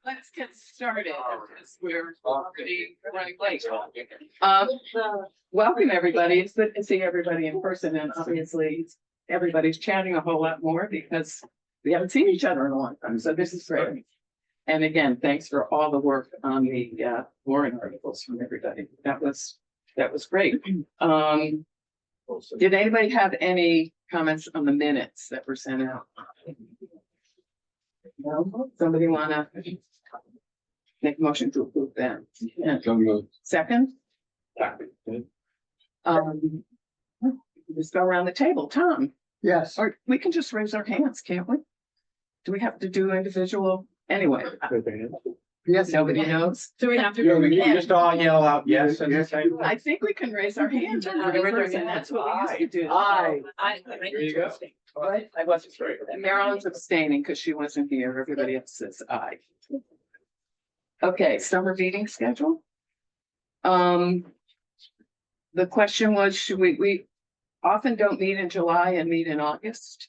Let's get started because we're already running late. Um, Welcome, everybody. It's good to see everybody in person, and obviously everybody's chatting a whole lot more because we haven't seen each other in a long time. So this is great. And again, thanks for all the work on the warrant articles from everybody. That was great. Did anybody have any comments on the minutes that were sent out? No? Somebody wanna make a motion to approve that? Yeah. Second? Just go around the table. Tom, Yes. or we can just raise our hands, can't we? Do we have to do individual? Anyway, Yes. nobody knows. Do we have to? Yeah, we can just all yell out yes at the same I think we can raise our hands. And that's what we used to do. Aye. There you go. What? I wasn't sure. Marilyn's abstaining because she wasn't here. Everybody else says aye. Okay, summer meeting schedule. The question was, should we often don't meet in July and meet in August.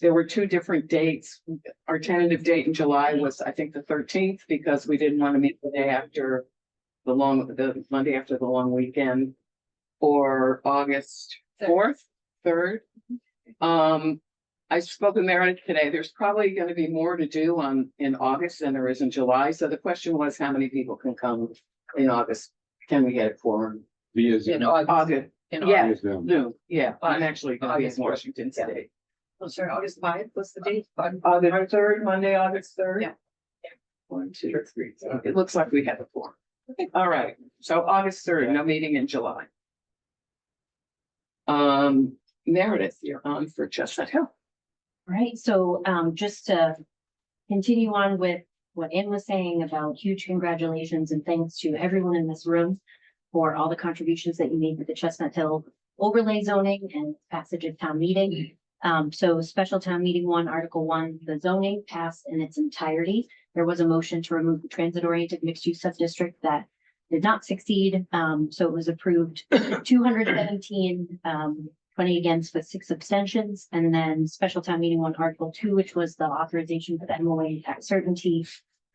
There were two different dates. Our tentative date in July was, I think, the 13th, because we didn't want to meet the day after the Monday after the long weekend, or August 4th, 3rd. I spoke with Meredith today. There's probably going to be more to do in August than there is in July. So the question was, how many people can come in August? Can we get it for In August? In Yeah, August. no, yeah, I'm actually going to be in Washington today. Oh, sorry, August 5th, what's the date? August 3rd, Monday, August 3rd. Yeah. 1, 2, 3. So it looks like we have a four. All right, so August 3rd, no meeting in July. Meredith, you're on for Chestnut Hill. Right, so just to continue on with what Ann was saying about huge congratulations and thanks to everyone in this room for all the contributions that you made to the Chestnut Hill overlay zoning and passage of town meeting. So special town meeting 1, Article 1, the zoning passed in its entirety. There was a motion to remove the transit oriented mixed use subdistrict that did not succeed. So it was approved 217, 20 against with 6 abstentions. And then special town meeting 1, Article 2, which was the authorization for the MOA tax certainty,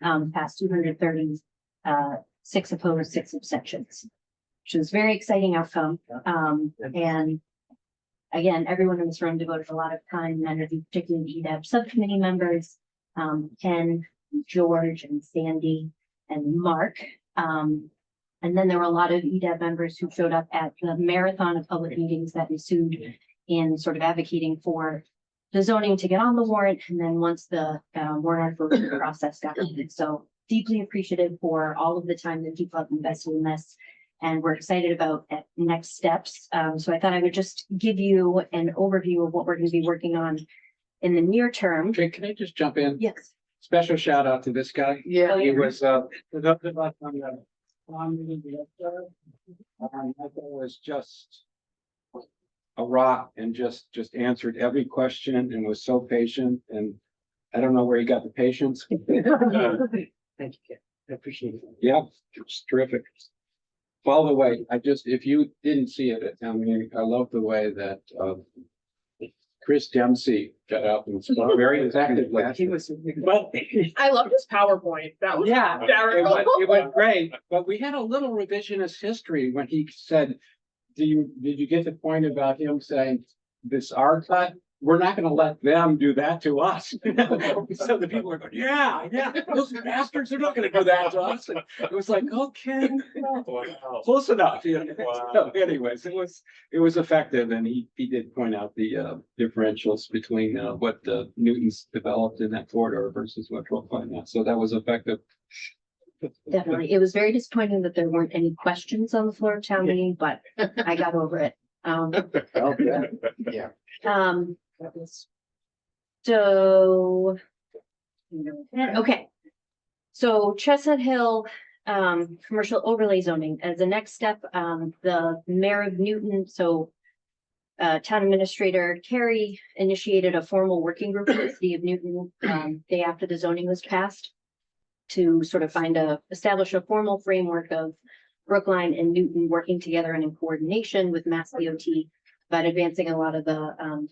passed 230, 6 opposed, 6 abstentions, which was a very exciting outcome. And again, everyone in this room devoted a lot of time and energy, particularly the EDAB subcommittee members, Ken, George, and Sandy, and Mark. And then there were a lot of EDAB members who showed up at the marathon of public meetings that ensued in sort of advocating for the zoning to get on the warrant. And then once the warrant article process got ended. So deeply appreciative for all of the time that people have invested in this. And we're excited about next steps. So I thought I would just give you an overview of what we're going to be working on in the near term. Okay, can I just jump in? Yes. Special shout out to this guy. Yeah. He was productive on the meeting director. Michael was just a rock and just answered every question and was so patient, and I don't know where he got the patience. Thank you, Ken. I appreciate it. Yeah, it's terrific. By the way, if you didn't see it at town meeting, I love the way that Chris Dempsey got up and spoke very effectively. He was. But I loved his PowerPoint. That was yeah, hysterical. it went great, but we had a little revisionist history when he said, did you get the point about him saying this R cut? We're not gonna let them do that to us. So the people are going, yeah, those bastards are not gonna do that to us. And it was like, okay, close enough. So anyways, it was effective, and he did point out the differentials between what Newton's developed in that corridor versus what we'll find now. So that was effective. Definitely. It was very disappointing that there weren't any questions on the floor of town meeting, but I got over it. Yeah. So, okay. So Chestnut Hill, commercial overlay zoning as a next step, the mayor of Newton, so town administrator Carrie initiated a formal working group with the city of Newton, day after the zoning was passed, to sort of establish a formal framework of Brookline and Newton working together and in coordination with Mass DOT about advancing a lot of the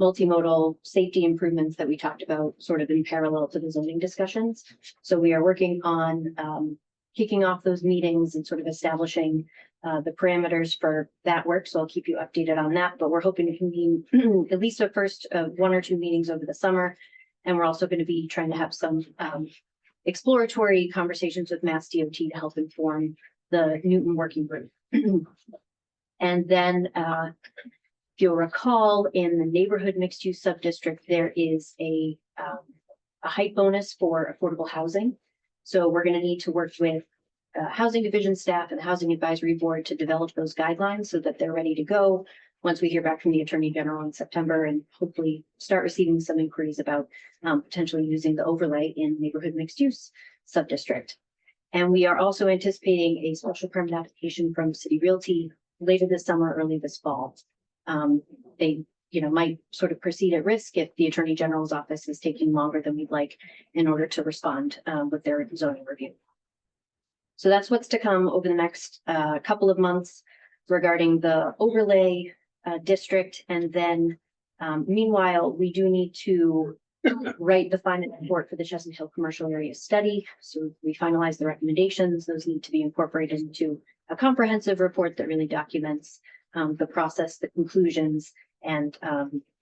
multimodal safety improvements that we talked about sort of in parallel to the zoning discussions. So we are working on kicking off those meetings and sort of establishing the parameters for that work. So I'll keep you updated on that, but we're hoping to convene at least a first 1 or 2 meetings over the summer. And we're also going to be trying to have some exploratory conversations with Mass DOT to help inform the Newton working group. And then, if you'll recall, in the neighborhood mixed use sub-district, there is a height bonus for affordable housing. So we're going to need to work with housing division staff and the housing advisory board to develop those guidelines so that they're ready to go once we hear back from the Attorney General in September, and hopefully start receiving some inquiries about potentially using the overlay in neighborhood mixed use sub-district. And we are also anticipating a special permit application from City Realty later this summer, early this fall. They, might sort of proceed at risk if the Attorney General's office is taking longer than we'd like in order to respond with their zoning review. So that's what's to come over the next couple of months regarding the overlay district. And then meanwhile, we do need to write the final report for the Chestnut Hill commercial area study. So we finalize the recommendations. Those need to be incorporated into a comprehensive report that really documents the process, the conclusions, and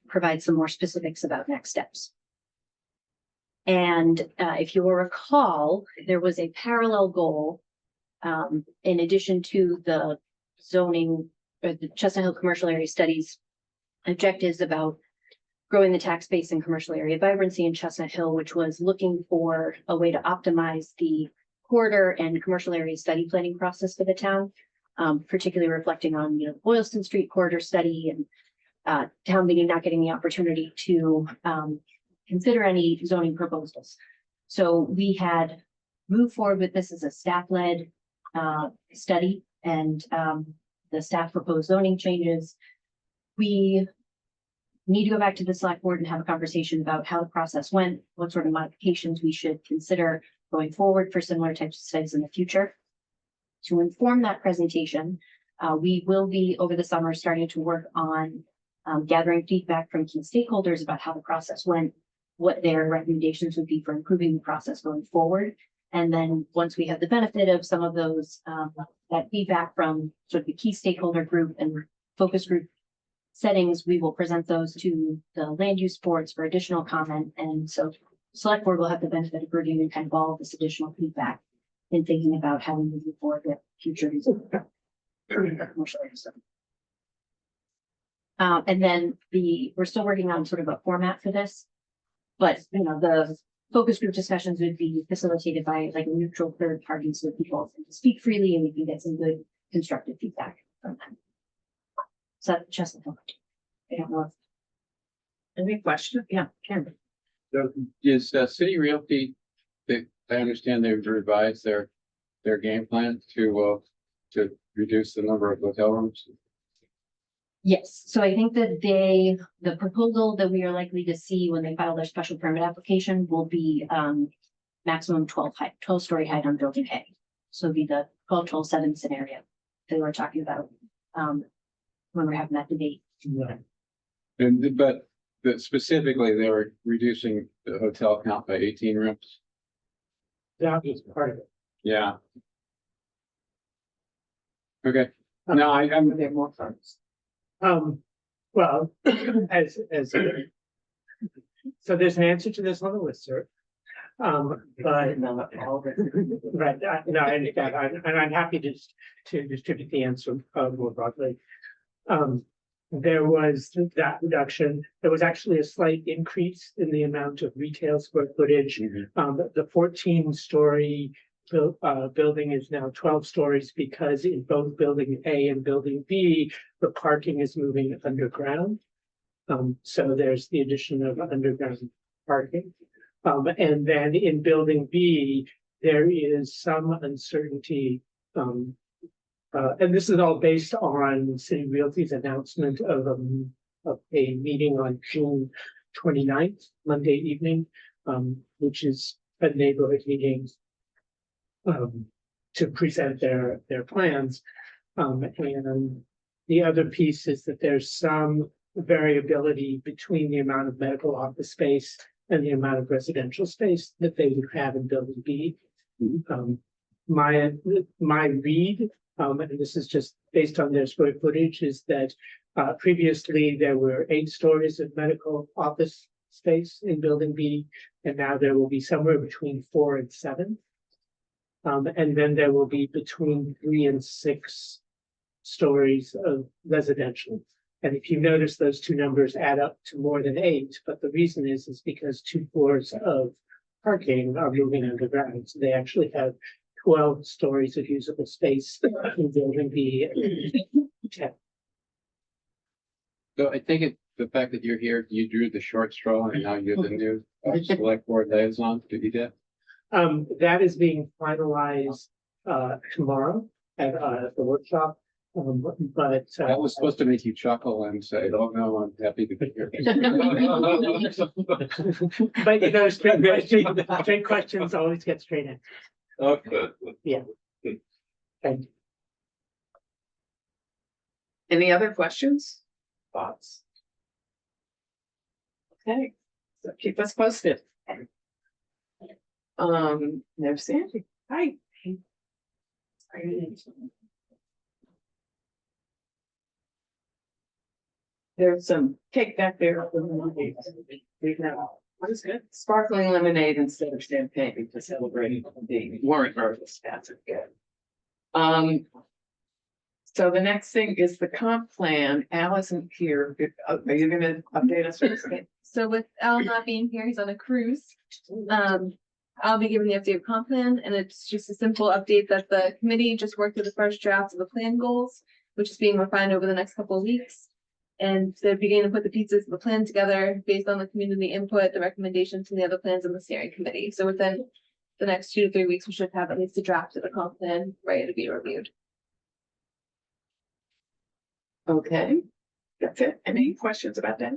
provide some more specifics about next steps. And if you will recall, there was a parallel goal in addition to the zoning or the Chestnut Hill commercial area studies objectives about growing the tax base and commercial area vibrancy in Chestnut Hill, which was looking for a way to optimize the corridor and commercial area study planning process for the town, particularly reflecting on Boylston Street corridor study and town meeting not getting the opportunity to consider any zoning proposals. So we had moved forward with this as a staff-led study, and the staff proposed zoning changes. We need to go back to the select board and have a conversation about how the process went, what sort of modifications we should consider going forward for similar types of studies in the future. To inform that presentation, we will be over the summer starting to work on gathering feedback from key stakeholders about how the process went, what their recommendations would be for improving the process going forward. And then once we have the benefit of some of those, that feedback from sort of the key stakeholder group and focus group settings, we will present those to the land use boards for additional comment. And so select board will have the benefit of reviewing kind of all of this additional feedback in thinking about how we move forward with future commercial area stuff. And then we're still working on sort of a format for this, but the focus group discussions would be facilitated by like a neutral third party so people can speak freely and we can get some good constructive feedback from them. So that's Chestnut Hill. I don't know if Any question? yeah, Karen. So is City Realty, I understand they've revised their game plan to reduce the number of hotel rooms. Yes, so I think that the proposal that we are likely to see when they file their special permit application will be maximum 12-story height on building A. So it'd be the 12-12-7 scenario that we were talking about when we're having that debate. Right. But specifically, they were reducing the hotel count by 18 rooms. That was part of it. Yeah. Okay. No, I'm There are more firms. Well, as so there's an answer to this on the listserv. But right, no, I understand, and I'm happy to distribute the answer more broadly. There was that reduction. There was actually a slight increase in the amount of retail square footage. The 14-story building is now 12 stories because in both building A and building B, the parking is moving underground. So there's the addition of underground parking. And then in building B, there is some uncertainty. And this is all based on City Realty's announcement of a meeting on June 29th, Monday evening, which is a neighborhood meeting to present their plans. And the other piece is that there's some variability between the amount of medical office space and the amount of residential space that they would have in building B. My read, and this is just based on their square footage, is that previously there were 8 stories of medical office space in building B, and now there will be somewhere between 4 and 7. And then there will be between 3 and 6 stories of residential. And if you notice, those two numbers add up to more than 8, but the reason is because 2 floors of parking are moving underground. So they actually have 12 stories of usable space in building B. So I think the fact that you're here, you drew the short straw and now you're the new select board liaison. Did you get? That is being finalized tomorrow at the workshop. But That was supposed to make you chuckle and say, oh no, I'm happy to be here. but you know, straight questions always get straight answers. Okay. Thank you. Any other questions? Thoughts? Okay, so keep us posted. There's Sandy. Hi. There's some cake back there. What is good? Sparkling lemonade instead of champagne to celebrate the warrant artists. That's good. So the next thing is the comp plan. Al isn't here. Are you gonna update us? So with Al not being here, he's on a cruise. I'll be giving the updated comp plan, and it's just a simple update that the committee just worked through the first draft of the plan goals, which is being refined over the next couple of weeks. And they're beginning to put the pieces of the plan together based on the community input, the recommendations from the other plans in the steering committee. So within the next 2 to 3 weeks, we should have at least a draft of the comp plan ready to be reviewed. Okay, that's it. Any questions about that?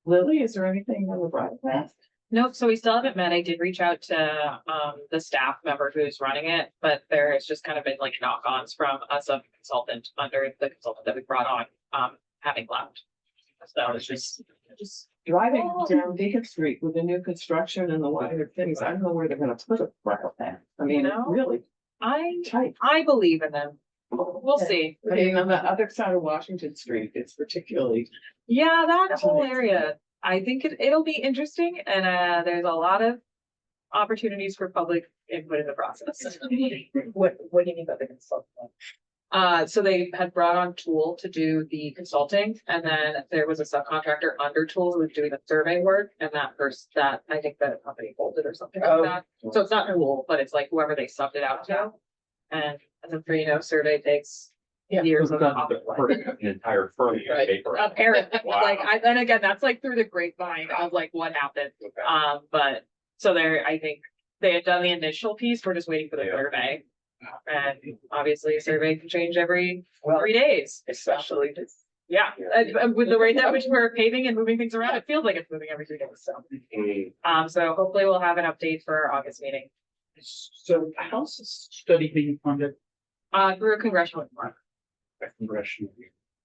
Lily, is there anything on the broadcast? Nope, so we still haven't met. I did reach out to the staff member who's running it, but there has just kind of been like knock-ons from us of consultant under the consultant that we brought on having left. So it's just Driving down Beacon Street with the new construction and the wider things, I don't know where they're gonna put it right up there. I mean, You know? really I tight. believe in them. We'll see. I mean, on the other side of Washington Street, it's particularly, Yeah, that whole area. I think it'll be interesting, and there's a lot of opportunities for public input in the process. what do you mean by the consultant? So they had brought on Tool to do the consulting, and then there was a subcontractor under Tool who was doing the survey work, and that I think the company folded or something like that. So it's not Tool, but it's like whoever they subbed it out to. And as I'm sure you know, survey takes years of office life. An entire firm Right. paper. Apparently, Wow. like, and again, that's like through the grapevine of like what happened. Okay. But so I think they had done the initial piece, we're just waiting for the Yeah. survey. And obviously a survey can change every Well, 3 days. especially this. Yeah, and with the rate at which we're paving and moving things around, it feels like it's moving every 3 days, so. Mm, So hopefully we'll have an update for our August meeting, So how's this study being funded? through a congressional report. Congressional.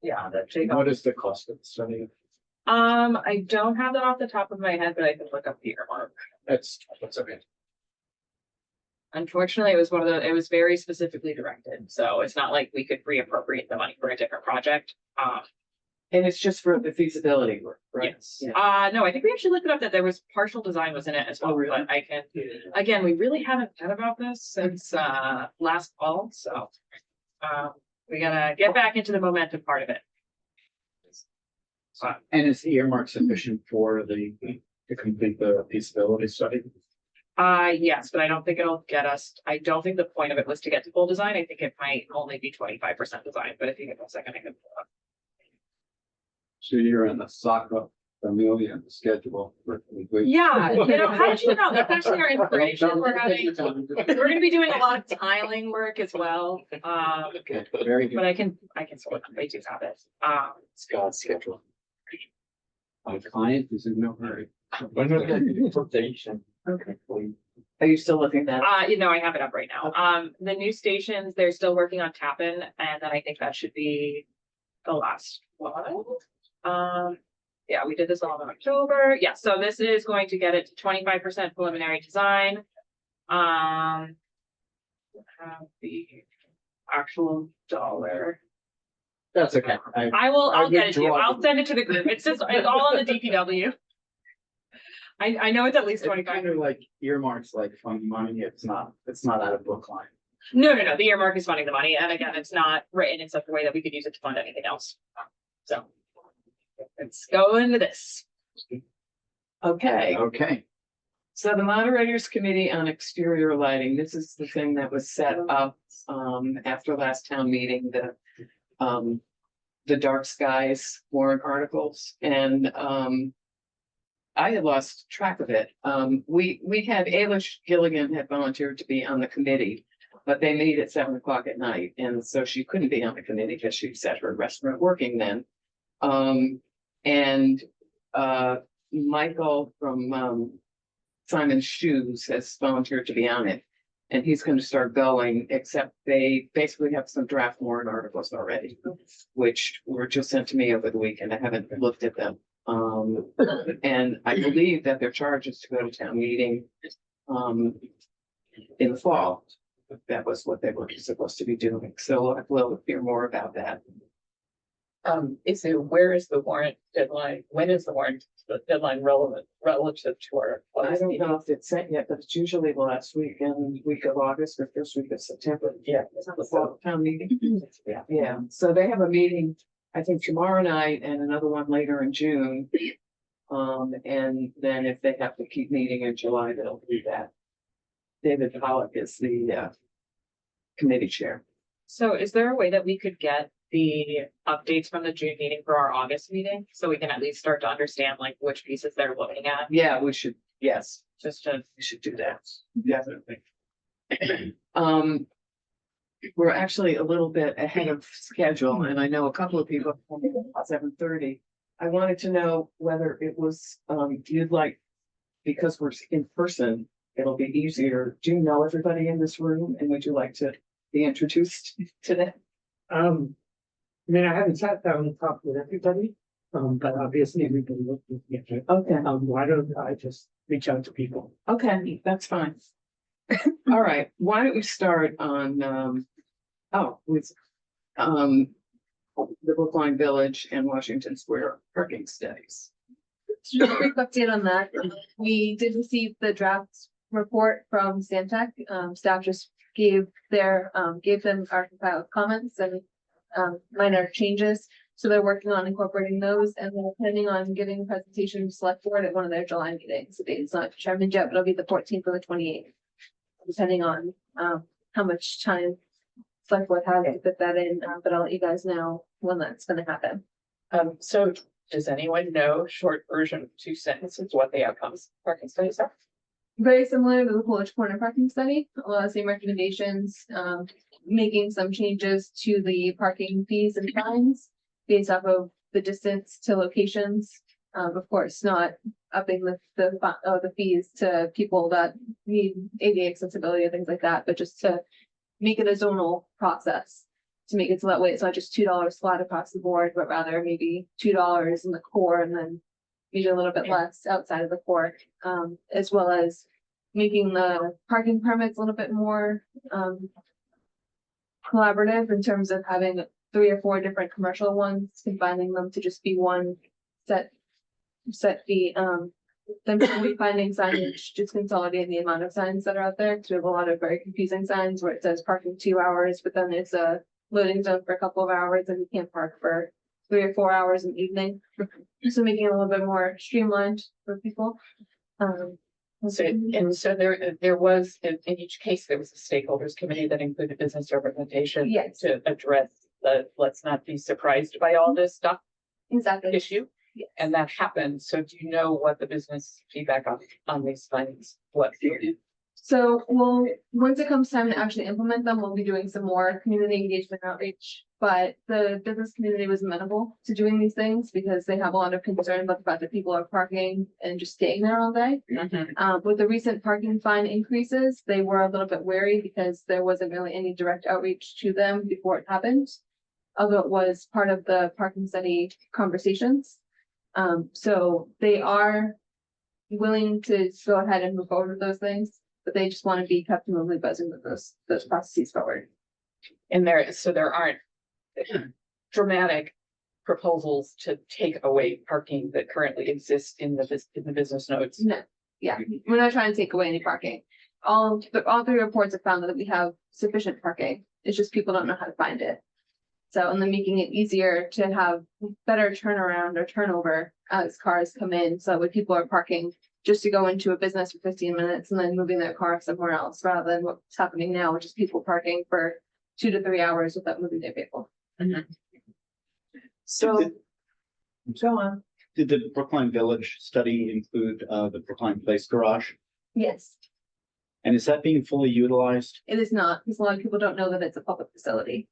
Yeah, that Jake. What is the cost of the study? I don't have that off the top of my head, but I can look up the earmark. That's okay. Unfortunately, it was very specifically directed, so it's not like we could reappropriate the money for a different project. And it's just for the feasibility work, right? Yes. Yeah. No, I think we actually looked it up that there was partial design was in it as well, Oh, really? but I can, again, we really haven't read about this since, last fall, so. We gotta get back into the momentum part of it. And is the earmark sufficient for to complete the feasibility study? Yes, but I don't think it'll get us, I don't think the point of it was to get to full design. I think it might only be 25% design, but if you give me a second, I can. pull it up. So you're in the soccer familiar schedule. Yeah, how did you know? That's actually our inspiration. We're gonna be doing a lot of tiling work as well. Okay, very But good. I can sort of, I do have it. It's God's schedule. My client is in no hurry. When was the importation? Okay. Are you still looking at? I have it up right now. The new stations, they're still working on Tappan, and then I think that should be the last one. Yeah, we did this all in October. Yeah, so this is going to get it to 25% preliminary design. Have the actual dollar. That's okay. I'll get it to you. withdraw. I'll send it to the group. It's all on the DPW. I know it's at least It's 25. kind of like earmarks, like fund money. It's not out of Brookline. No, the earmark is funding the money, and again, it's not written in such a way that we could use it to fund anything else. So. Let's go into this. Okay, Okay. so the moderators committee on exterior lighting, this is the thing that was set up after last town meeting, the dark skies warrant articles, and I had lost track of it. We had Ailish Gilligan had volunteered to be on the committee, but they meet at 7 o'clock at night, and so she couldn't be on the committee because she was at her restaurant working then. And Michael from Simon Shoes has volunteered to be on it. And he's going to start going, except they basically have some draft warrant articles already, which were just sent to me over the weekend. I haven't looked at them. And I believe that their charge is to go to town meeting in the fall. That was what they were supposed to be doing. So we'll hear more about that. Where is the warrant deadline? When is the warrant deadline relative to our? I don't know if it's sent yet, but it's usually the last week of August or first week of September. Yeah. The fall town meeting. Yeah, so they have a meeting, I think tomorrow night and another one later in June. And then if they have to keep meeting in July, they'll do that. David Pollock is the committee chair. So is there a way that we could get the updates from the June meeting for our August meeting? So we can at least start to understand like which pieces they're looking at, Yeah, we should, yes, just to. we should do that, definitely. We're actually a little bit ahead of schedule, and I know a couple of people at 7:30. I wanted to know whether it was, you'd like, because we're in person, it'll be easier. Do you know everybody in this room, and would you like to be introduced to them? I mean, I haven't sat down and talked with everybody, but obviously we've been looking at it. Okay, Why don't I just reach out to people? okay, that's fine. All right, why don't we start on, with, the Brookline Village and Washington Square parking studies. Just a quick update on that. We did receive the draft report from Stantec. Staff just gave them our compiled comments and minor changes. So they're working on incorporating those, and they're planning on giving a presentation to select board at one of their July meetings. The date is not determined yet, but it'll be the 14th or the 28th, depending on how much time select board has to fit that in. But I'll let you guys know when that's going to happen. So does anyone know, short version, 2 sentences, what the outcomes parking studies are? Very similar to the Coolidge Corner parking study, a lot of same recommendations, making some changes to the parking fees and fines based off of the distance to locations. Of course, not upping the fees to people that need ADA accessibility and things like that, but just to make it a zonal process. To make it so that way it's not just $2 flat across the board, but rather maybe $2 in the core and then maybe a little bit less outside of the core, as well as making the parking permits a little bit more collaborative in terms of having 3 or 4 different commercial ones, combining them to just be one set fee. Then finding signage, just consolidating the amount of signs that are out there, because we have a lot of very confusing signs where it says parking 2 hours, but then it's a loading zone for a couple of hours and you can't park for 3 or 4 hours in the evening. So making it a little bit more streamlined for people. So there was, in each case, there was a stakeholders committee that included business representation. Yes. To address the, let's not be surprised by all this stuff Exactly. issue. Yes. And that happened. So do you know what the business feedback on these findings was? So once it comes time to actually implement them, we'll be doing some more community engagement outreach. But the business community was amenable to doing these things because they have a lot of concern about the fact that people are parking and just staying there all day. With the recent parking fine increases, they were a little bit wary because there wasn't really any direct outreach to them before it happened. although it was part of the parking study conversations. So they are willing to go ahead and move forward with those things, but they just want to be kept in the loop as we move those processes forward. And there aren't dramatic proposals to take away parking that currently exists in the business nodes. No, yeah, we're not trying to take away any parking. All three reports have found that we have sufficient parking. It's just people don't know how to find it. So, and then making it easier to have better turnaround or turnover as cars come in. So when people are parking just to go into a business for 15 minutes and then moving their car somewhere else, rather than what's happening now, which is people parking for 2 to 3 hours without moving their vehicle. So, go on. Did the Brookline Village study include the Brookline Place garage? Yes, And is that being fully utilized? it is not, because a lot of people don't know that it's a public facility.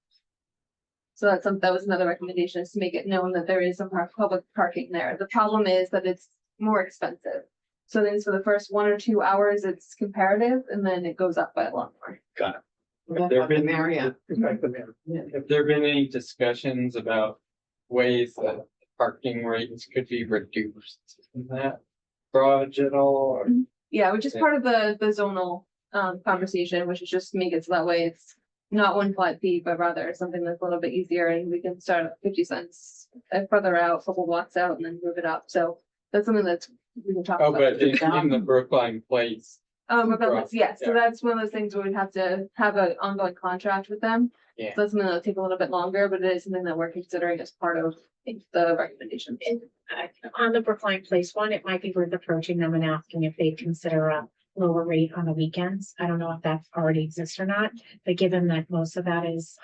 So that was another recommendation, is to make it known that there is some public parking there. The problem is that it's more expensive. So then for the first 1 or 2 hours, it's comparative, and then it goes up by a lot more. Got it. What There about the been- Marriott? Have there been any discussions about ways that parking rates could be reduced in that garage at all? Or- Yeah, which is part of the zonal conversation, which is just make it so that way it's not one flat fee, but rather something that's a little bit easier, and we can start at 50 cents further out, a couple blocks out, and then move it up. So that's something that we can talk Oh, about. but in the Brookline Place, About this, yes, so Yeah. that's one of those things where we'd have to have an ongoing contract with them. Yeah. So that's something that'll take a little bit longer, but it is something that we're considering as part of the recommendations. On the Brookline Place one, it might be worth approaching them and asking if they'd consider a lower rate on the weekends. I don't know if that already exists or not, but given that most of that is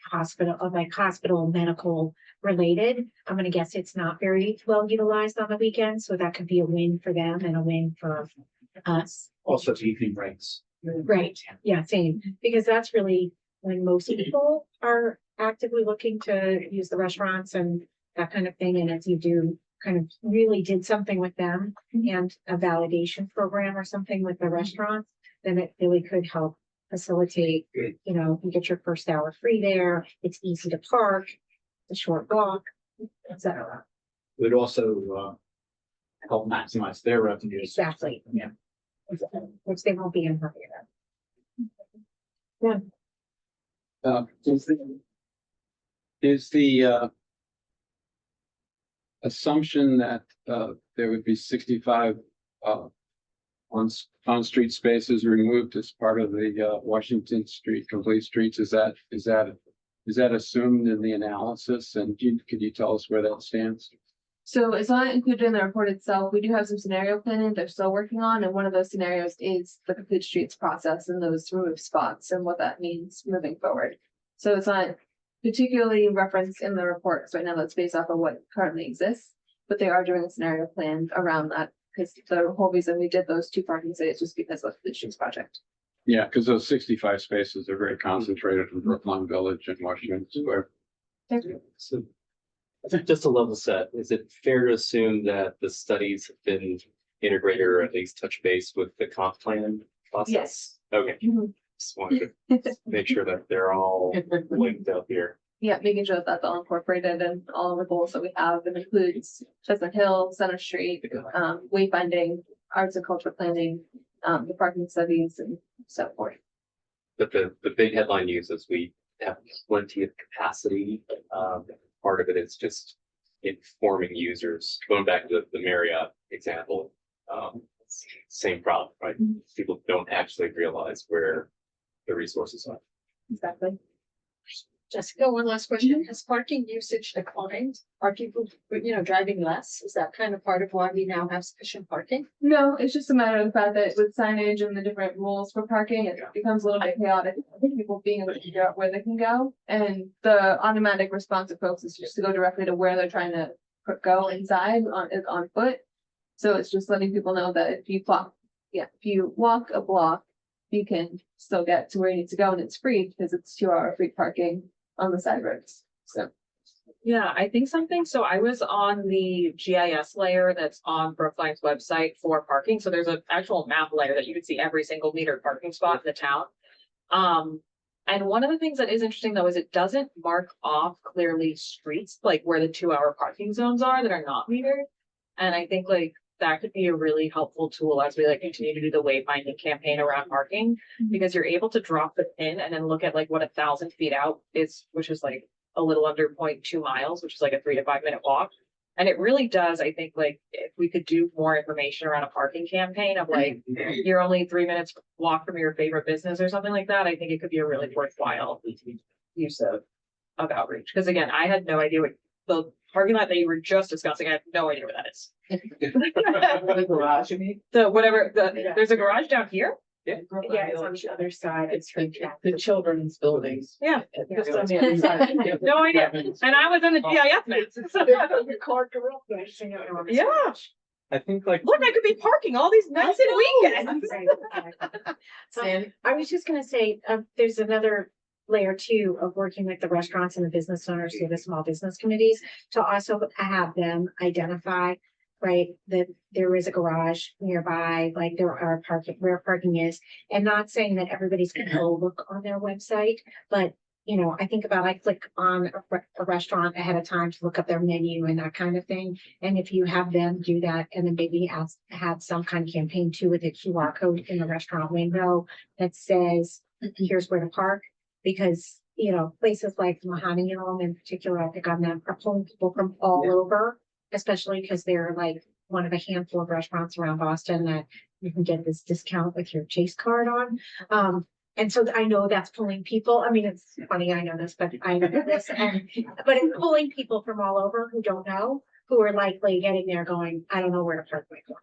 hospital medical related, I'm gonna guess it's not very well utilized on the weekends, so that could be a win for them and a win for us. Also evening rates. Right, yeah, same, because that's really when most people are actively looking to use the restaurants and that kind of thing, and if you do kind of really did something with them and a validation program or something with the restaurants, then it really could help facilitate, you know, you get your first hour free there, it's easy to park, a short walk, etc. Would also help maximize their revenues. Exactly. Yeah. Which they won't be in hurry about. Is the assumption that there would be 65 on-street spaces removed as part of the Washington Street Complete Streets? Is that assumed in the analysis? And could you tell us where that stands? So it's not included in the report itself. We do have some scenario planning they're still working on, and one of those scenarios is the complete streets process and those removed spots and what that means moving forward. So it's not particularly referenced in the report, because right now that's based off of what currently exists, but they are doing a scenario plan around that, because the whole reason we did those 2 parking sites was because of the streets project. Yeah, because those 65 spaces are very concentrated in Brookline Village and Washington Square. so I think just a level set, is it fair to assume that the studies have been integrated or at least touch base with the comp plan process? Yes. Okay, Mhm. just wanted to make sure that they're all linked up here. Yeah, making sure that that's all incorporated and all of the goals that we have, and includes Chestnut Hill, Center Street, wayfinding, arts and culture planning, the parking studies and so forth. But the big headline news is we have plenty of capacity. Part of it is just informing users, going back to the Marriott example. Same problem, right? Mhm. People don't actually realize where the resources are. Exactly. Jessica, one last question. Has parking usage declined? Are people, driving less? Is that kind of part of why we now have sufficient parking? No, it's just a matter of the fact that with signage and the different rules for parking, it becomes a little bit chaotic. I think people being able to figure out where they can go, and the automatic response of folks is just to go directly to where they're trying to go inside on foot. So it's just letting people know that if you walk a block, you can still get to where you need to go, and it's free because it's 2-hour free parking on the side roads. So. Yeah, I think something, so I was on the GIS layer that's on Brookline's website for parking, so there's an actual map layer that you can see every single metered parking spot in the town. And one of the things that is interesting though, is it doesn't mark off clearly streets, like where the 2-hour parking zones are that are not metered. And I think like that could be a really helpful tool as we like continue to do the wayfinding campaign around parking. Because you're able to drop the pin and then look at like what 1,000 feet out is, which is like a little under 0.2 miles, which is like a 3 to 5 minute walk. And it really does, I think, like, if we could do more information around a parking campaign of like, you're only 3 minutes walk from your favorite business or something like that, I think it could be a really worthwhile use of outreach. Because again, I had no idea what the parking lot that you were just discussing, I have no idea what that is. The garage, you mean? So whatever, there's a garage down here? Yeah, it's on the other side. It's the children's buildings. Yeah. Just on the other side. No idea. And I was on the GIS maps. So- Yeah, I think like. look, I could be parking all these nights and weekends. Sandy? I was just gonna say, there's another layer too of working with the restaurants and the business owners through the small business committees to also have them identify, right, that there is a garage nearby, like there are parking, where parking is, and not saying that everybody's gonna go look on their website, but you know, I think about, I click on a restaurant ahead of time to look up their menu and that kind of thing. And if you have them do that and then maybe have some kind of campaign too with a QR code in the restaurant window that says, here's where to park. Because, you know, places like Mahoney Home in particular, I think on them are pulling people from all over, especially because they're like one of a handful of restaurants around Boston that you can get this discount with your Chase card on. And so I know that's pulling people. I mean, it's funny, I know this, but I know this, but it's pulling people from all over who don't know, who are likely getting there going, I don't know where to park my car.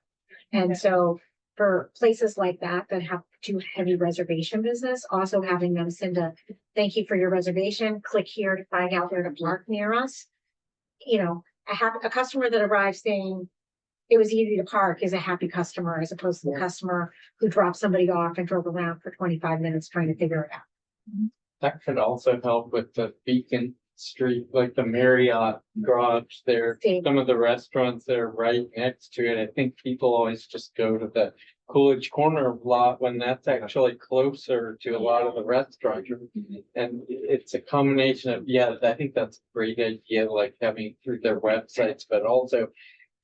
And so for places like that, that have too heavy reservation business, also having them send a thank you for your reservation, click here to find out where to park near us. You know, a customer that arrives saying, it was easy to park is a happy customer as opposed to the customer who dropped somebody off and drove around for 25 minutes trying to figure it out. That could also help with the Beacon Street, like the Marriott garage there. Same. Some of the restaurants that are right next to it. I think people always just go to the Coolidge Corner lot when that's actually closer to a lot of the restaurants. And it's a combination of, yeah, I think that's a great idea, like having through their websites, but also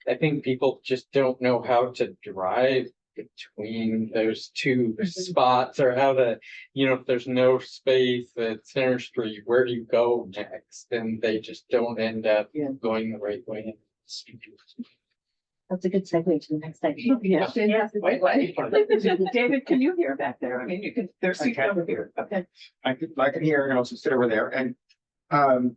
I think people just don't know how to drive between those two spots or how to, you know, if there's no space at Center Street, where do you go next? And they just don't end up going the right way. That's a good segue to the next section. Yes. Yes. Wait. David, can you hear back there? I mean, you can, there's seats over here. Okay. I can hear and also sit over there and, and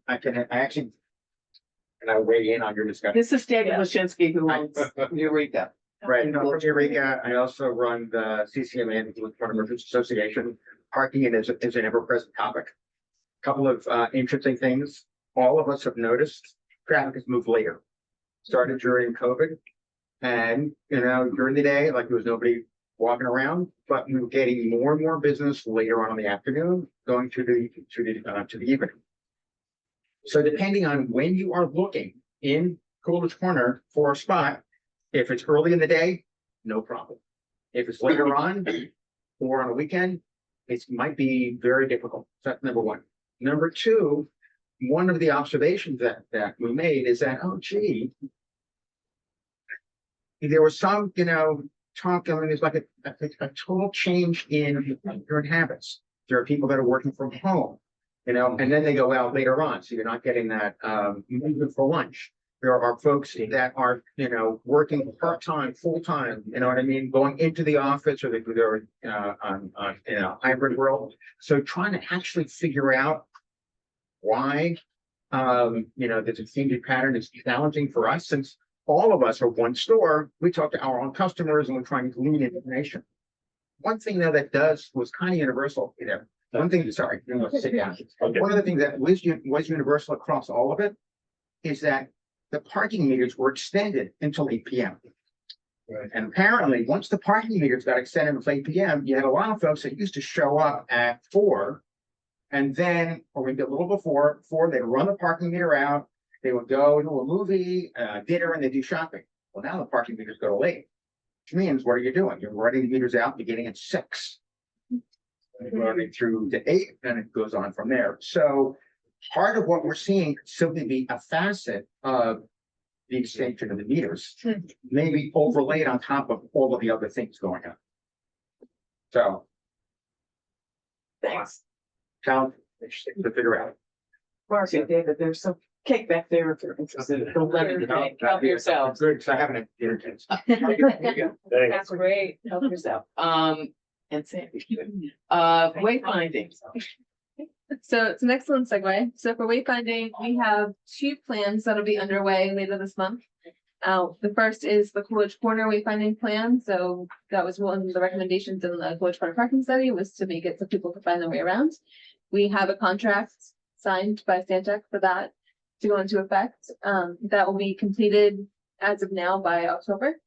I weigh in on your discussion. This is David Lashinsky who owns Eureka. Right, in Eureka, I also run the CCMA, the Florida Merchants Association. Parking is an ever-present topic. Couple of interesting things. All of us have noticed traffic has moved later. Started during COVID. And, you know, during the day, like there was nobody walking around, but we were getting more and more business later on in the afternoon, going to the evening. So depending on when you are looking in Coolidge Corner for a spot, if it's early in the day, no problem. If it's later on or on a weekend, it might be very difficult. So that's number one. Number two, one of the observations that we made is that, oh gee, there was some, you know, talk, I mean, there's like a total change in your habits. There are people that are working from home, you know, and then they go out later on. So you're not getting that movement for lunch. There are folks that are, you know, working part-time, full-time, you know what I mean, going into the office or they're on you know, hybrid world. So trying to actually figure out why, you know, this changing pattern is challenging for us since all of us are one store. We talk to our own customers and we're trying to glean information. One thing though that was kind of universal, you know, one thing, sorry, you know, sit down. One of the things that was universal across all of it is that the parking meters were extended until 8 p.m. Right. And apparently, once the parking meters got extended until 8 p.m., you had a lot of folks that used to show up at 4, and then, or maybe a little before 4, they'd run the parking meter out, they would go to a movie, dinner, and they do shopping. Well, now the parking meters go to late, which means what are you doing? You're running the meters out beginning at 6. learning through to 8, and it goes on from there. So part of what we're seeing could simply be a facet of the extension of the meters, maybe overlaid on top of all of the other things going on. So. Thanks. Sounds interesting to figure out. Mark and David, there's some cake back there if you're interested. Don't let it cake. Help yourselves. Good, because I haven't had dinner. That's great. Help yourself. And Sandy. Wayfinding. So it's an excellent segue. So for wayfinding, we have 2 plans that'll be underway later this month. The first is the Coolidge Corner wayfinding plan. So that was one of the recommendations in the Coolidge Corner parking study, was to make it so people could find their way around. We have a contract signed by Stantec for that to go into effect. That will be completed as of now by October.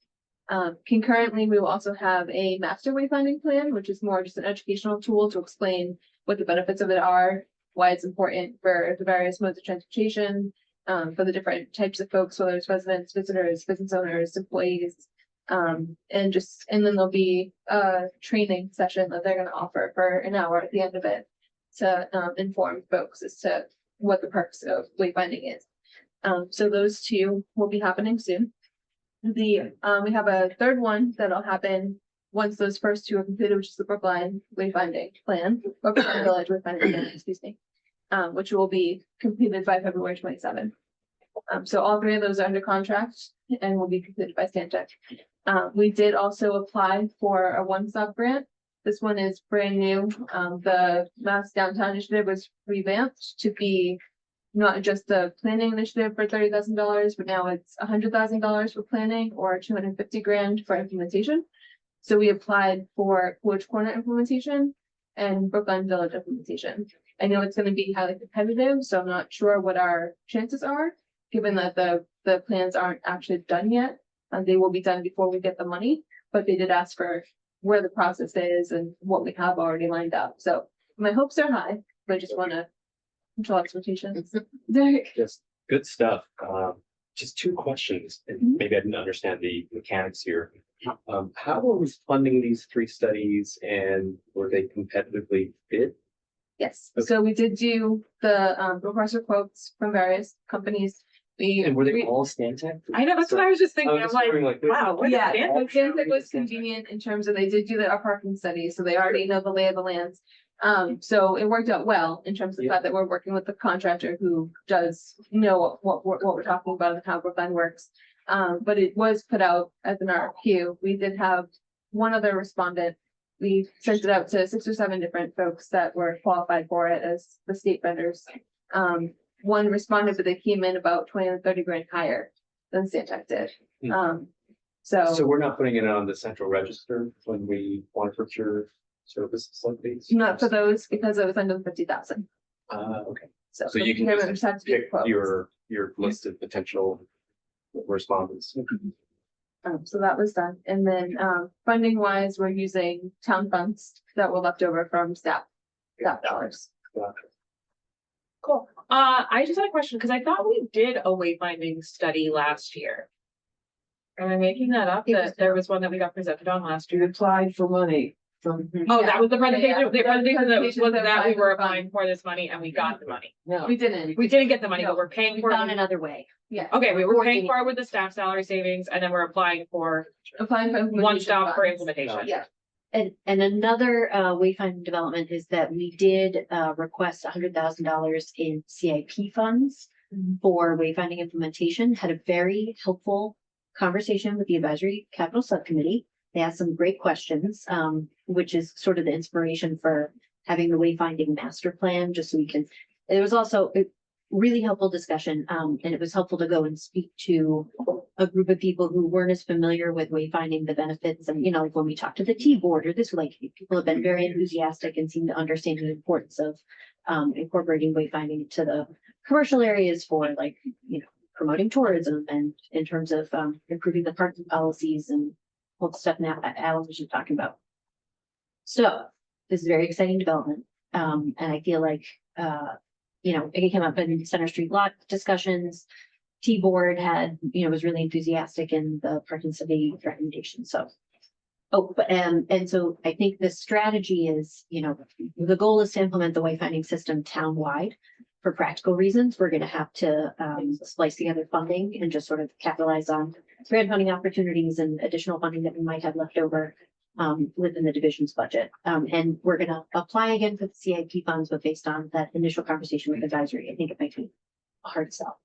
Concurrently, we will also have a master wayfinding plan, which is more just an educational tool to explain what the benefits of it are, why it's important for the various modes of transportation, for the different types of folks, whether it's residents, visitors, business owners, employees. And then there'll be a training session that they're gonna offer for an hour at the end of it to inform folks as to what the purpose of wayfinding is. So those 2 will be happening soon. We have a third one that'll happen once those first 2 are completed, which is the Brookline wayfinding plan, or Brookline Village wayfinding plan, excuse me, which will be completed by February 27th. So all 3 of those are under contract and will be completed by Stantec. We did also apply for a one-stop grant. This one is brand new. The Mass Downtown Initiative was revamped to be not just a planning initiative for $30,000, but now it's $100,000 for planning or $250,000 for implementation. So we applied for Coolidge Corner implementation and Brookline Village implementation. I know it's going to be highly competitive, so I'm not sure what our chances are, given that the plans aren't actually done yet. They will be done before we get the money, but they did ask for where the process is and what we have already lined up. So my hopes are high, but I just want to control expectations. Derek? Just good stuff. Just 2 questions, and maybe I didn't understand the mechanics here. How are we funding these 3 studies, and were they competitively bid? Yes, so we did do the request for quotes from various companies. And were they all Stantec? I know, that's what I was just thinking. I'm just like, wondering, wow. what is Yeah, Stantec? Stantec was convenient in terms of they did do our parking study, so they already know the lay of the lands. So it worked out well in terms of the fact that we're working with the contractor who does know what we're talking about and how Brookline works. But it was put out as an RFQ. We did have one other respondent. We sent it out to 6 or 7 different folks that were qualified for it as the state vendors. One responded, but they came in about 20 or 30 grand higher than Stantec did. So we're not putting it on the central register when we want to procure services like these? Not for those because it was under 50,000. Okay. So So you can procurement just had to be pick quotes. your list of potential respondents. So that was done. And then, funding wise, we're using town funds that were left over from staff dollars. Cool. I just had a question, because I thought we did a wayfinding study last year. Am I making that up? That there was one that we got presented on last You year? applied for money from. Oh, that was the presentation, Yeah, the presentation that was presentation that that we were applied for applying for this money and we got the money. No. We didn't. We didn't get the money, No, but we're paying We for found it. another way. Yeah. Okay, we were paying Coordinating. for it with the staff salary savings, and then we're applying for Applying for. one stop for funds. implementation. Yeah. And another wayfinding development is that we did request $100,000 in CIP funds for wayfinding implementation. Had a very helpful conversation with the advisory capital subcommittee. They asked some great questions, which is sort of the inspiration for having the wayfinding master plan, just so we can. There was also a really helpful discussion, and it was helpful to go and speak to a group of people who weren't as familiar with wayfinding the benefits. And, you know, like when we talked to the T board or this, like people have been very enthusiastic and seem to understand the importance of incorporating wayfinding into the commercial areas for, like, you know, promoting tourism and in terms of improving the parking policies and all the stuff now Alan was just talking about. So this is a very exciting development. And I feel like, you know, it came up in Center Street lot discussions. T board had, you know, was really enthusiastic in the parking study recommendation. So Oh, but, and so I think the strategy is, the goal is to implement the wayfinding system townwide. For practical reasons, we're gonna have to, splice together funding and just sort of capitalize on grant funding opportunities and additional funding that we might have left over within the division's budget. And we're gonna apply again for the CIP funds, but based on that initial conversation with advisory, I think it might be a hard sell.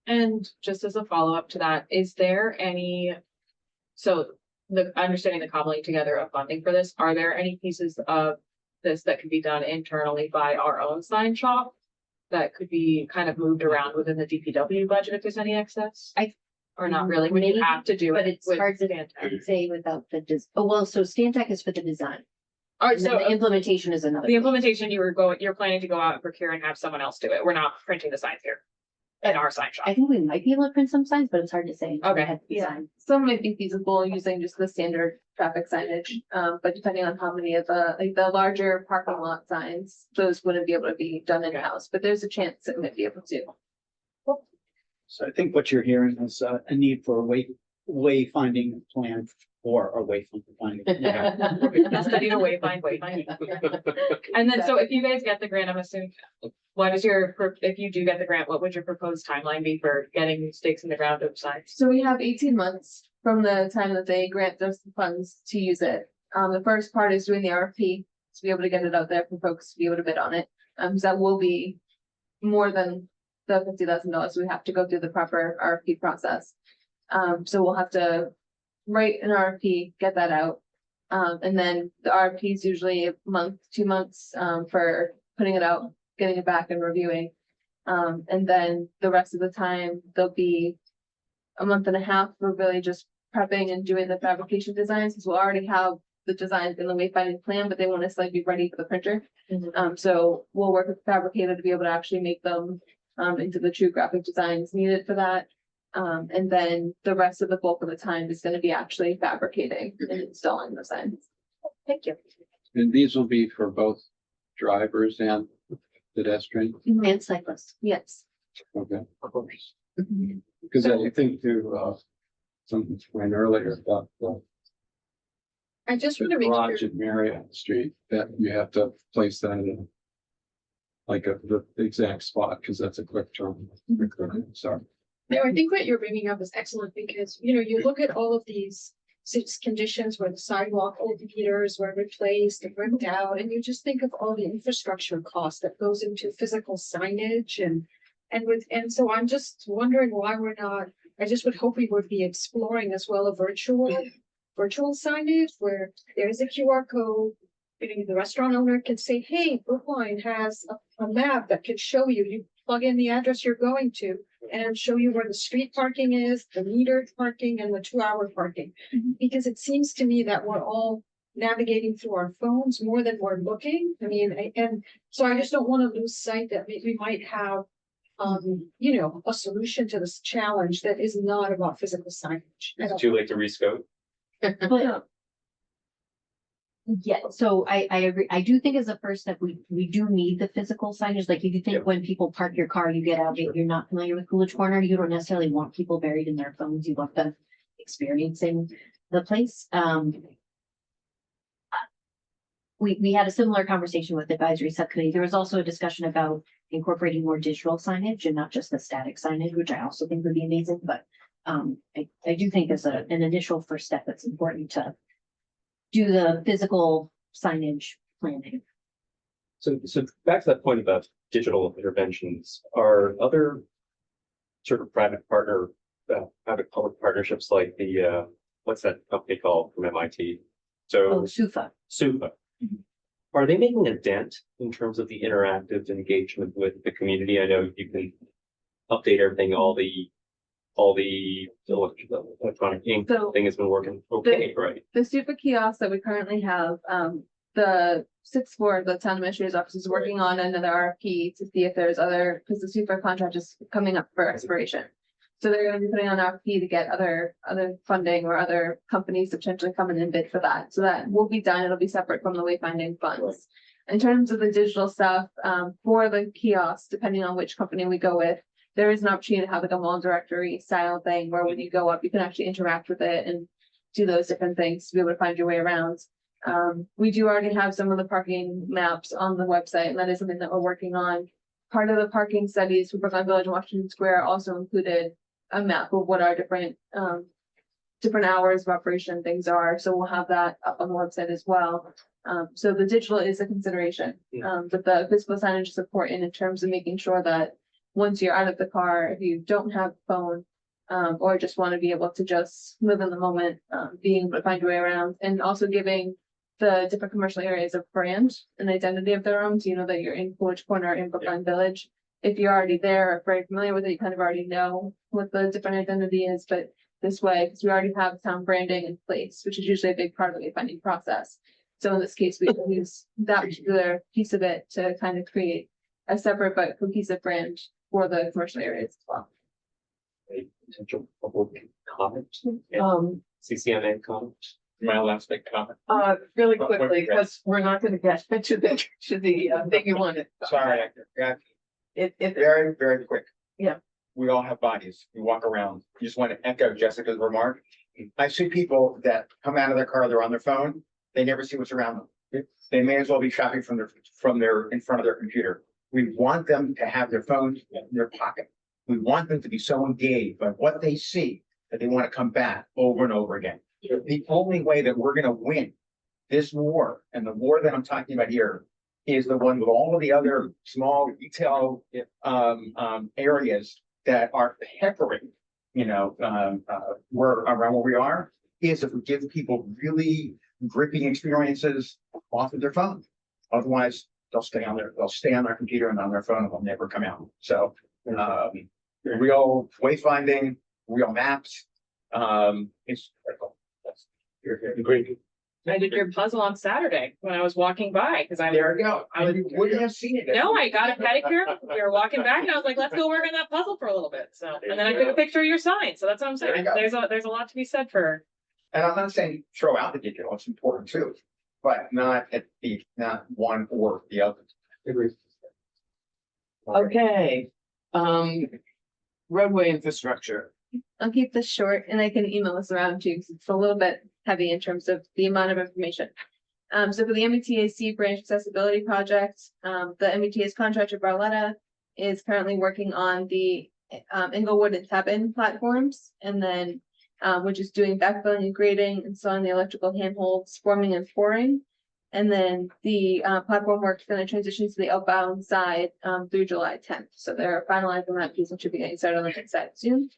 And just as a follow-up to that, is there any, so the understanding the cobbling together of funding for this, are there any pieces of this that could be done internally by our own sign shop? That could be kind of moved around within the DPW budget if there's any excess? Or not really, when you Maybe, have to do it. But it's with hard to Stantec. say without the, so Stantec is for the design. Alright, And then so the implementation is another. the implementation, you're planning to go out and procure and have someone else do it. We're not printing the signs here. In our sign shop. I think we might be able to print some signs, but it's hard to say. until we Okay. have the Yeah, design. some might be feasible using just the standard traffic signage, but depending on how many of the larger parking lot signs, those wouldn't be able to be done in-house, but there's a chance it might be able to. So I think what you're hearing is a need for a wayfinding plan or a wayfinding. Study to wayfind. And then, so if you guys get the grant, I'm assuming, what is if you do get the grant, what would your proposed timeline be for getting stakes in the ground of signs? So we have 18 months from the time that they grant us the funds to use it. The first part is doing the RFP to be able to get it out there for folks to be able to bid on it. So that will be more than the $50,000. We have to go through the proper RFP process. So we'll have to write an RFP, get that out. And then the RFP is usually a month, 2 months, for putting it out, getting it back and reviewing. And then the rest of the time, there'll be a month and a half for really just prepping and doing the fabrication designs, because we'll already have the designs in the wayfinding plan, but they want to like be ready for the printer. So we'll work with the fabricator to be able to actually make them into the true graphic designs needed for that. And then the rest of the bulk of the time is going to be actually fabricating and installing the signs. Thank you. And these will be for both drivers and pedestrians. And cyclists. Yes. Okay. Because I think to, something went earlier about the I just want to make garage sure, at Marriott Street, that you have to place that in like the exact spot, because that's a quick turn. Sorry. no, I think what you're bringing up is excellent because, you look at all of these conditions where the sidewalk old meters were replaced and ripped out, and you just think of all the infrastructure cost that goes into physical signage and so I'm just wondering why we're not, I just would hope we would be exploring as well a virtual signage where there's a QR code. The restaurant owner can say, hey, Brookline has a map that could show you plug in the address you're going to and show you where the street parking is, the metered parking and the 2-hour parking. Because it seems to me that we're all navigating through our phones more than we're looking. And so I just don't want to lose sight that we might have, a solution to this challenge that is not about physical signage. Is it too late to rescope? But yeah, so I agree. I do think as a first step, we do need the physical signage. Like if you think when people park your car, you get out, you're not familiar with Coolidge Corner, you don't necessarily want people buried in their phones. You want them experiencing the place. We had a similar conversation with the advisory subcommittee. There was also a discussion about incorporating more digital signage and not just the static signage, which I also think would be amazing, but I do think as an initial first step, it's important to do the physical signage planning. So back to that point about digital interventions, are other sort of private public partnerships like the, what's that company called from MIT? Oh, So SUFA. Are they making a dent in terms of the interactive engagement with the community? I know you can update everything, all the electronic ink So thing has been working okay, right? the super kiosks that we currently have, the sixth floor of the town administrator's office is working on another RFP to see if there's other, because the super contract is coming up for expiration. So they're gonna be putting on RFP to get other funding or other companies to potentially come in and bid for that. So that will be done. It'll be separate from the wayfinding funds. In terms of the digital stuff, for the kiosks, depending on which company we go with, there is an opportunity to have like a mall directory style thing where when you go up, you can actually interact with it and do those different things to be able to find your way around. We do already have some of the parking maps on the website, and that is something that we're working on. Part of the parking studies for Brookline Village and Washington Square also included a map of what our different hours of operation things are, so we'll have that up on the website as well. So the digital is a consideration, but the physical signage is important in terms of making sure that once you're out of the car, if you don't have a phone, or just want to be able to just live in the moment, being able to find your way around, and also giving the different commercial areas a brand and identity of their own, so you know that you're in Coolidge Corner in Brookline Village. If you're already there, or very familiar with it, you kind of already know what the different identity is, but this way, because we already have town branding in place, which is usually a big part of the wayfinding process. So in this case, we can use that particular piece of it to kind of create a separate but cohesive brand for the commercial areas as well. A potential public comment, Um, CCNA comment. My last big comment. really quickly, because we're not gonna get to the, thing you wanted. Sorry, I forgot. It, Very, very quick. Yeah. We all have bodies. We walk around. You just want to echo Jessica's remark. I see people that come out of their car, they're on their phone. They never see what's around them. They may as well be shopping in front of their computer. We want them to have their phones in their pocket. We want them to be so engaged by what they see that they want to come back over and over again. The only way that we're gonna win this war, and the war that I'm talking about here, is the one with all of the other small retail areas that are peppering, where around where we are, is if we give people really gripping experiences off of their phone. Otherwise, they'll stay on their computer and on their phone, and they'll never come out. So real wayfinding, real maps, it's critical. Agreed. I did your puzzle on Saturday when I was walking by, because I. There we go. And you wouldn't have seen it. No, I got a pedicure. We were walking back and I was like, let's go work on that puzzle for a little bit. So, and then I took a picture of your sign. So that's what I'm There saying. you go. There's a lot to be said for. And I'm not saying throw out the digital, it's important too, but not one or the other. Agreed. okay, roadway infrastructure. I'll keep this short and I can email this around to you because it's a little bit heavy in terms of the amount of information. So for the MBTAC branch accessibility project, the MBTA's contractor Barletta is currently working on the Inglewood and Tappan platforms, and then which is doing backfilling and grading, installing the electrical handholds, forming and pouring. And then the platform work is going to transition to the outbound side through July 10th. So they're finalizing that piece and should be getting started on the next side soon.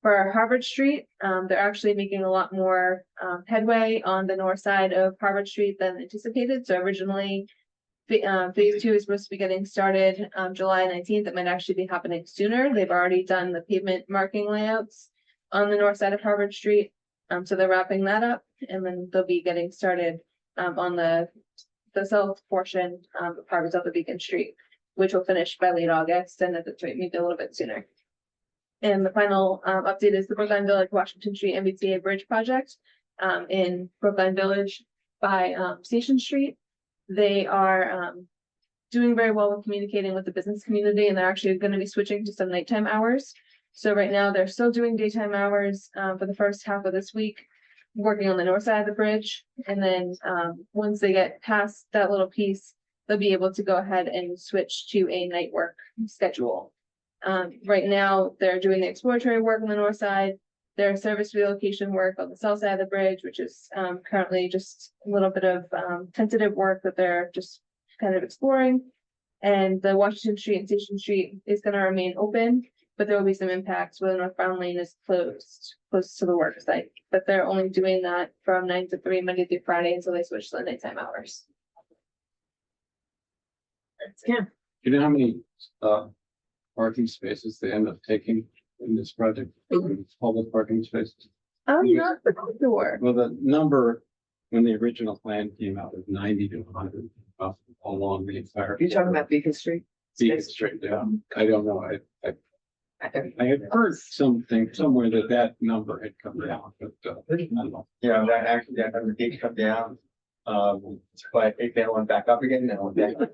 For Harvard Street, they're actually making a lot more headway on the north side of Harvard Street than anticipated. So originally, phase 2 is supposed to be getting started July 19th. It might actually be happening sooner. They've already done the pavement marking layouts on the north side of Harvard Street. So they're wrapping that up, and then they'll be getting started on the south portion of Harvard South of Beacon Street, which will finish by late August, and at the rate maybe a little bit sooner. And the final update is the Brookline Village Washington Street MBTA Bridge project in Brookline Village by Station Street. They are doing very well with communicating with the business community, and they're actually going to be switching to some nighttime hours. So right now they're still doing daytime hours for the first half of this week, working on the north side of the bridge. And then once they get past that little piece, they'll be able to go ahead and switch to a night work schedule. Right now, they're doing the exploratory work on the north side, their service relocation work on the south side of the bridge, which is currently just a little bit of tentative work that they're just kind of exploring. And the Washington Street and Station Street is going to remain open, but there will be some impacts where the northbound lane is close to the work site. But they're only doing that from 9 to 3, Monday through Friday, until they switch to the nighttime hours. Yeah. You know how many parking spaces they end up taking in this project? Public parking spaces? I'm not sure. Well, the number when the original plan came out was 90 to 100 along the entire. You're talking about Beacon Street? Beacon Street, yeah. I don't know. I had heard something somewhere that number had come down, but I don't know. Yeah, that number did come down. But it then went back up again, then went back up.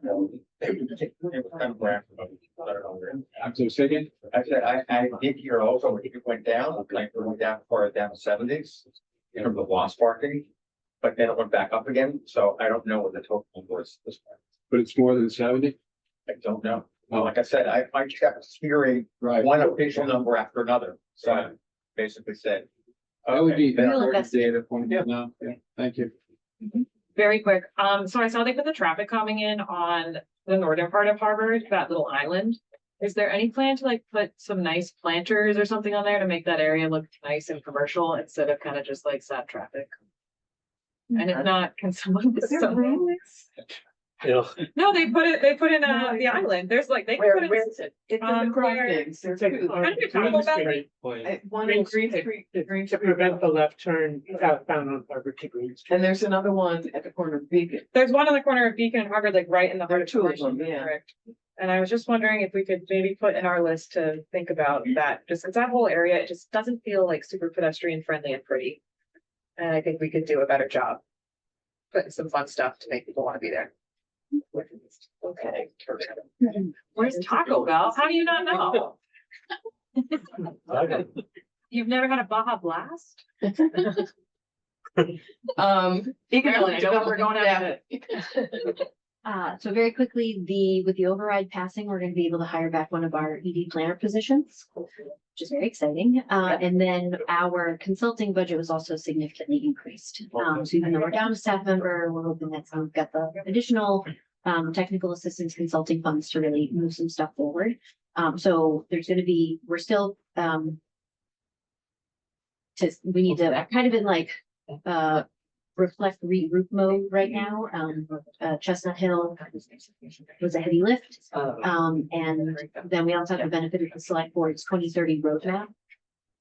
It was kind of random. I don't know. I'm so saying. I said, I did hear also, it went down, like it went down far down the 70s. in terms of lost parking. But then it went back up again, so I don't know what the total number is this point. But it's more than 70? I don't know. Well, like I said, I kept hearing Right. one official number after another, so I basically said. That would be okay, We'll important investigate. data point now. Yeah, thank you. Very quick, so I saw they put the traffic coming in on the northern part of Harvard, that little island. Is there any plan to like put some nice planters or something on there to make that area look nice and commercial instead of kind of just like sad traffic? And if not, can someone? No, they put in the island, there's like, they. Where put in- is it? It's in the where- crossings. There's two. Kind of talk Green about Street, One Green in Green Street, Street, to Green to Street, prevent the left turn southbound on Harvard to Green Street. and there's another one at the corner of Beacon. There's one on the corner of Beacon and Harvard, like right in the There are heart of two of commercial them, yeah. district. And I was just wondering if we could maybe put in our list to think about that, just because that whole area, it just doesn't feel like super pedestrian friendly and pretty. And I think we could do a better job. Putting some fun stuff to make people want to be there. Okay. Where's Taco Bell? How do you not know? You've never had a Baja Blast? Apparently, don't- we're going at So very quickly, with the override passing, we're gonna be able to hire back one of our ED planner positions, which is very exciting. And then our consulting budget was also significantly increased. So even though we're down a staff member, we're hoping that we've got the additional technical assistance consulting funds to really move some stuff forward. So there's gonna be, we're still we need to kind of in like reflect regroup mode right now. Chestnut Hill was a heavy lift. And then we also have the benefit of the select board's 2030 roadmap.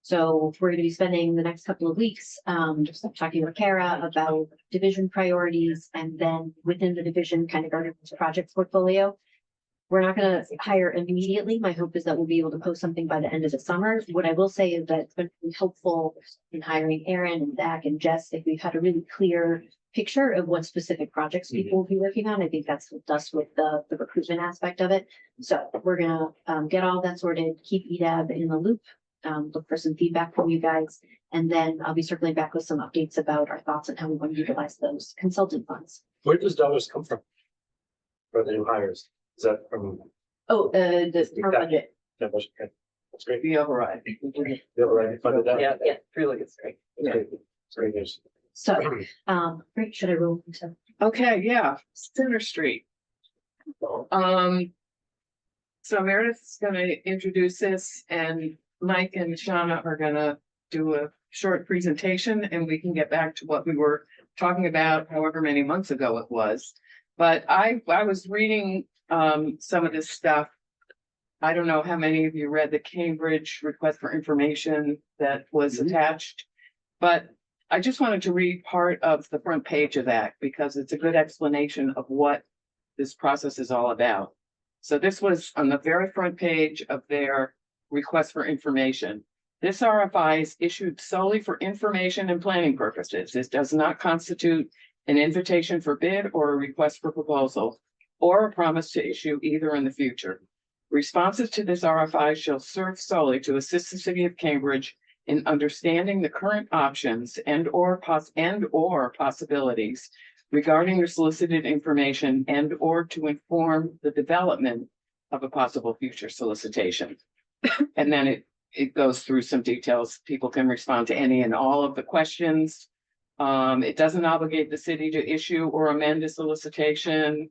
So we're going to be spending the next couple of weeks just talking with Kara about division priorities, and then within the division kind of our project portfolio. We're not going to hire immediately. My hope is that we'll be able to post something by the end of the summer. What I will say is that it's been really helpful in hiring Aaron and Zach and Jess, if we've had a really clear picture of what specific projects people will be working on. I think that's helped us with the recruitment aspect of it. So we're gonna get all that sorted, keep EDAB in the loop, look for some feedback from you guys, and then I'll be circling back with some updates about our thoughts on how we want to utilize those consultant funds. Where does dollars come from? For the new hires? Is that from? Oh, our budget. That was, okay. That's great. the override. You already funded that? Yeah, really, it's great. That's great. That's great news. So, great, should I roll into? Okay, yeah, Center Street. So Meredith's gonna introduce this, and Mike and Shauna are gonna do a short presentation, and we can get back to what we were talking about however many months ago it was. But I was reading some of this stuff. I don't know how many of you read the Cambridge request for information that was attached, but I just wanted to read part of the front page of that because it's a good explanation of what this process is all about. So this was on the very front page of their request for information. This RFI is issued solely for information and planning purposes. This does not constitute an invitation for bid or a request for proposal or a promise to issue either in the future. Responses to this RFI shall serve solely to assist the city of Cambridge in understanding the current options and or possibilities regarding the solicited information and or to inform the development of a possible future solicitation. And then it goes through some details. People can respond to any and all of the questions. It doesn't obligate the city to issue or amend a solicitation.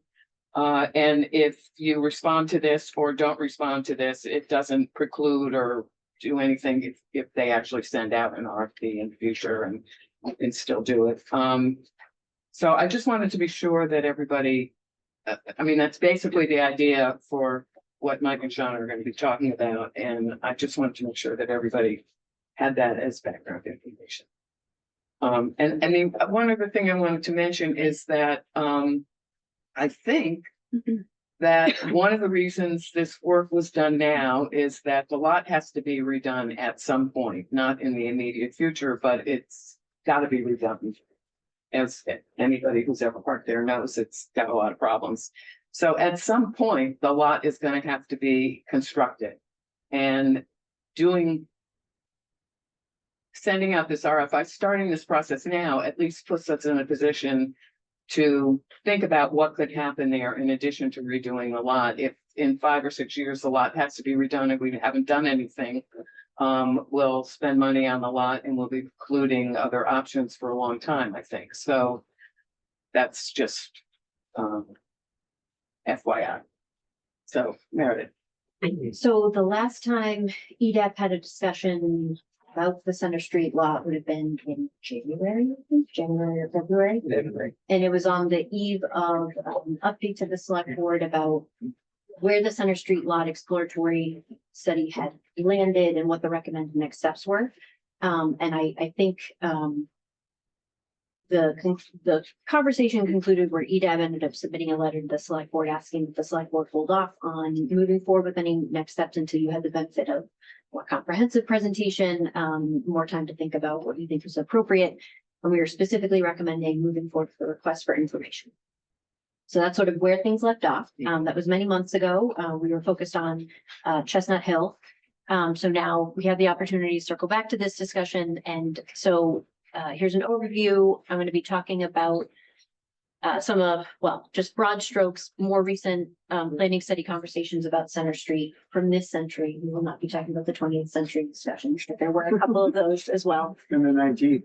And if you respond to this or don't respond to this, it doesn't preclude or do anything if they actually send out an RFP in the future and still do it. So I just wanted to be sure that everybody, I mean, that's basically the idea for what Mike and Sean are going to be talking about. And I just wanted to make sure that everybody had that as background information. And I mean, one other thing I wanted to mention is that I think that one of the reasons this work was done now is that the lot has to be redone at some point, not in the immediate future, but it's got to be redone. As anybody who's ever parked there knows, it's got a lot of problems. So at some point, the lot is going to have to be constructed, and doing sending out this RFI, starting this process now, at least puts us in a position to think about what could happen there in addition to redoing the lot. If in 5 or 6 years, the lot has to be redone and we haven't done anything, we'll spend money on the lot and we'll be including other options for a long time, I think. So that's just, FYI. So Meredith. So the last time EDAP had a discussion about the Center Street lot would have been in January, I think, January or February. And it was on the eve of update to the select board about where the Center Street lot exploratory study had landed and what the recommended next steps were. And I think the conversation concluded where EDAB ended up submitting a letter to the select board asking that the select board hold off on moving forward with any next steps until you had the benefit of more comprehensive presentation, more time to think about what you think is appropriate. And we were specifically recommending moving forward with the request for information. So that's sort of where things left off. That was many months ago. We were focused on Chestnut Hill. So now we have the opportunity to circle back to this discussion. And so here's an overview. I'm going to be talking about some of, well, just broad strokes, more recent planning study conversations about Center Street from this century. We will not be talking about the 20th century discussions, but there were a couple of those as well. In the 19th.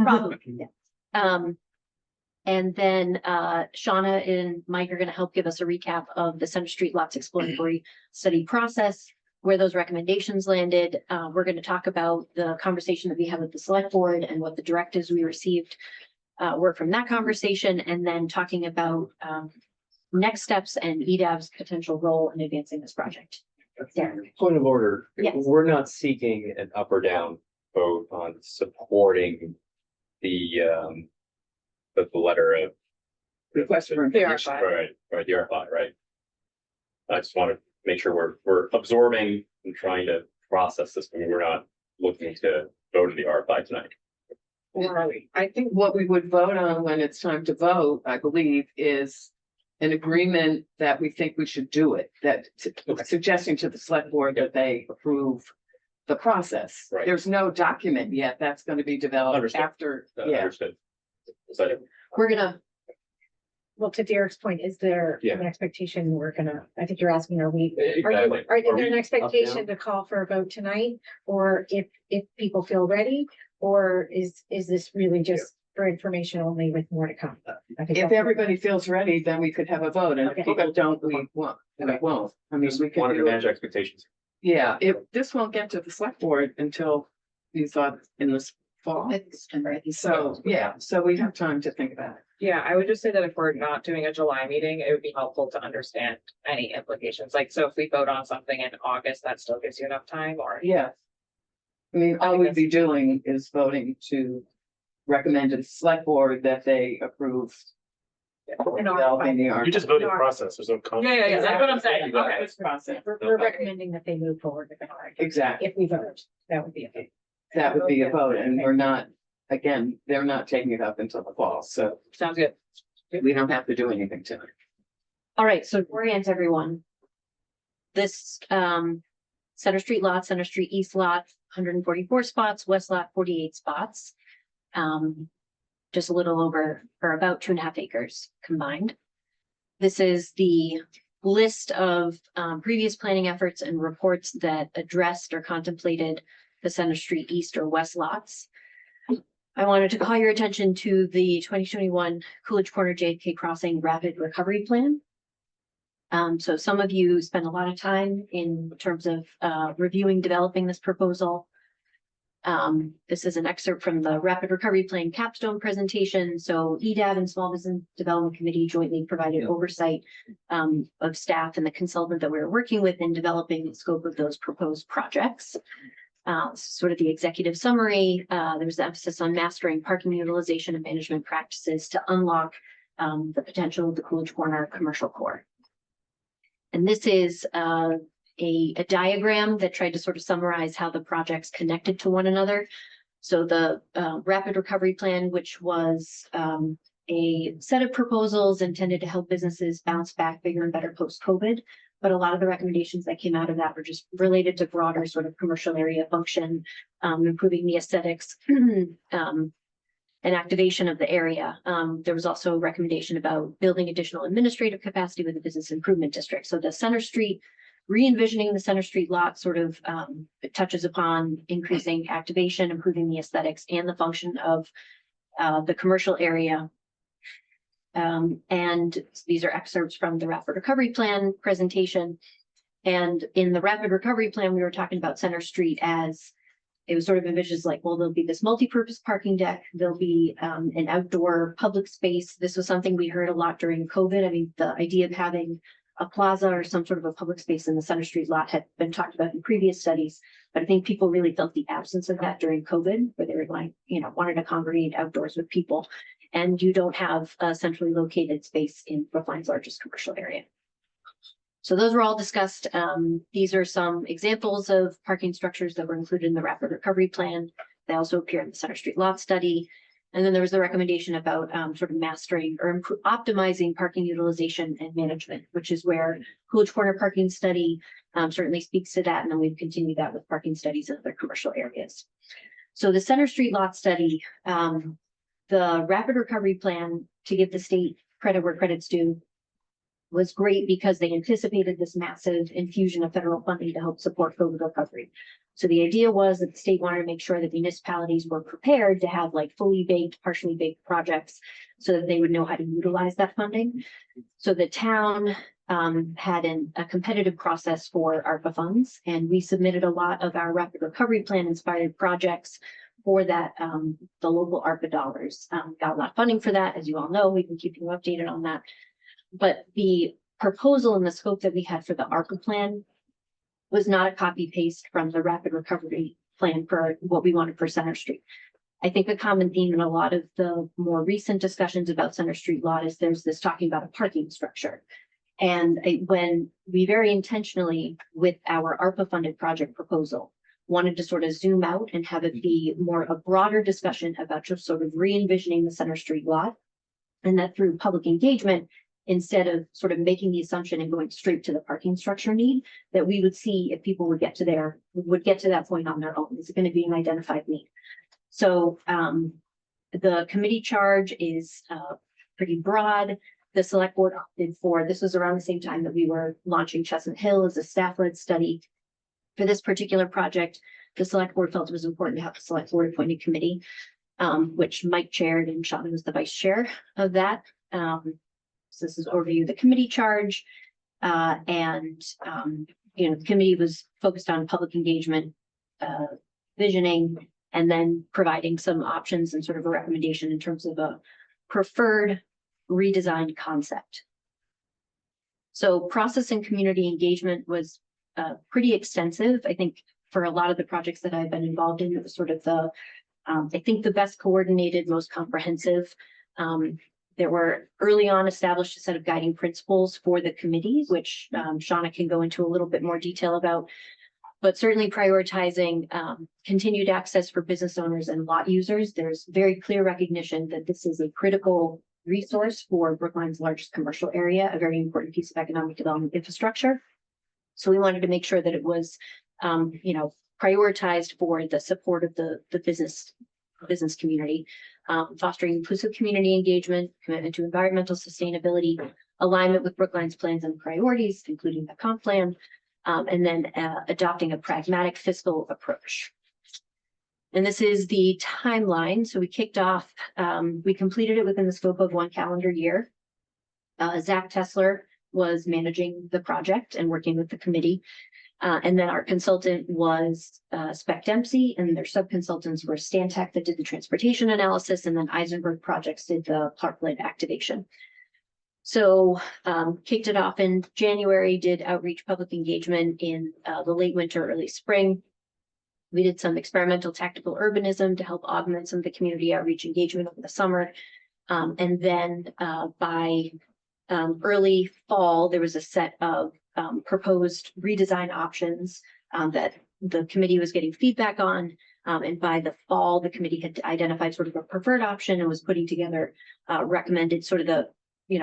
Probably, yeah. And then Shauna and Mike are going to help give us a recap of the Center Street lots exploratory study process, where those recommendations landed. We're going to talk about the conversation that we had with the select board and what the directives we received were from that conversation, and then talking about next steps and EDAB's potential role in advancing this project. Darren. Point of order, Yes. we're not seeking an up or down vote on supporting the letter of. Request for information. Right, the RFI, right? I just want to make sure we're absorbing and trying to process this, when we're not looking to vote in the RFI tonight. I think what we would vote on when it's time to vote, I believe, is an agreement that we think we should do it, that suggesting to the select board that they approve the process. Right. There's no document yet. That's going to be developed Understood. after, yeah. Understood. So, We're gonna, Well, to Derek's point, is there Yeah. an expectation we're gonna, I think you're asking, are you, exactly. is there an we expectation up, down? to call for a vote tonight? Or if people feel ready, or is this really just for information only with more to come? I think If that's- everybody feels ready, then we could have a vote, and if Okay. people don't, we won't. We won't. I mean, Just we could wanted to do manage it. expectations. Yeah, if this won't get to the select board until you thought in this fall. September, I think. So, yeah, so we have time to think about it. Yeah, I would just say that if we're not doing a July meeting, it would be helpful to understand any implications. Like, so if we vote on something in August, that still gives you enough time, or? Yeah. I mean, all we'd be doing is voting to recommend to the select board that they approve. Developing the You just voted the process, there's no. Yeah, that's what I'm saying. Exactly. Okay. This process. We're recommending that they move forward with it. Exactly. If we vote, that would be a vote. That would be a vote, and we're not, again, they're not taking it up until the fall, so Sounds good. we don't have to do anything tonight. All right, so to orient everyone. This Center Street lot, Center Street East lot, 144 spots, West lot, 48 spots. Just a little over, or about 2.5 acres combined. This is the list of previous planning efforts and reports that addressed or contemplated the Center Street East or West lots. I wanted to call your attention to the 2021 Coolidge Corner JFK Crossing Rapid Recovery Plan. So some of you spent a lot of time in terms of reviewing, developing this proposal. This is an excerpt from the Rapid Recovery Plan capstone presentation. So EDAB and Small Business Development Committee jointly provided oversight of staff and the consultant that we were working with in developing the scope of those proposed projects. Sort of the executive summary, there was the emphasis on mastering parking utilization and management practices to unlock the potential of the Coolidge Corner commercial core. And this is a diagram that tried to sort of summarize how the projects connected to one another. So the Rapid Recovery Plan, which was a set of proposals intended to help businesses bounce back bigger and better post-COVID, but a lot of the recommendations that came out of that were just related to broader sort of commercial area function, improving the aesthetics, and activation of the area. There was also a recommendation about building additional administrative capacity with the business improvement district. So the Center Street, re-envisioning the Center Street lot sort of it touches upon increasing activation, improving the aesthetics and the function of the commercial area. And these are excerpts from the Rapid Recovery Plan presentation. And in the Rapid Recovery Plan, we were talking about Center Street as it was sort of envisioned like, well, there'll be this multi-purpose parking deck. There'll be an outdoor public space. This was something we heard a lot during COVID. I mean, the idea of having a plaza or some sort of a public space in the Center Street lot had been talked about in previous studies, but I think people really felt the absence of that during COVID, where they were like, wanted to congregate outdoors with people, and you don't have a centrally located space in Brookline's largest commercial area. So those were all discussed. These are some examples of parking structures that were included in the Rapid Recovery Plan. They also appear in the Center Street lot study. And then there was a recommendation about sort of mastering or optimizing parking utilization and management, which is where Coolidge Corner Parking Study certainly speaks to that. And then we've continued that with parking studies in other commercial areas. So the Center Street lot study, the Rapid Recovery Plan, to give the state credit where credit's due, was great because they anticipated this massive infusion of federal funding to help support COVID recovery. So the idea was that the state wanted to make sure that municipalities were prepared to have like fully baked, partially baked projects so that they would know how to utilize that funding. So the town had a competitive process for ARPA funds, and we submitted a lot of our Rapid Recovery Plan inspired projects for that, the local ARPA dollars. Got a lot of funding for that, as you all know. We've been keeping you updated on that. But the proposal and the scope that we had for the ARPA plan was not a copy paste from the Rapid Recovery Plan for what we wanted for Center Street. I think a common theme in a lot of the more recent discussions about Center Street lot is there's this talking about a parking structure. And when we very intentionally, with our ARPA funded project proposal, wanted to sort of zoom out and have it be more a broader discussion about just sort of re-envisioning the Center Street lot, and that through public engagement, instead of sort of making the assumption and going straight to the parking structure need, that we would see if people would get to that point on their own. Is it going to be an identified need? So the committee charge is pretty broad. The select board opted for, this was around the same time that we were launching Chestnut Hill as a staff-led study. For this particular project, the select board felt it was important to have a select board appointed committee, which Mike chaired and Shauna was the vice chair of that. So this is overview of the committee charge. The committee was focused on public engagement, visioning, and then providing some options and sort of a recommendation in terms of a preferred redesigned concept. So process and community engagement was pretty extensive. I think for a lot of the projects that I've been involved in, it was sort of I think the best coordinated, most comprehensive. There were early on established a set of guiding principles for the committee, which Shauna can go into a little bit more detail about, but certainly prioritizing continued access for business owners and lot users. There's very clear recognition that this is a critical resource for Brookline's largest commercial area, a very important piece of economic development infrastructure. So we wanted to make sure that it was, prioritized for the support of the business community, fostering inclusive community engagement, commitment to environmental sustainability, alignment with Brookline's plans and priorities, including the comp plan, and then adopting a pragmatic fiscal approach. And this is the timeline. So we kicked off, we completed it within the scope of 1 calendar year. Zach Tesler was managing the project and working with the committee. And then our consultant was Spec Dempsey, and their sub-consultants were Stantec that did the transportation analysis, and then Eisenberg Projects did the park-led activation. So kicked it off in January, did outreach public engagement in the late winter, early spring. We did some experimental tactical urbanism to help augment some of the community outreach engagement over the summer. And then by early fall, there was a set of proposed redesign options that the committee was getting feedback on. And by the fall, the committee had identified sort of a preferred option and was putting together recommended sort of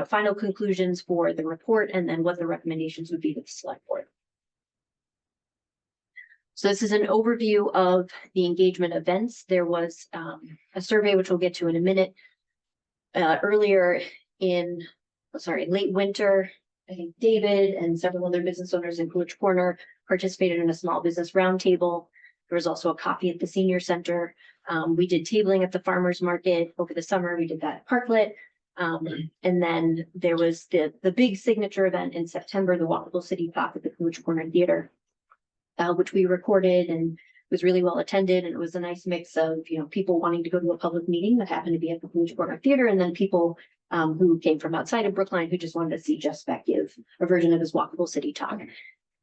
final conclusions for the report and then what the recommendations would be to the select board. So this is an overview of the engagement events. There was a survey, which we'll get to in a minute. Earlier in, late winter, I think David and several other business owners in Coolidge Corner participated in a small business roundtable. There was also a coffee at the senior center. We did tabling at the farmers market over the summer. We did that at Parklet. And then there was the big signature event in September, the Walkable City Pop at the Coolidge Corner Theater, which we recorded and was really well attended. And it was a nice mix of, people wanting to go to a public meeting that happened to be at the Coolidge Corner Theater, and then people who came from outside of Brookline who just wanted to see Jeff Speck give a version of his Walkable City talk.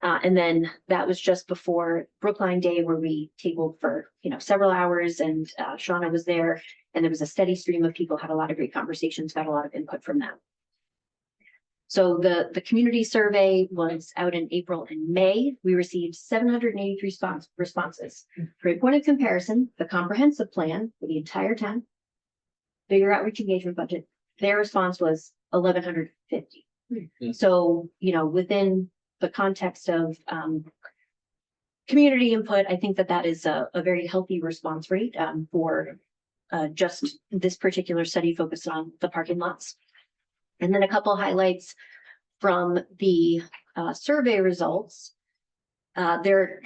And then that was just before Brookline Day, where we tabled for, several hours, and Shauna was there, and there was a steady stream of people, had a lot of great conversations, got a lot of input from them. So the community survey was out in April and May. We received 783 responses. For a point of comparison, the comprehensive plan for the entire town, bigger outreach engagement budget, their response was 1,150. So, within the context of community input, I think that is a very healthy response rate for just this particular study focused on the parking lots. And then a couple highlights from the survey results. There are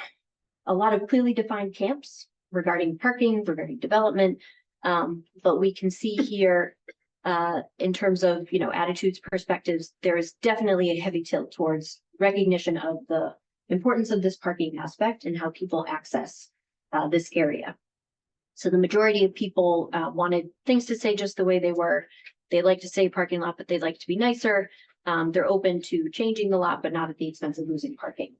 a lot of clearly defined camps regarding parking, regarding development, but we can see here in terms of, attitudes, perspectives, there is definitely a heavy tilt towards recognition of the importance of this parking aspect and how people access this area. So the majority of people wanted things to stay just the way they were. They like to say parking lot, but they'd like to be nicer. They're open to changing the lot, but not at the expense of losing parking.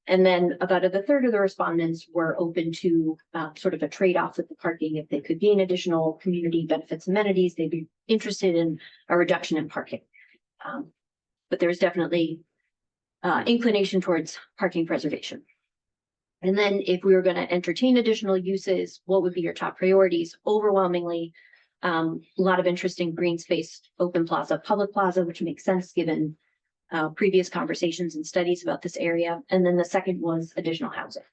And then about a third of the respondents were open to sort of a trade-off with the parking. If they could gain additional community benefits, amenities, they'd be interested in a reduction in parking. But there's definitely inclination towards parking preservation. And then if we were going to entertain additional uses, what would be your top priorities? Overwhelmingly, a lot of interest in green space, open plaza, public plaza, which makes sense given previous conversations and studies about this area. And then the second was additional housing.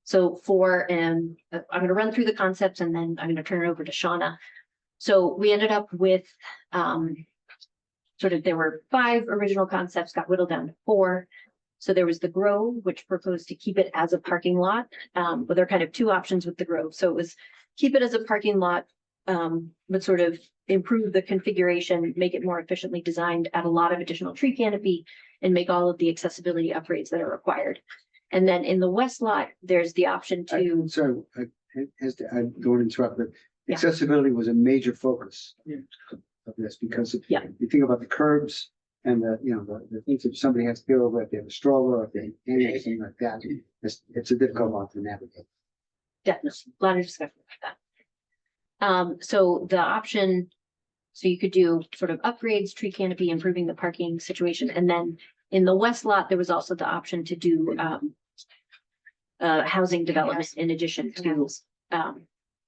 So I'm going to run through the concepts and then I'm going to turn it over to Shauna. So we ended up with there were 5 original concepts, got whittled down to 4. So there was the Grove, which proposed to keep it as a parking lot. But there are kind of 2 options with the Grove. So it was keep it as a parking lot, but sort of improve the configuration, make it more efficiently designed, add a lot of additional tree canopy, and make all of the accessibility upgrades that are required. And then in the west lot, there's the option to. I don't want to interrupt, but Yeah. accessibility was a major focus of this, because if Yeah. you think about the curbs and the things that somebody has to go over, if they have a stroller, or if they anything like that, it's a difficult one to navigate. Definitely, a lot of discussion about that. So the option, so you could do sort of upgrades, tree canopy, improving the parking situation. And then in the west lot, there was also the option to do housing development in addition to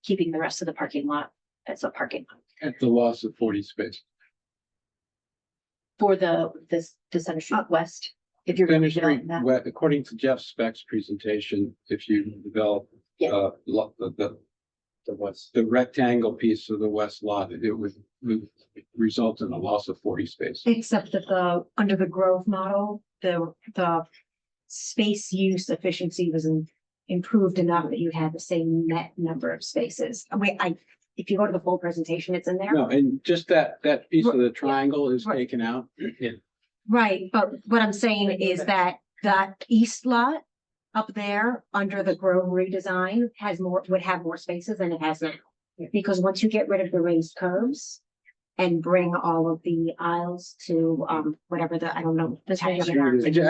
keeping the rest of the parking lot as a parking lot. At the loss of 40 space. For the Center Street West, if you're. Center Street, redeveloping that. according to Jeff Speck's presentation, if you develop Yeah. the rectangle piece of the west lot, it would result in a loss of 40 space. Except that under the Grove model, the space use efficiency was improved enough that you had the same net number of spaces. If you go to the full presentation, it's in there. No, and just that piece of the triangle is taken out. Right, but what I'm saying is that east lot up there under the Grove redesign would have more spaces than it has now. Because once you get rid of the raised curves and bring all of the aisles to whatever I don't know. I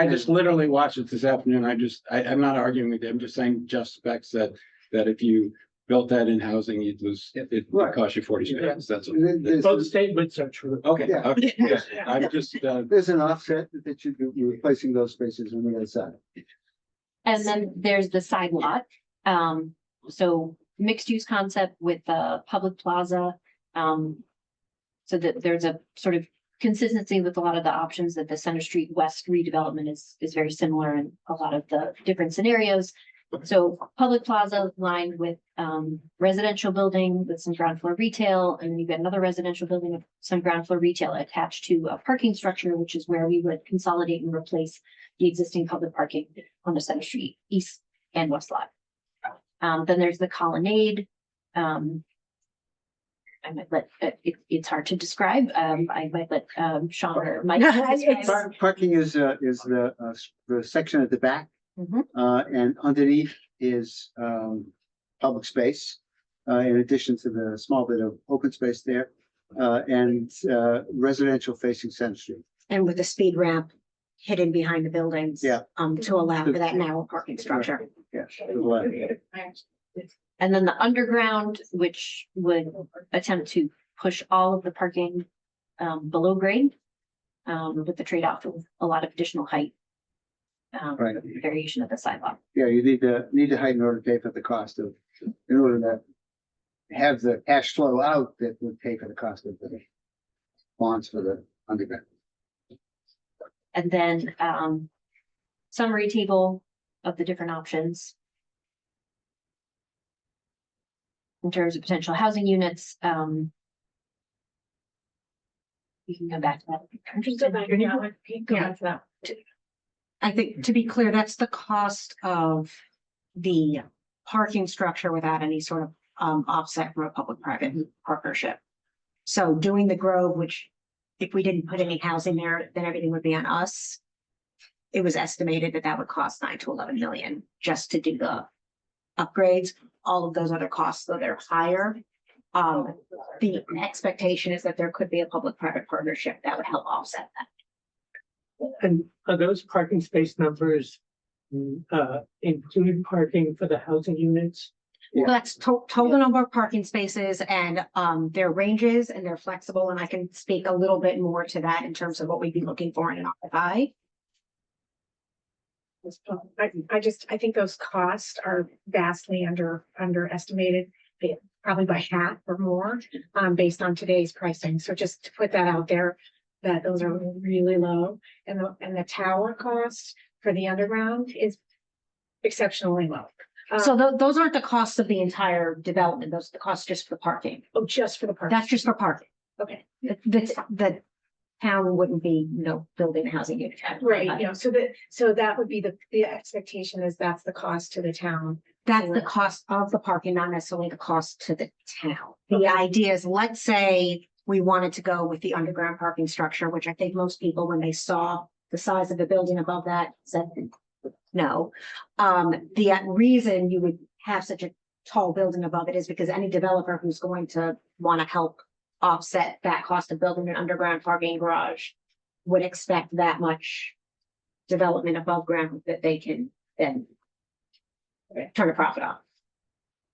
just literally watched it this afternoon. I'm not arguing with you. I'm just saying Jeff Speck said that if you built that in housing, it would cost you 40 spaces. That's all. Both statements are true. Okay. Yeah. Okay. Yeah. I'm just, There's an offset that you're replacing those spaces on the other side. And then there's the side lot. So mixed use concept with the public plaza. So that there's a sort of consistency with a lot of the options that the Center Street West redevelopment is very similar in a lot of the different scenarios. So public plaza lined with residential building with some ground floor retail, and then you've got another residential building with some ground floor retail attached to a parking structure, which is where we would consolidate and replace the existing public parking on the Center Street East and West lot. Then there's the colonnade. I might let, it's hard to describe. I might let Sean or Mike. describe. Parking is the section at the back. Mhm. And underneath is, public space, in addition to the small bit of open space there. And, residential facing Center Street. And with the speed ramp hidden behind the buildings. Yeah. To allow for that narrow parking structure. Yes. to the left. And then the underground, which would attempt to push all of the parking below grade. With the trade-off of a lot of additional height. Right. Variation of the sidewalk. Yeah, you need to height in order to pay for the cost of, in order to have the cash flow out that would pay for the cost of the bonds for the underground. And then summary table of the different options. In terms of potential housing units, you can come back to that. I think, to be clear, that's the cost of the parking structure without any sort of offset from a public-private partnership. So doing the Grove, which if we didn't put any housing there, then everything would be on us. It was estimated that that would cost 9 to 11 million just to do the upgrades. All of those other costs, though they're higher. The expectation is that there could be a public-private partnership that would help offset that. And are those parking space numbers include parking for the housing units? Yeah. That's total number of parking spaces and their ranges, and they're flexible, and I can speak a little bit more to that in terms of what we'd be looking for in an RFI. I think those costs are vastly underestimated, probably by half or more, based on today's pricing. So just to put that out there, that those are really low, and the tower cost for the underground is exceptionally low. So those aren't the costs of the entire development. Those are the costs just for parking. Oh, just for the parking. That's just for parking. Okay. The town wouldn't be, building a housing unit. Right, so that would be the expectation is that's the cost to the town. That's the cost of the parking, not necessarily the cost to the town. The idea is, let's say we wanted to go with the underground parking structure, which I think most people, when they saw the size of the building above that, said no. The reason you would have such a tall building above it is because any developer who's going to want to help offset that cost of building an underground parking garage would expect that much development above ground that they can then turn a profit on.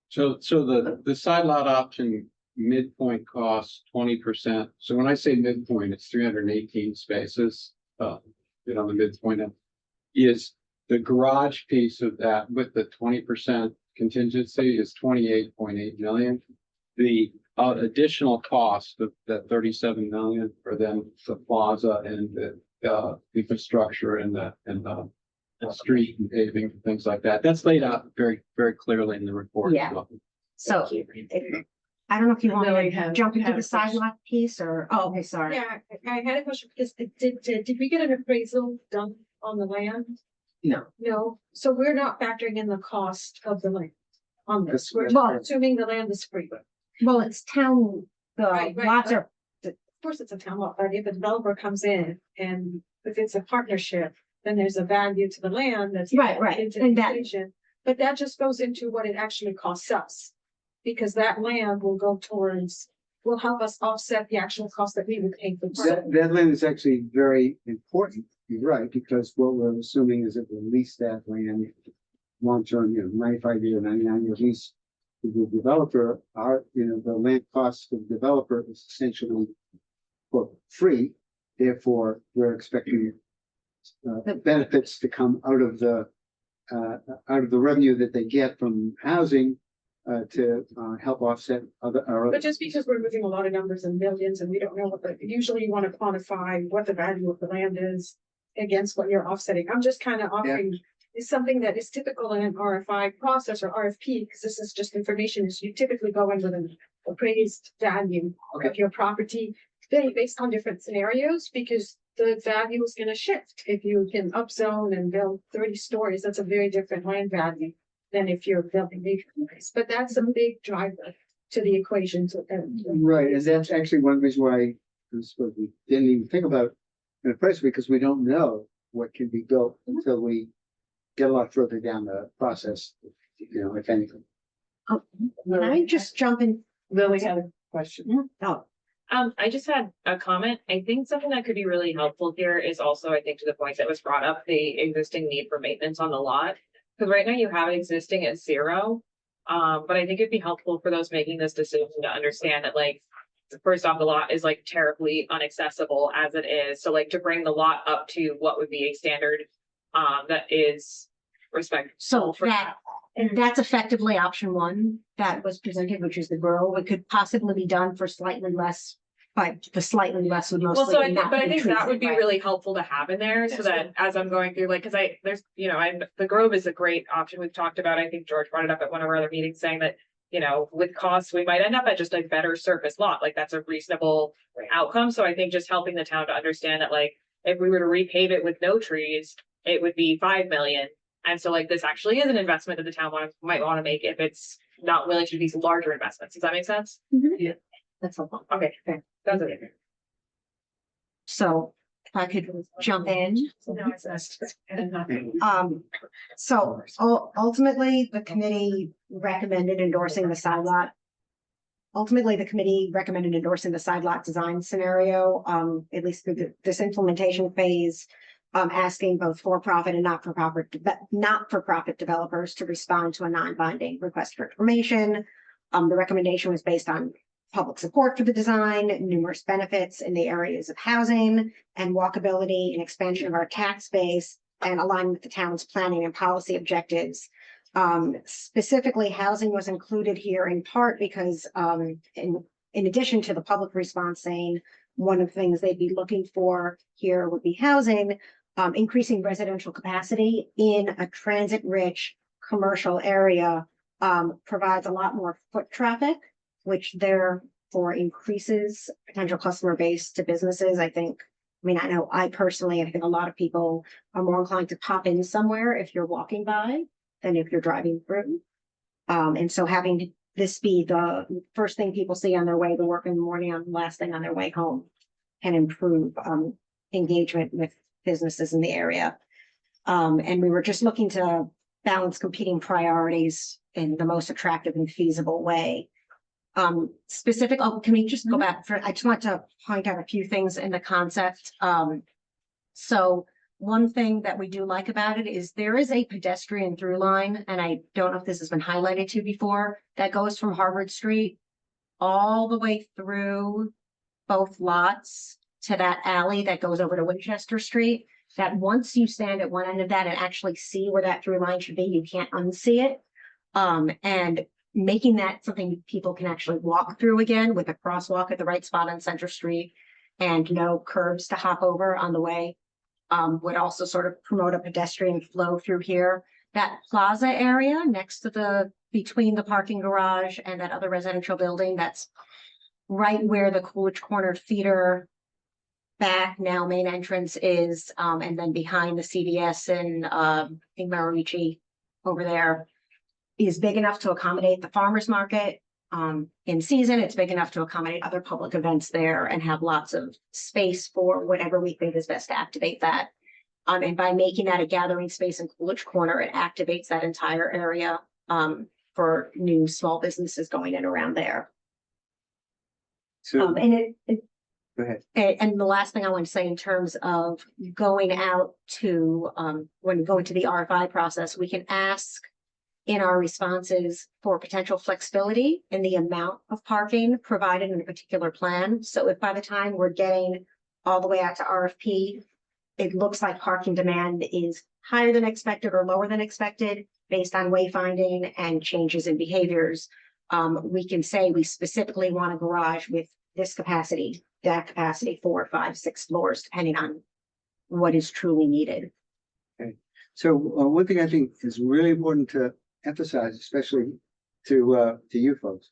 So the side lot option midpoint costs 20%. So when I say midpoint, it's 318 spaces. On the midpoint is the garage piece of that with the 20% contingency is 28.8 million. The additional cost of that 37 million for them, the plaza and the infrastructure and the street and paving and things like that. That's laid out very, very clearly in the report. Yeah. So I don't know if you want Lily to had- jump into had the a question. sidewalk piece or, oh, okay, sorry. Yeah, I had a question, because did we get an appraisal done on the land? No. No, so we're not factoring in the cost of the land on this, we're Well- assuming the land is free. Well, it's town, the Right, lots are, Of course, it's a town lot, but if a developer comes in and if it's a partnership, then there's a value to the land that's. Right, into and the that- equation. But that just goes into what it actually costs us. Because that land will go towards, will help us offset the actual cost that we would pay for. That land is actually very important, you're right, because what we're assuming is that we'll lease that land long-term, 95-year, 99-year lease. To the developer, the land cost of the developer is essentially for free. Therefore, we're expecting benefits to come out of the revenue that they get from housing, to help offset other. But just because we're moving a lot of numbers and millions and we don't know what usually you want to quantify what the value of the land is against what you're offsetting. I'm just kind of offering is something that is typical in an RFI process or RFP, because this is just information, is you typically go in with an appraised value of your property based on different scenarios, because the value is going to shift. If you can upzone and build 30 stories, that's a very different land value than if you're building acres. But that's a big driver to the equation. Right, and that's actually one reason why I suppose we didn't even think about in the price, because we don't know what can be built until we get a lot further down the process, if anything. Can I just jump in? Lily had a question. Oh, I just had a comment. I think something that could be really helpful here is also, I think, to the point that was brought up, the existing need for maintenance on the lot. Because right now you have it existing at 0. But I think it'd be helpful for those making this decision to understand that, like, first off, the lot is like terribly inaccessible as it is. So like to bring the lot up to what would be a standard that is respectful. so for that's effectively option one that was presented, which is the grow. It could possibly be done for slightly less, but the slightly less would Well, mostly. so I be think, not but I think trees, that would be right? really helpful to have in there, so that as I'm going through, like, cause there's, the Grove is a great option we've talked about. I think George brought it up at one of our other meetings, saying that, with costs, we might end up at just a better surface lot. Like, that's a reasonable outcome. So I think just helping the town to understand that, like, if we were to repave it with no trees, it would be 5 million. And so like, this actually is an investment that the town might want to make if it's not willing to do these larger investments. Does that make sense? Yeah, that's helpful. Okay, Okay. that's it. So if I could jump in. No, it's not. So ultimately, the committee recommended endorsing the side lot. Ultimately, the committee recommended endorsing the side lot design scenario, at least through this implementation phase. Asking both for-profit and not-for-profit developers to respond to a non-binding request for information. The recommendation was based on public support for the design, numerous benefits in the areas of housing and walkability and expansion of our tax base, and align with the town's planning and policy objectives. Specifically, housing was included here in part because in addition to the public response saying one of the things they'd be looking for here would be housing, increasing residential capacity in a transit-rich commercial area provides a lot more foot traffic, which therefore increases potential customer base to businesses. I know I personally, I think a lot of people are more inclined to pop in somewhere if you're walking by than if you're driving through. And so having this be the first thing people see on their way to work in the morning and last thing on their way home can improve engagement with businesses in the area. And we were just looking to balance competing priorities in the most attractive and feasible way. Can we just go back I just want to point out a few things in the concept. So one thing that we do like about it is there is a pedestrian through line, and I don't know if this has been highlighted to you before, that goes from Harvard Street all the way through both lots to that alley that goes over to Winchester Street, that once you stand at one end of that and actually see where that through line should be, you can't unsee it. And making that something people can actually walk through again with a crosswalk at the right spot on Center Street and no curbs to hop over on the way, would also sort of promote a pedestrian flow through here. That plaza area next to between the parking garage and that other residential building, that's right where the Coolidge Corner Theater back now main entrance is, and then behind the CVS and I think Marici over there is big enough to accommodate the farmers market. In season, it's big enough to accommodate other public events there and have lots of space for whatever we think is best to activate that. And by making that a gathering space in Coolidge Corner, it activates that entire area for new small businesses going in around there. So, And go ahead. and the last thing I want to say in terms of going out to, when we go into the RFI process, we can ask in our responses for potential flexibility in the amount of parking provided in a particular plan. So if by the time we're getting all the way out to RFP, it looks like parking demand is higher than expected or lower than expected, based on wayfinding and changes in behaviors, we can say we specifically want a garage with this capacity, that capacity, 4, 5, 6 floors, depending on what is truly needed. So one thing I think is really important to emphasize, especially to you folks,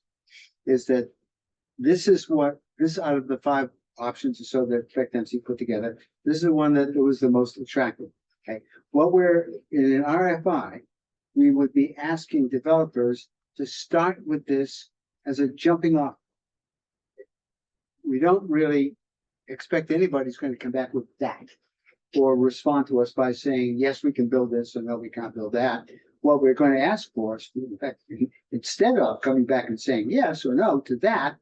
is that this out of the 5 options or so that Tech Dempsey put together, this is the one that was the most attractive. Okay, what we're in an RFI, we would be asking developers to start with this as a jumping off. We don't really expect anybody's going to come back with that or respond to us by saying, yes, we can build this, or no, we can't build that. What we're going to ask for is, in fact, instead of coming back and saying yes or no to that,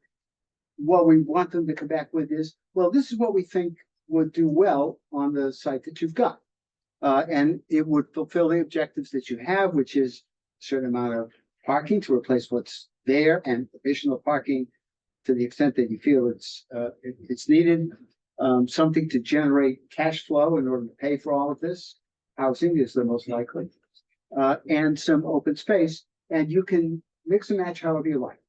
what we want them to come back with is, well, this is what we think would do well on the site that you've got. And it would fulfill the objectives that you have, which is a certain amount of parking to replace what's there and additional parking to the extent that you feel it's needed. Something to generate cash flow in order to pay for all of this. Housing is the most likely. And some open space, and you can mix and match however you like.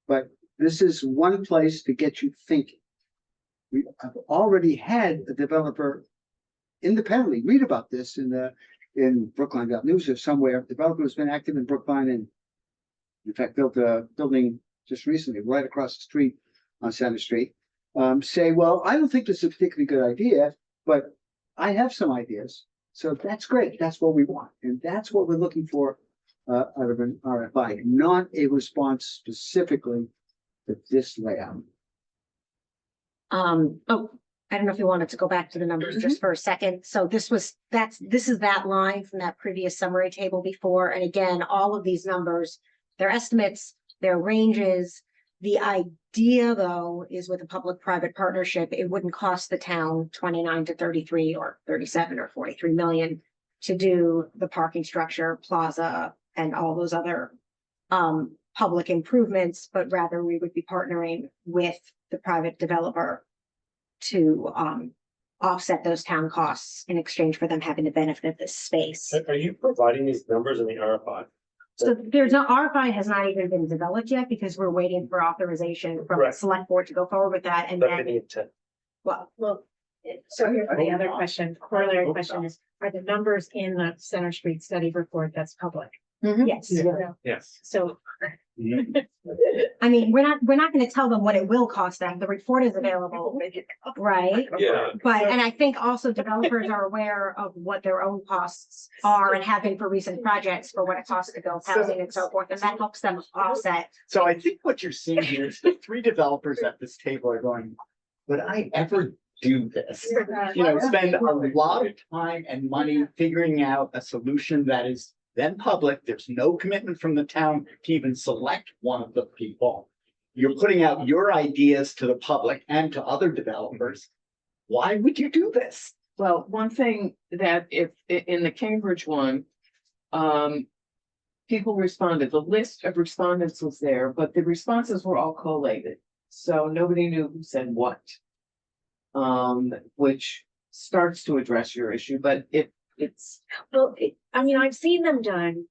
But this is one place to get you thinking. We have already had a developer independently read about this in Brookline.news or somewhere. A developer has been active in Brookline and in fact built a building just recently right across the street on Center Street. Say, well, I don't think this is a particularly good idea, but I have some ideas. So that's great. That's what we want. And that's what we're looking for out of an RFI, not a response specifically to this layout. I don't know if you wanted to go back to the numbers just for a second. So this is that line from that previous summary table before. And again, all of these numbers, they're estimates, they're ranges. The idea, though, is with a public-private partnership, it wouldn't cost the town 29 to 33 or 37 or 43 million to do the parking structure, plaza, and all those other public improvements, but rather we would be partnering with the private developer to offset those town costs in exchange for them having the benefit of this space. Are you providing these numbers in the RFI? So there's no, RFI has not even been developed yet because we're waiting for authorization from the Right. select board to go forward with that. And That's then, the intent. well, So here's the other question, corollary question is, are the numbers in the Center Street study report that's public? yes. Yes. So I mean, we're not going to tell them what it will cost them. The report is available, right? Yeah. But, and I think also developers are aware of what their own costs are and have been for recent projects for what it costs to build housing and so forth, and that helps them offset. So I think what you're seeing here is the 3 developers at this table are going, would I ever do this? You know, spend a lot of time and money figuring out a solution that is then public. There's no commitment from the town to even select one of the people. You're putting out your ideas to the public and to other developers. Why would you do this? Well, one thing that if in the Cambridge one, people responded, the list of respondents was there, but the responses were all collated. So nobody knew who said what. Which starts to address your issue, but it's. well, I mean, I've seen them done.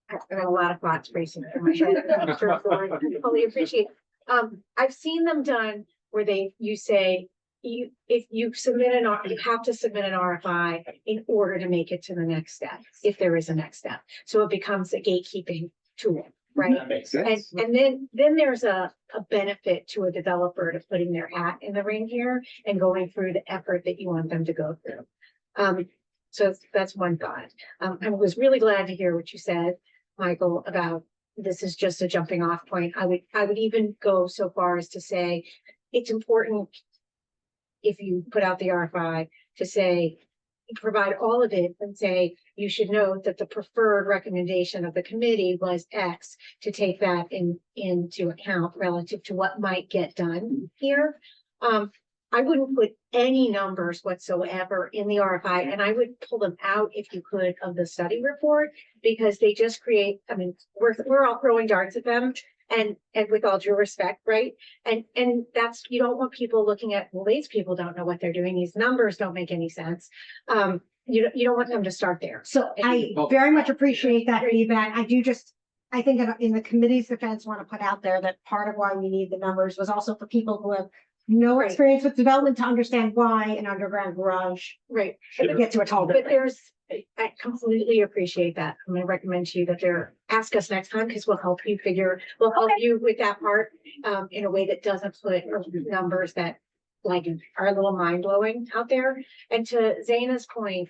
I've got a lot of thoughts racing through my head. I'm sure I fully appreciate. I've seen them done where you say, if you you have to submit an RFI in order to make it to the next step, if there is a next step. So it becomes a gatekeeping tool, right? That makes And, sense. and then there's a benefit to a developer to putting their hat in the ring here and going through the effort that you want them to go through. So that's one thought. I was really glad to hear what you said, Michael, about this is just a jumping off point. I would even go so far as to say it's important if you put out the RFI to say, provide all of it and say, you should note that the preferred recommendation of the committee was X, to take that into account relative to what might get done here. I wouldn't put any numbers whatsoever in the RFI, and I would pull them out if you could of the study report, because they just create, I mean, we're all throwing darts at them. And with all due respect, right? And that's, you don't want people looking at, well, these people don't know what they're doing. These numbers don't make any sense. you don't want them to start there. So I very much appreciate that feedback. I think in the committee's defense, want to put out there that part of why we need the numbers was also for people who have no Right. experience with development to understand why an underground garage Right. should get to a tall But building. I completely appreciate that. I'm gonna recommend to you that ask us next time, because we'll help you with that part, in a way that doesn't put numbers that like are a little mind blowing out there. And to Zaina's point,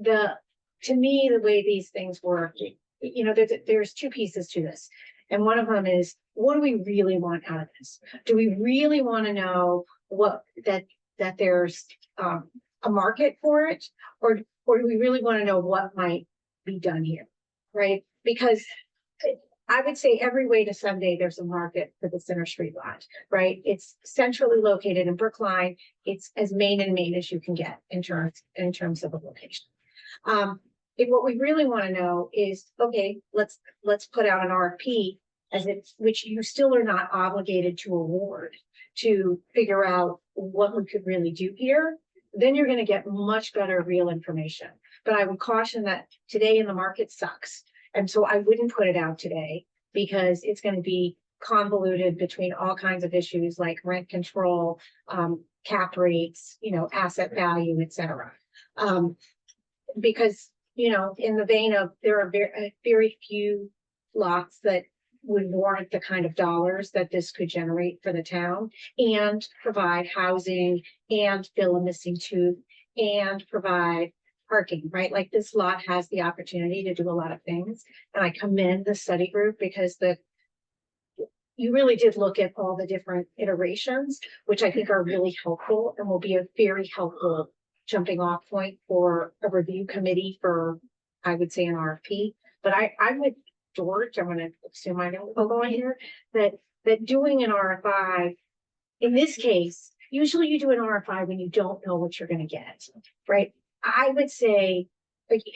to me, the way these things work, there's two pieces to this. And one of them is, what do we really want out of this? Do we really want to know that there's a market for it? Or do we really want to know what might be done here? Right? Because I would say every way to Sunday, there's a market for the Center Street lot, right? It's centrally located in Brookline. It's as main as you can get in terms of a location. If what we really want to know is, okay, let's put out an RFP which you still are not obligated to award, to figure out what we could really do here, then you're going to get much better real information. But I would caution that today in the market sucks. And so I wouldn't put it out today, because it's going to be convoluted between all kinds of issues like rent control, cap rates, asset value, et cetera. Because, in the vein of, there are very few lots that would warrant the kind of dollars that this could generate for the town and provide housing and fill a missing tooth and provide parking, right? Like, this lot has the opportunity to do a lot of things. And I commend the study group, because you really did look at all the different iterations, which I think are really helpful and will be a very helpful jumping off point for a review committee for, I would say, an RFP. But I would, George, I'm going to assume I know what's going here, that doing an RFI, in this case, usually you do an RFI when you don't know what you're going to get, right? I would say,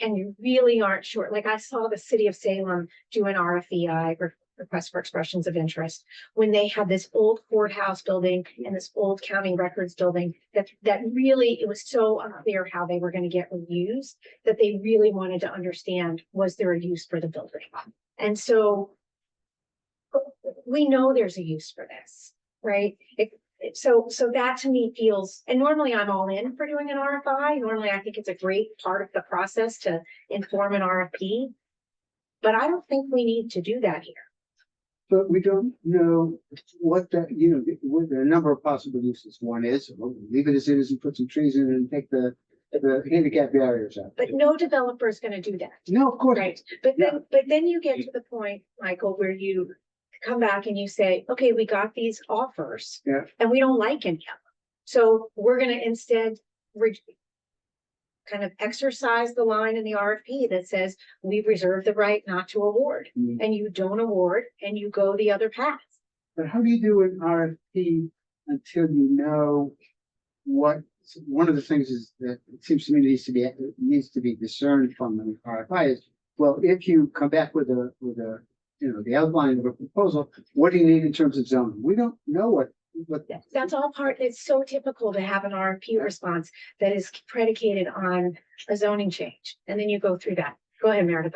and you really aren't sure. Like, I saw the city of Salem do an RFEI, request for expressions of interest, when they had this old courthouse building and this old county records building that really, it was so unclear how they were going to get reused, that they really wanted to understand, was there a use for the building? And so we know there's a use for this, right? So that to me feels, and normally I'm all in for doing an RFI. Normally I think it's a great part of the process to inform an RFP, but I don't think we need to do that here. But we don't know what there are a number of possible uses. One is, leave it as it is and put some trees in and take the handicap barriers out. But no developer is going to do that. No, of course. Right. But then you get to the point, Michael, where you come back and you say, okay, we got these offers. Yeah. And we don't like any of them. So we're going to instead kind of exercise the line in the RFP that says we reserve the right not to award. And you don't award and you go the other path. But how do you do an RFP until you know what? One of the things is that it seems to me needs to be discerned from an RFI is, well, if you come back with the outline of a proposal, what do you need in terms of zoning? We don't know what That's all part, it's so typical to have an RFP response that is predicated on a zoning change. And then you go through that. Go ahead, Meredith.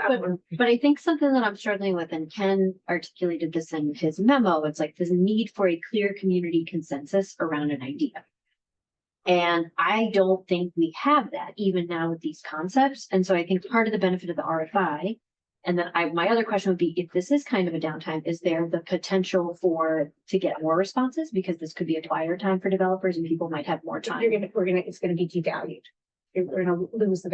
But I think something that I'm struggling with, and Ken articulated this in his memo, it's like this need for a clear community consensus around an idea. And I don't think we have that even now with these concepts. And so I think part of the benefit of the RFI, and then my other question would be, if this is kind of a downtime, is there the potential to get more responses? Because this could be a quieter time for developers and people might have more time. It's gonna be devalued. We're gonna lose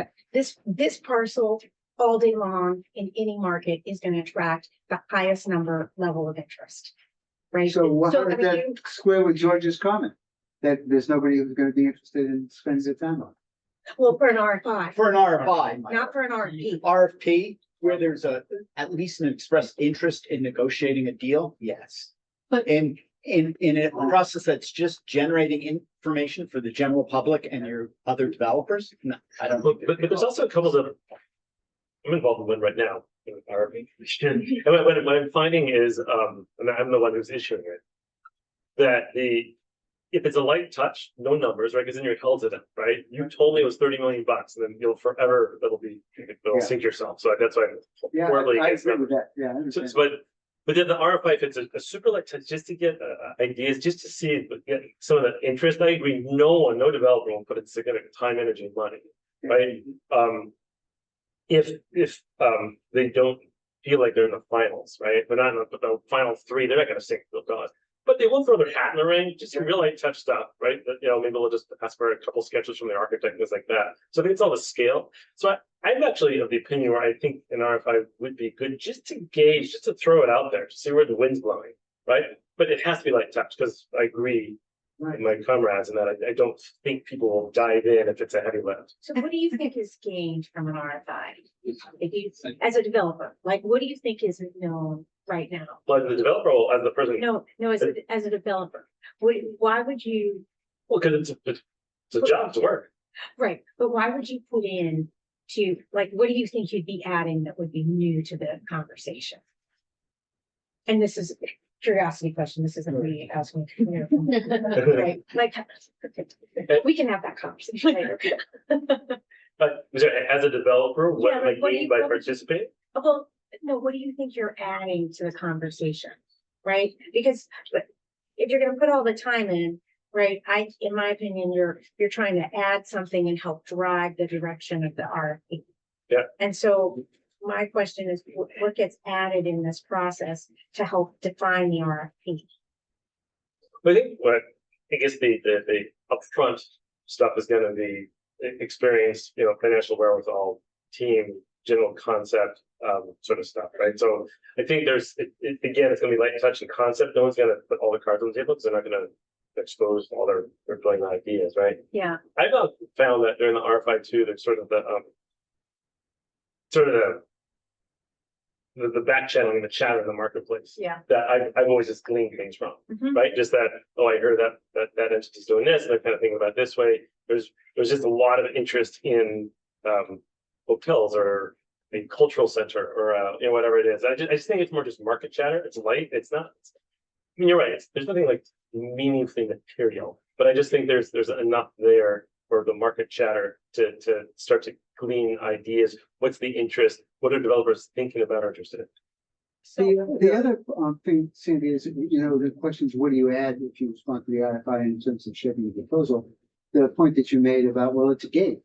this parcel all day long in any market is gonna attract the highest level of interest. Right? So how I does mean, that square with George's comment? That there's nobody who's going to be interested in spending their time on? Well, for an RFI. For an RFI. Not for an RFP. RFP, where there's at least an expressed interest in negotiating a deal, yes. But- in a process that's just generating information for the general public and your other developers, no, I don't. But there's also a couple of, I'm involved in one right now, in RFP. And what I'm finding is, and I'm the one who's issuing it, that if it's a light touch, no numbers, right? Because then you're held to them, right? You told me it was 30 million bucks, and then you'll forever, it'll Yeah. sink yourself. So that's why. Yeah, horribly I against agree with numbers. that, yeah. I So, understand. but then the RFI, if it's a super light touch, just to get ideas, just to see get some of the interest. I agree, no developer will put in significant time, energy, and money, right? If they don't feel like they're in the finals, right? They're not in the final three, they're not gonna sink the dog. But they will throw their hat in the ring, just some real light touch stuff, right? That, maybe they'll just ask for a couple sketches from the architect, things like that. So I think it's all the scale. So I'm actually of the opinion where I think an RFI would be good just to gauge, just to throw it out there, to see where the wind's blowing, right? But it has to be light touch, because I agree with my comrades in that I don't think people will dive in if it's a heavy lift. So what do you think is gained from an RFI? If you, as a developer, like, what do you think is known right now? But the developer, will, as the person, No, as a developer, why would you, well, because it's a job to work. right, but why would you put in to, like, what do you think you'd be adding that would be new to the conversation? And this is a curiosity question, this isn't me asking, right, like, we can have that conversation later. But as a developer, what Yeah, am I like, what do gaining you- by what would you- participating? Well, no, what do you think you're adding to the conversation, right? Because if you're gonna put all the time in, right, in my opinion, you're trying to add something and help drive the direction of the RFP. Yeah. And so my question is, what gets added in this process to help define the RFP? I think I guess the upfront stuff is gonna be experience, financial wherewithal, team, general concept, sort of stuff, right? So I think again, it's gonna be light touch and concept. No one's gonna put all the cards on the table because they're not gonna expose all their brilliant ideas, right? Yeah. I've found that during the RFI too, there's sort of the back channeling, the chatter in the marketplace. Yeah. That I've always just gleaned things from, Mhm. right? Just that, I heard that entity's doing this, and I kind of think about it this way. There's just a lot of interest in hotels or a cultural center or whatever it is. I just think it's more just market chatter. It's light. It's not. I mean, you're right. There's nothing like meaningfully material, but I just think there's enough there for the market chatter to start to glean ideas. What's the interest? What are developers thinking about or interested in? The other thing, Sandy, is, the questions, what do you add if you respond to the RFI in terms of shaping the proposal? The point that you made about, well, it's a game.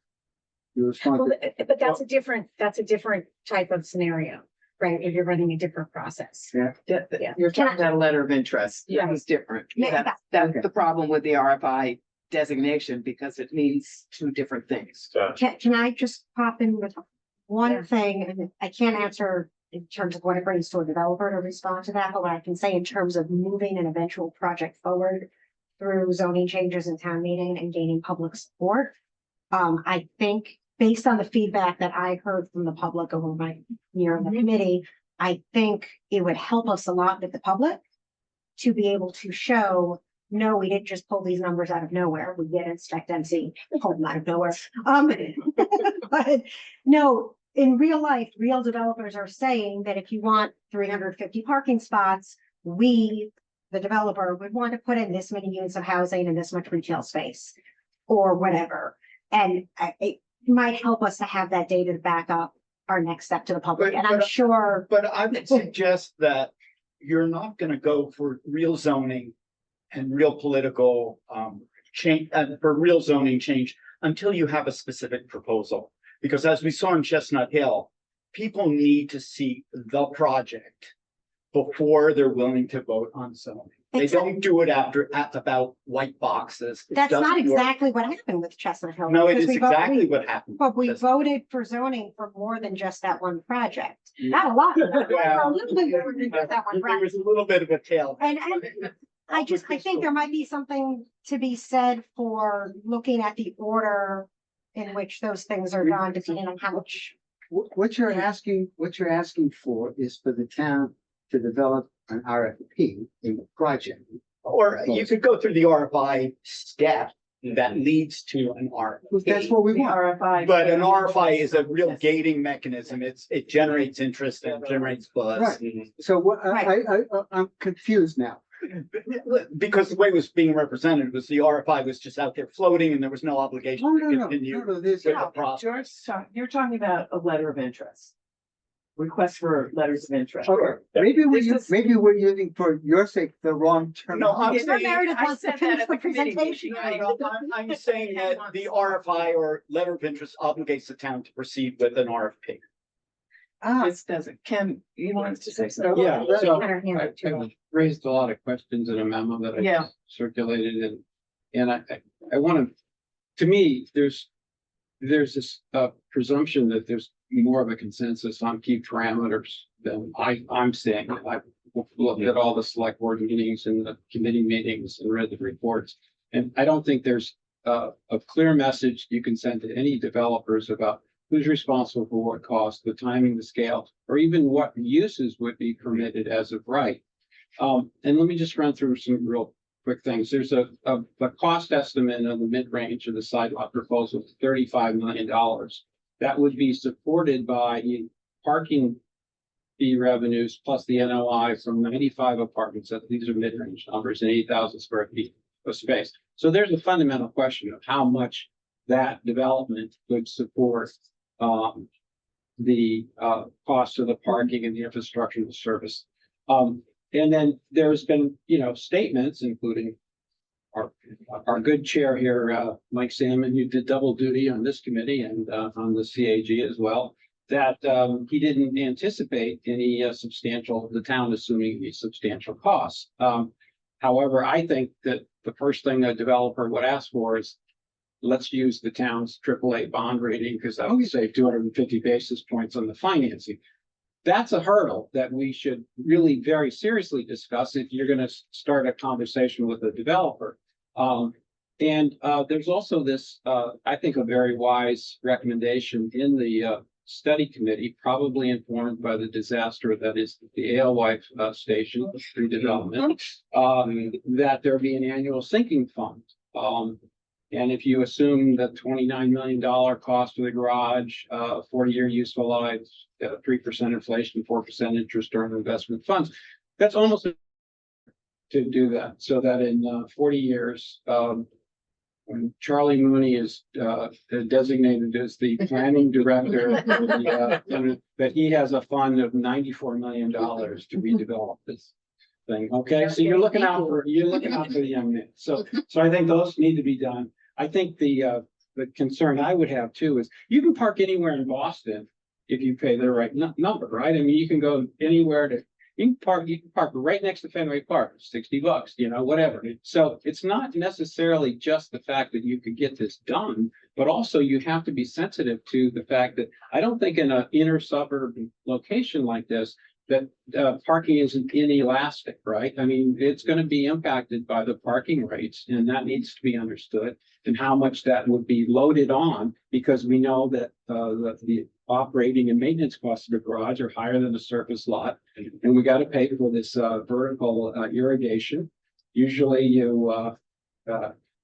You respond Well, to, but that's a different type of scenario, right? If you're running a different process. yeah, Yeah. You're talking about a letter of interest. Yeah. That was different. Yeah. That's the problem with the RFI designation because it means two different things. Can I just pop in with Yeah. one thing? And I can't answer in terms of what it brings to a developer to respond to that, but what I can say in terms of moving an eventual project forward through zoning changes in town meeting and gaining public support. I think based on the feedback that I heard from the public over my year in the committee, I think it would help us a lot with the public to be able to show, no, we didn't just pull these numbers out of nowhere. We did inspect MC, pull them out of nowhere. But no, in real life, real developers are saying that if you want 350 parking spots, we, the developer, would want to put in this many units of housing and this much retail space or whatever. And it might help us to have that data to back up our next step to the public. And I'm sure, But I would suggest that you're not gonna go for real zoning and real political change, for real zoning change until you have a specific proposal. Because as we saw in Chestnut Hill, people need to see the project before they're willing to vote on zoning. They don't do it about white boxes. It that's not doesn't work. exactly what happened with Chestnut Hill. No, it because is we voted- exactly what happened. But we That's- voted for zoning for more than just that one project. Not a lot, Well, a little bit more than just that one There project. was a little bit of a tail. And I think there might be something to be said for looking at the order in which those things are done, depending on how much. what you're asking for is for the town to develop an RFP, a project. Or you could go through the RFI step that leads to an RFP. That's what we The want. RFI. But an RFI is a real gating mechanism. It generates interest and generates buzz. Right. So what, I'm confused now. Because the way it was being represented was the RFI was just out there floating and there was no obligation Oh, to continue with the process. George, you're talking about a letter of interest. Request for letters of interest. Maybe This is- maybe we're using for your sake the wrong term. No, I'm Yeah, saying, Meredith I wants to said that finish at the the committee presentation. meeting. no, I'm saying that the RFI or letter of interest obligates the town to proceed with an RFP. This doesn't, Ken, you wanted to say something? Yeah, Had so her hand I up too. raised a lot of questions in a memo that I Yeah. circulated and I want to me, there's this presumption that there's more of a consensus on key parameters than I'm saying. I've looked at all the select board meetings and the committee meetings and read the reports. And I don't think there's a clear message you can send to any developers about who's responsible for what cost, the timing, the scale, or even what uses would be permitted as of right. And let me just run through some real quick things. There's a cost estimate on the mid-range of the sidewalk proposal of $35 million. That would be supported by parking fee revenues plus the NOI from 95 apartments. These are mid-range numbers and 8,000 square feet of space. So there's a fundamental question of how much that development would support the cost of the parking and the infrastructure and the service. And then there's been, statements, including our good chair here, Mike Salmon, who did double duty on this committee and on the CAG as well, that he didn't anticipate any the town assuming any substantial costs. However, I think that the first thing a developer would ask for is, let's use the town's AAA bond rating, because that would save 250 basis points on the financing. That's a hurdle that we should really very seriously discuss if you're going to start a conversation with a developer. There's also this, I think, a very wise recommendation in the study committee, probably informed by the disaster that is the Alewife station redevelopment, that there be an annual sinking fund. And if you assume that $29 million cost of the garage, 40-year useful life, 3% inflation, 4% interest earned investment funds, that's almost to do that. So that in 40 years, when Charlie Mooney is designated as the planning director, that he has a fund of $94 million to redevelop this thing. Okay, so you're looking out for the young men. So I think those need to be done. I think the concern I would have too is you can park anywhere in Boston if you pay the right number, right? I mean, you can go anywhere you can park right next to Fenway Park, $60, whatever. So it's not necessarily just the fact that you could get this done, but also you have to be sensitive to the fact that I don't think in an inner suburban location like this, that parking isn't inelastic, right? I mean, it's going to be impacted by the parking rates, and that needs to be understood, and how much that would be loaded on, because we know that the operating and maintenance costs of the garage are higher than the surface lot, and we got to pay for this vertical irrigation.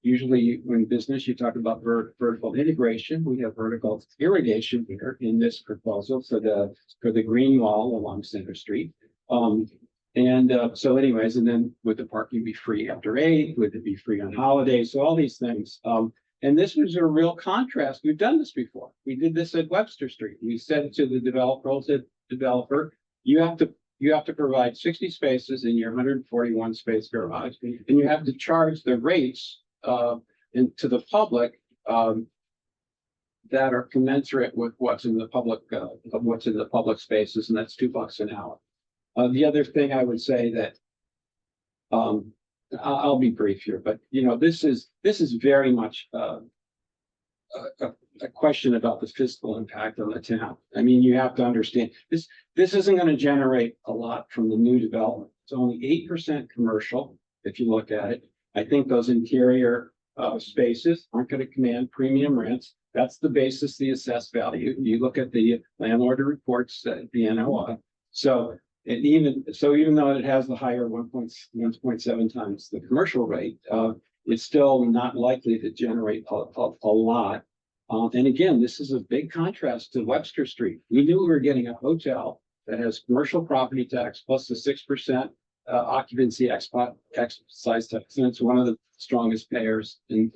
Usually in business, you talk about vertical integration. We have vertical irrigation here in this proposal for the green wall along Center Street. So anyways, and then would the parking be free after 8? Would it be free on holidays? So all these things. And this was a real contrast. We've done this before. We did this at Webster Street. We said to the developer, you have to provide 60 spaces in your 141 space garage, and you have to charge the rates to the public that are commensurate with what's in the public spaces, and that's $2 an hour. The other thing I would say that I'll be brief here, but this is very much a question about the fiscal impact on the town. I mean, you have to understand this isn't going to generate a lot from the new development. It's only 8% commercial if you look at it. I think those interior spaces aren't going to command premium rents. That's the basis, the assessed value. You look at the landlord reports, the NOI. So even though it has the higher 1.7 times the commercial rate, it's still not likely to generate a lot. And again, this is a big contrast to Webster Street. We knew we were getting a hotel that has commercial property tax plus the 6% occupancy excise tax, and it's one of the strongest payers in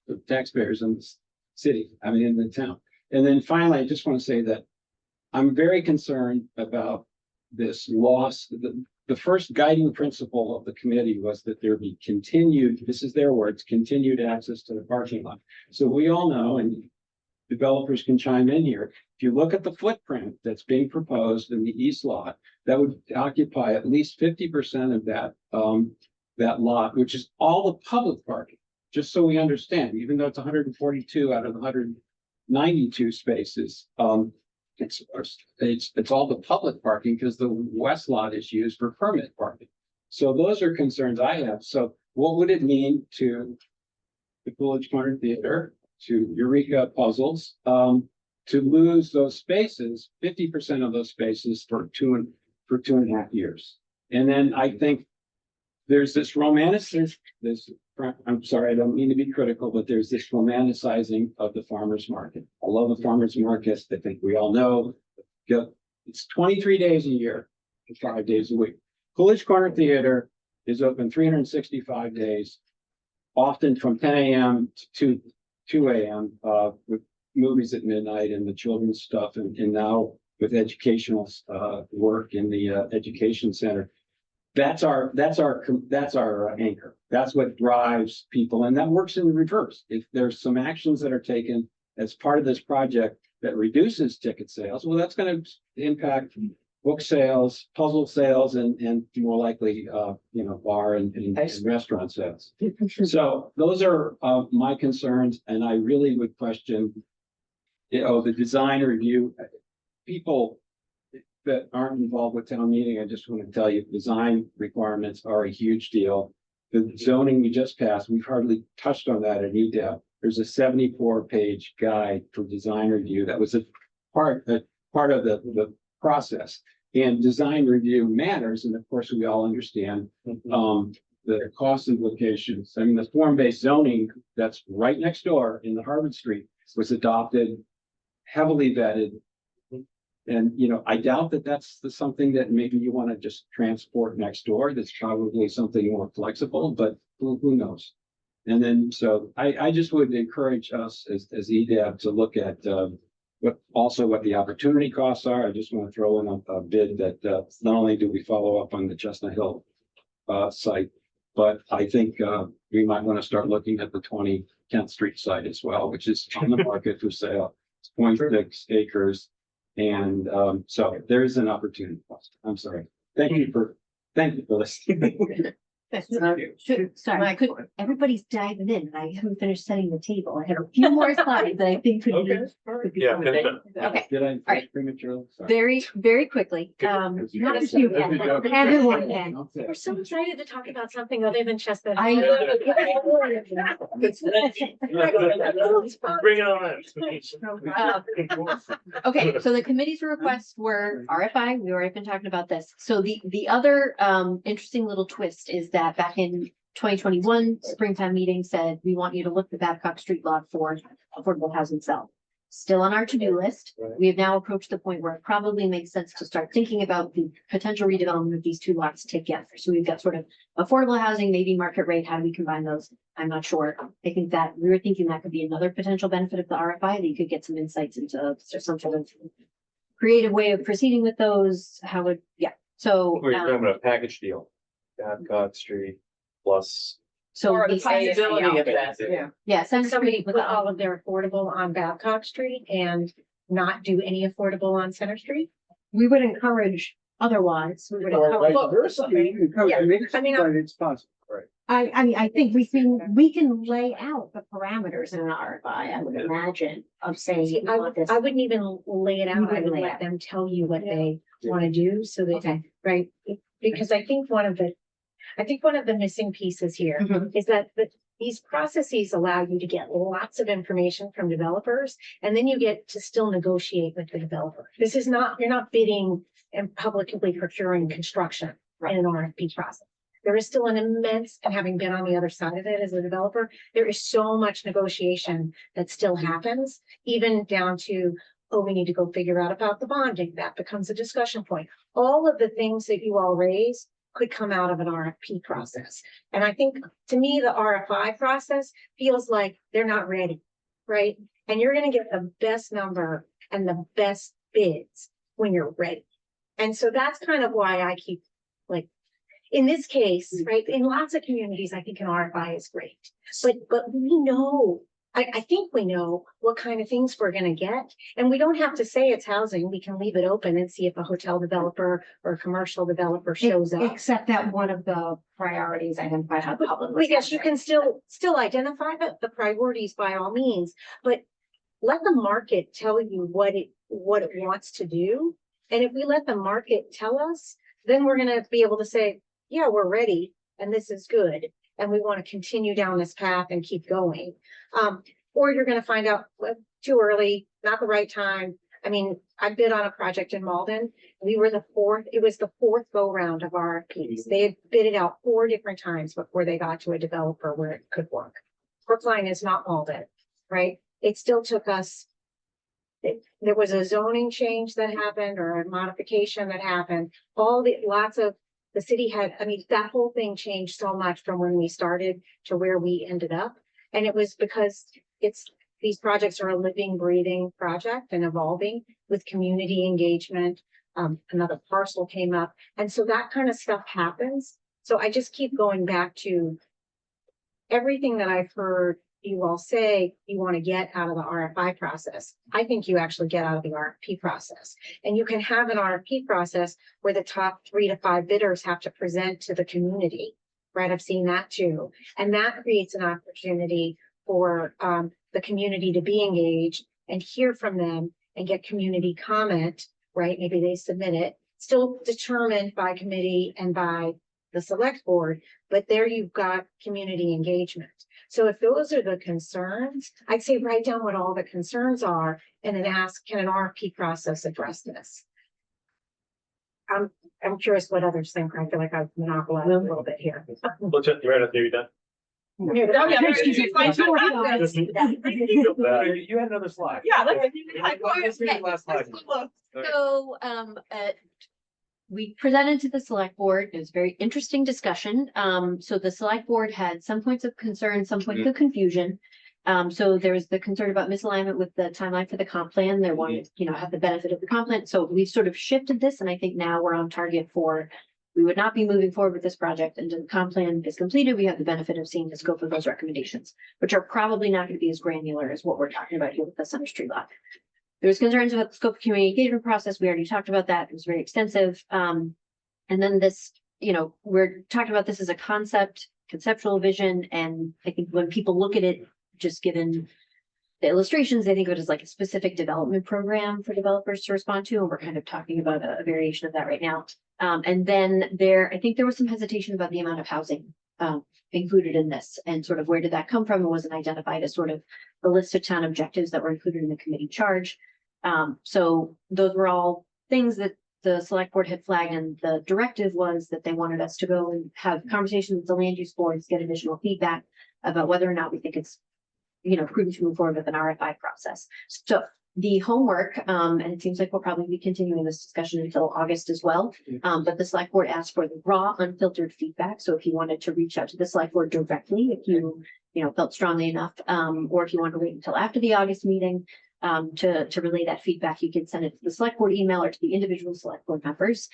the taxpayers in the city, I mean, in the town. And then finally, I just want to say that I'm very concerned about this loss. The first guiding principle of the committee was that there be continued, this is their words, continued access to the parking lot. So we all know, and developers can chime in here, if you look at the footprint that's being proposed in the east lot, that would occupy at least 50% of that lot, which is all the public parking. Just so we understand, even though it's 142 out of the 192 spaces, it's all the public parking because the west lot is used for permit parking. So those are concerns I have. So what would it mean to the Coolidge Corner Theater, to Eureka Puzzles, to lose those spaces, 50% of those spaces for two and a half years? And then I think there's this I'm sorry, I don't mean to be critical, but there's this romanticizing of the farmer's market. I love the farmer's markets. I think we all know. It's 23 days a year, 5 days a week. Coolidge Corner Theater is open 365 days, often from 10 a.m. to 2 a.m. With movies at midnight and the children's stuff, and now with educational work in the education center. That's our anchor. That's what drives people, and that works in reverse. If there's some actions that are taken as part of this project that reduces ticket sales, well, that's going to impact book sales, puzzle sales, and more likely, bar and restaurant sales. So those are my concerns, and I really would question, the design review. People that aren't involved with town meeting, I just want to tell you, design requirements are a huge deal. The zoning we just passed, we've hardly touched on that at EDEP. There's a 74-page guide for design review. That was a part of the process. And design review matters. And of course, we all understand the cost implications. I mean, the form-based zoning that's right next door in the Harvard Street was adopted, heavily vetted. And, I doubt that that's something that maybe you want to just transport next door. That's probably something more flexible, but who knows? And then, so I just would encourage us as EDAB to look at what the opportunity costs are. I just want to throw in a bid that not only do we follow up on the Chestnut Hill site, but I think we might want to start looking at the 20 10th Street site as well, which is on the market for sale. It's 0.6 acres. And so there is an opportunity cost. I'm sorry. Thank you for listening. Sorry, everybody's diving in. I haven't finished setting the table. I have a few more slides that I think could be. Yeah. Okay. Did I right. prematurely? Sorry. Very quickly. Not just you, Ken. Everyone can. We're so excited to talk about something other than Chestnut. I know. Bring it on. Okay, so the committee's requests were RFI. We already been talking about this. So the other interesting little twist is that back in 2021 springtime meeting said, we want you to look at Babcock Street lot for affordable housing sale. Still on our to-do list. We have now approached the point where it probably makes sense to start thinking about the potential redevelopment of these two lots together. So we've got sort of affordable housing, maybe market rate. How do we combine those? I'm not sure. I think that we were thinking that could be another potential benefit of the RFI, that you could get some insights into some sort of creative way of proceeding with those. How would, So. We're talking about a package deal. Babcock Street plus. So Or the we- possibility of that. Yeah, Center Somebody Street put with all of their affordable on Babcock Street and not do any affordable on Center Street? we would encourage otherwise. We would Or vice encourage. versa. It's possible. I think we can lay out the parameters in an RFI, I would imagine, of saying. See, we want this. I wouldn't even lay it You out. I wouldn't would lay let out. them tell you what they want to do so that, Okay. right? Because I think one of the missing pieces here Mhm. is that these processes allow you to get lots of information from developers, and then you get to still negotiate with the developer. This is not, you're not bidding and publicly procuring construction in an RFP process. There is still an immense, and having been on the other side of it as a developer, there is so much negotiation that still happens, even down to, oh, we need to go figure out about the bonding. That becomes a discussion point. All of the things that you all raise could come out of an RFP process. And I think, to me, the RFI process feels like they're not ready, right? And you're gonna get the best number and the best bids when you're ready. And so that's kind of why I keep, like, in this case, right, in lots of communities, I think an RFI is great. But we know, I think we know what kind of things we're gonna get. And we don't have to say it's housing. We can leave it open and see if a hotel developer or a commercial developer shows up. Except that one of the priorities identified how public. Well, yes, you can still identify the priorities by all means, but let the market tell you what it wants to do. And if we let the market tell us, then we're gonna be able to say, yeah, we're ready and this is good. And we want to continue down this path and keep going. Or you're gonna find out too early, not the right time. I mean, I bid on a project in Malden. It was the fourth go round of RFPs. They had bid it out 4 different times before they got to a developer where it could work. Brookline is not Malden, right? It still took us, there was a zoning change that happened or a modification that happened. The city had, I mean, that whole thing changed so much from when we started to where we ended up. And it was because these projects are a living, breathing project and evolving with community engagement. Another parcel came up. And so that kind of stuff happens. So I just keep going back to everything that I've heard you all say you want to get out of the RFI process. I think you actually get out of the RFP process. And you can have an RFP process where the top 3 to 5 bidders have to present to the community, right? I've seen that too. And that creates an opportunity for the community to be engaged and hear from them and get community comment, right? Maybe they submit it, still determined by committee and by the select board, but there you've got community engagement. So if those are the concerns, I'd say write down what all the concerns are and then ask, can an RFP process address this? I'm curious what others think. I feel like I've monopolized a little bit here. Well, just, you're right up there, you done. Oh, yeah, excuse me. You had another slide. Yeah, Let's read the last slide. So, we presented to the select board. It was a very interesting discussion. So the select board had some points of concern, some points of confusion. So there was the concern about misalignment with the timeline for the comp plan. They wanted, have the benefit of the comp plan. So we've sort of shifted this, and I think now we're on target for, we would not be moving forward with this project until the comp plan is completed. We have the benefit of seeing the scope of those recommendations, which are probably not going to be as granular as what we're talking about here with the Center Street lot. There was concerns about the scope of community engagement process. We already talked about that. It was very extensive. And then this, we're talking about this as a conceptual vision. And I think when people look at it, just given the illustrations, they think of it as like a specific development program for developers to respond to. And we're kind of talking about a variation of that right now. And then I think there was some hesitation about the amount of housing included in this and sort of where did that come from? It wasn't identified as sort of the list of town objectives that were included in the committee charge. So those were all things that the select board had flagged, and the directive was that they wanted us to go and have conversations with the land use boards, get additional feedback about whether or not we think it's, prudent to move forward with an RFI process. So the homework, and it seems like we'll probably be continuing this discussion until August as well. But the select board asked for the raw, unfiltered feedback. So if you wanted to reach out to the select board directly, if you, felt strongly enough, or if you want to wait until after the August meeting, to relay that feedback, you can send it to the select board email or to the individual select board members.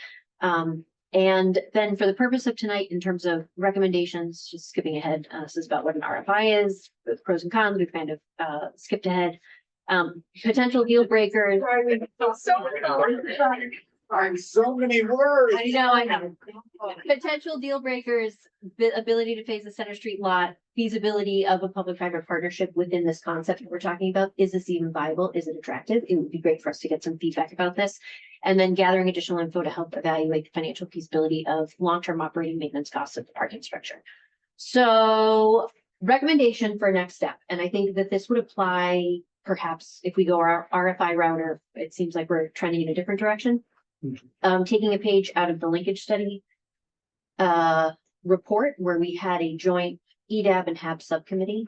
And then for the purpose of tonight, in terms of recommendations, just skipping ahead, this is about what an RFI is, with pros and cons. We've kind of skipped ahead. Potential deal breakers. So many words. I know. Potential deal breakers, the ability to phase the Center Street lot, feasibility of a public-private partnership within this concept that we're talking about. Is this even viable? Is it attractive? It would be great for us to get some feedback about this. And then gathering additional info to help evaluate the financial feasibility of long-term operating maintenance costs of the parking structure. So recommendation for next step. And I think that this would apply perhaps if we go our RFI route, or it seems like we're trending in a different direction. Taking a page out of the linkage study report where we had a joint EDAB and HAB subcommittee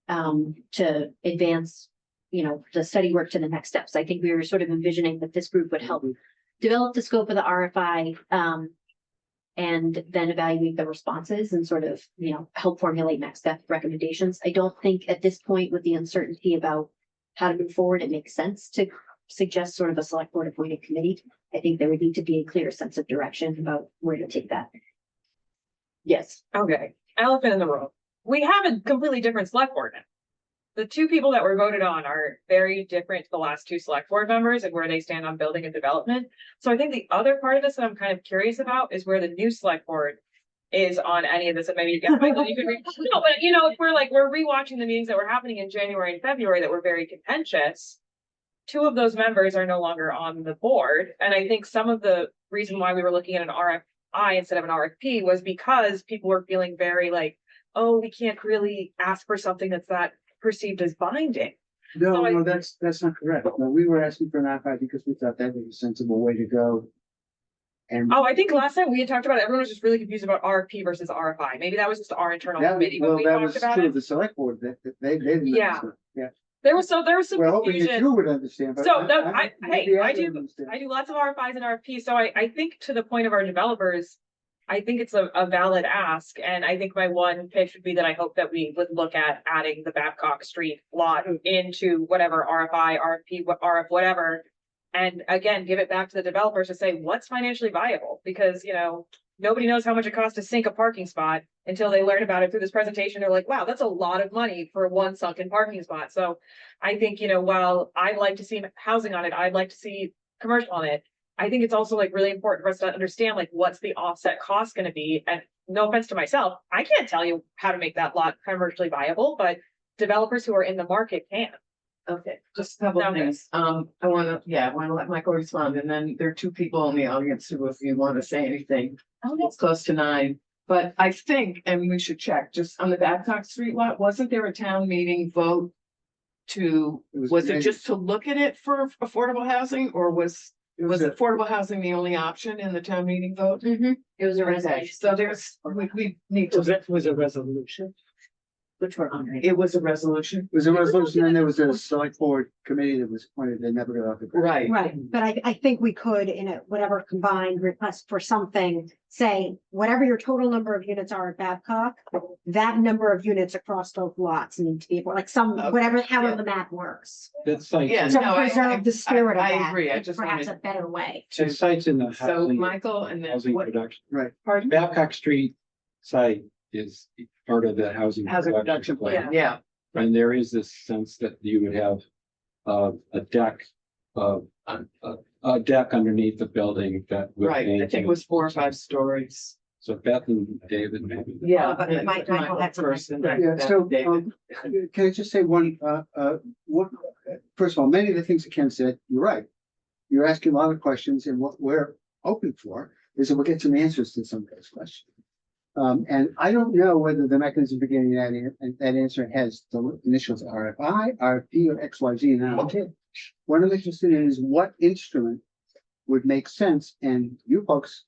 to advance, the study work to the next steps. I think we were sort of envisioning that this group would help develop the scope of the RFI, and then evaluate the responses and sort of, help formulate next step recommendations. I don't think at this point, with the uncertainty about how to move forward, it makes sense to suggest sort of a select board appointed committee. I think there would need to be a clear sense of direction about where to take that. Yes. Okay, elephant in the room. We have a completely different select board now. The two people that were voted on are very different to the last two select board members and where they stand on building and development. So I think the other part of this that I'm kind of curious about is where the new select board is on any of this, and maybe you can, Michael, you could read. No, but if we're rewatching the meetings that were happening in January and February that were very contentious. Two of those members are no longer on the board, and I think some of the reason why we were looking at an RFI instead of an RFP was because people were feeling very like, oh, we can't really ask for something that's not perceived as binding. No, So I- no, that's not correct. No, we were asking for an RFI because we thought that was a sensible way to go. And Oh, I think last time we had talked about it, everyone was just really confused about RFP versus RFI. Maybe that was just our internal that, committee when well, we that talked was about true it. of the select board, that they didn't. Yeah. understand. Yeah, There was some we're hoping that confusion. you would understand, but. So, no, maybe I don't do understand. lots of RFIs and RFPs, so I think to the point of our developers, I think it's a valid ask, and I think my one pitch would be that I hope that we would look at adding the Babcock Street lot into whatever RFI, RFP, RF, whatever. And again, give it back to the developers to say, what's financially viable? Because, nobody knows how much it costs to sink a parking spot until they learn about it through this presentation. They're like, wow, that's a lot of money for one sunken parking spot. So I think, while I'd like to see housing on it, I'd like to see commercial on it. I think it's also like really important for us to understand like what's the offset cost going to be. And no offense to myself, I can't tell you how to make that lot commercially viable, but developers who are in the market can. Okay, just a couple of Okay. things. I wanna let Michael respond, and then there are two people in the audience who, if you wanna say anything, it's close to 9. But I think, and we should check, just on the Babcock Street lot, wasn't there a town meeting vote to, was it just to look at it for affordable housing, or was affordable housing the only option in the town meeting vote? It was a Okay, resolution. so we need to, Was a resolution. Which we're on. it was a resolution, It was a resolution, and there was a select board committee that was appointed, they never got off the ground. right? Right, but I think we could, in a whatever combined request for something, say, whatever your total number of units are at Babcock, that number of units across those lots need to be, like Okay, however yeah. the map works. That site, Yeah, To no, preserve the spirit of I that, agree, I it's just perhaps a wanted, better way. it cites in the so housing, Michael, and then housing what, production. pardon? Babcock Street site is part of the housing. Housing production plan, yeah, And there is this sense that you would have a deck, a deck underneath the building that. would right, I think maintain- it was 4 or 5 stories. So Beth and David maybe. Yeah. but and Michael had something. first, and then Yeah, so, David. can I just say one, first of all, many of the things that Ken said, you're right. You're asking a lot of questions, and what we're open for is that we'll get some answers to some of those questions. And I don't know whether the mechanism for getting that answer has the initials RFI, RFP, or XYZ, and I don't care. What I'm interested in is what instrument would make sense, and you folks,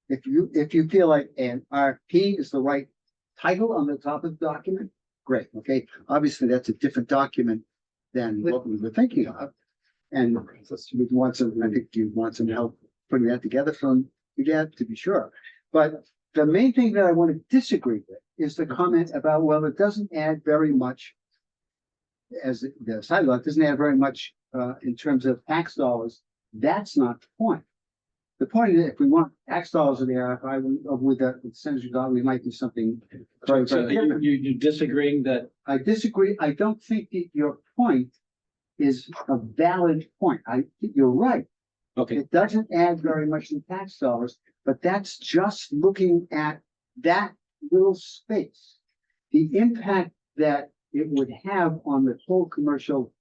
if you feel like an RFP is the right title on the top of the document, great, okay? Obviously, that's a different document than what we were thinking of. And we'd want some, I think you want some help putting that together from you, to be sure. But the main thing that I want to disagree with is the comment about, well, it doesn't add very much. As the side lot doesn't add very much in terms of tax dollars. That's not the point. The point is, if we want tax dollars in the RFI, with the percentage dollar, we might do something. So you disagreeing that I disagree. I don't think that your point is a valid point. I think you're right. okay, It doesn't add very much in tax dollars, but that's just looking at that little space. The impact that it would have on the whole commercial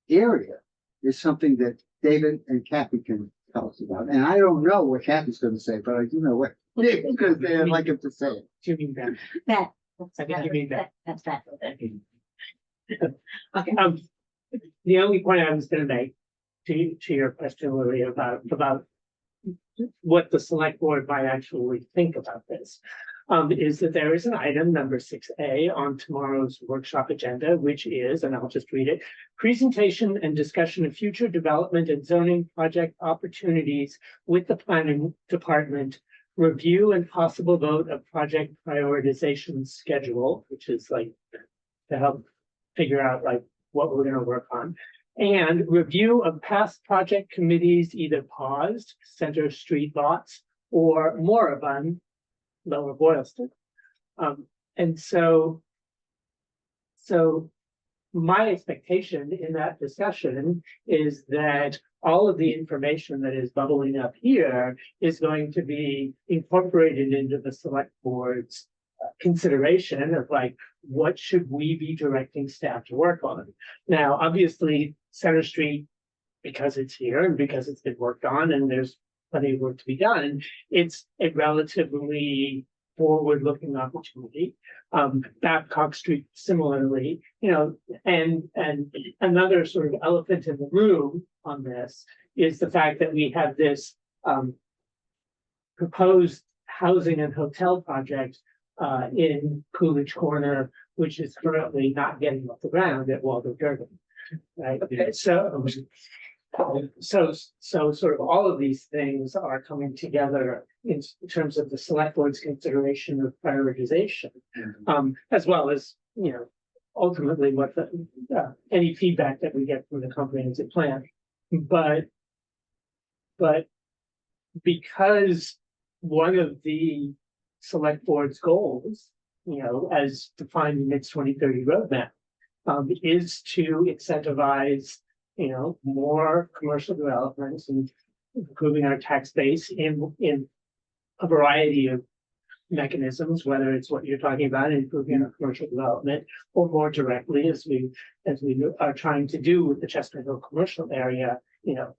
area is something that David and Kathy can tell us about. And I don't know what Kathy's gonna say, but I do know what David's gonna say. I'd like him to say it. Do you mean that? That, I think you mean that. That's that. The only point I was gonna make to your question, Lily, about what the select board might actually think about this. Is that there is an item number 6A on tomorrow's workshop agenda, which is, and I'll just read it, presentation and discussion of future development and zoning project opportunities with the planning department review and possible vote of project prioritization schedule, which is like to help figure out like what we're gonna work on. And review of past project committees, either paused, Center Street lots, or moribund, Lower Boylston. And so my expectation in that discussion is that all of the information that is bubbling up here is going to be incorporated into the select board's consideration of like, what should we be directing staff to work on? Now, obviously, Center Street, because it's here and because it's been worked on and there's plenty of work to be done, it's a relatively forward-looking opportunity. Babcock Street similarly, you know, and another sort of elephant in the room on this is the fact that we have this proposed housing and hotel project in Coolidge Corner, which is currently not getting off the ground at Waldorf Durban. Right, Okay. so sort of all of these things are coming together in terms of the select board's consideration of prioritization, as well as, you know, ultimately what the any feedback that we get from the comprehensive plan. But because one of the select board's goals, you know, as defined in its 2030 roadmap, is to incentivize, you know, more commercial developments and improving our tax base in a variety of mechanisms, whether it's what you're talking about, improving our commercial development, or more directly, as we are trying to do with the Chestnut Hill commercial area. You know,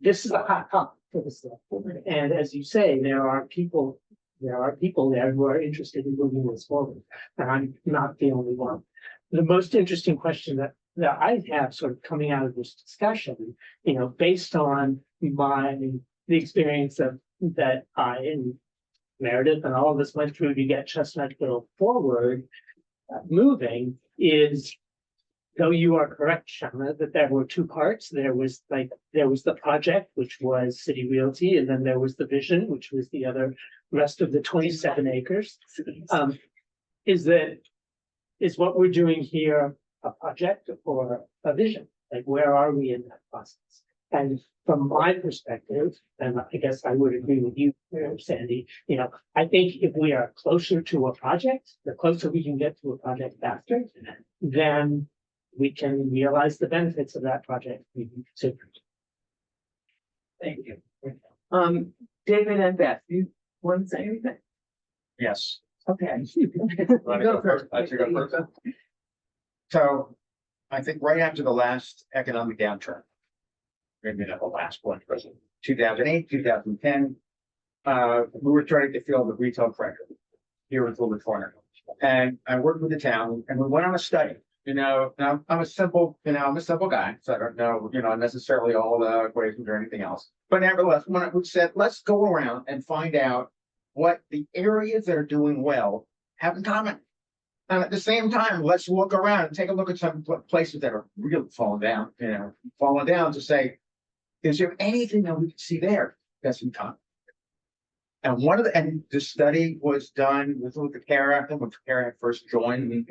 this is a hot topic for the select board, and as you say, there are people there who are interested in moving this forward, and I'm not the only one. The most interesting question that I have sort of coming out of this discussion, you know, based on the experience that I and Meredith and all of us went through to get Chestnut Hill forward, moving, is, though you are correct, Shauna, that there were two parts. There was the project, which was City Realty, and then there was the vision, which was the other rest of the 27 acres. Is what we're doing here a project or a vision? Like, where are we in that process? And from my perspective, and I guess I would agree with you, Sandy, you know, I think if we are closer to a project, the closer we can get to a project faster, then we can realize the benefits of that project. Thank you. David and Beth, you want to say anything? Yes. Okay. Wanna go first? I should go first. So I think right after the last economic downturn, maybe not the last one, but 2008, 2010, we were starting to feel the retail pressure here in Coolidge Corner. And I worked with the town and we went on a study. You know, now I'm a simple guy, so I don't know, you know, necessarily all the equations or anything else. But nevertheless, when we said, let's go around and find out what the areas that are doing well have in common. And at the same time, let's look around and take a look at some places that are really falling down, to say, is there anything that we can see there that's in common? And the study was done with the CARE Act, when CARE Act first joined,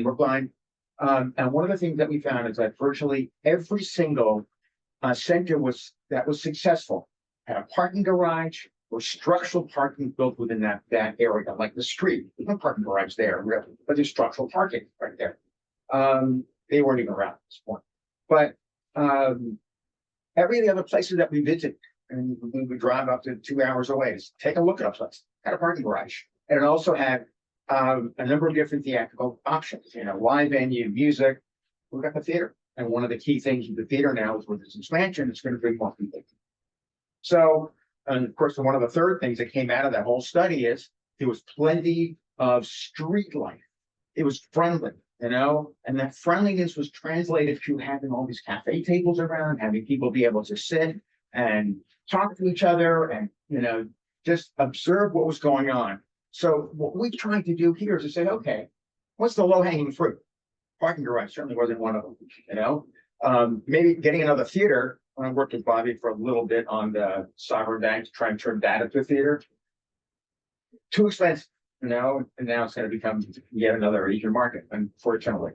Brookline. And one of the things that we found is that virtually every single center that was successful had a parking garage or structural parking built within that area, like the street. There's no parking garage there, really, but there's structural parking right there. They weren't even around at this point. But every of the other places that we visited, and we would drive up to 2 hours away to take a look at a place, had a parking garage. And it also had a number of different theatrical options, live venue, music. We've got the theater. And one of the key things with the theater now is with this expansion, it's going to bring more people. So, and of course, one of the third things that came out of that whole study is there was plenty of street life. It was friendly, and that friendliness was translated to having all these cafe tables around, having people be able to sit and talk to each other and, just observe what was going on. So what we tried to do here is to say, okay, what's the low hanging fruit? Parking garage certainly wasn't one of them, maybe getting another theater. I worked with Bobby for a little bit on the Sovereign Bank to try and turn that into a theater. too expensive, and now it's gonna become yet another Asian market, unfortunately.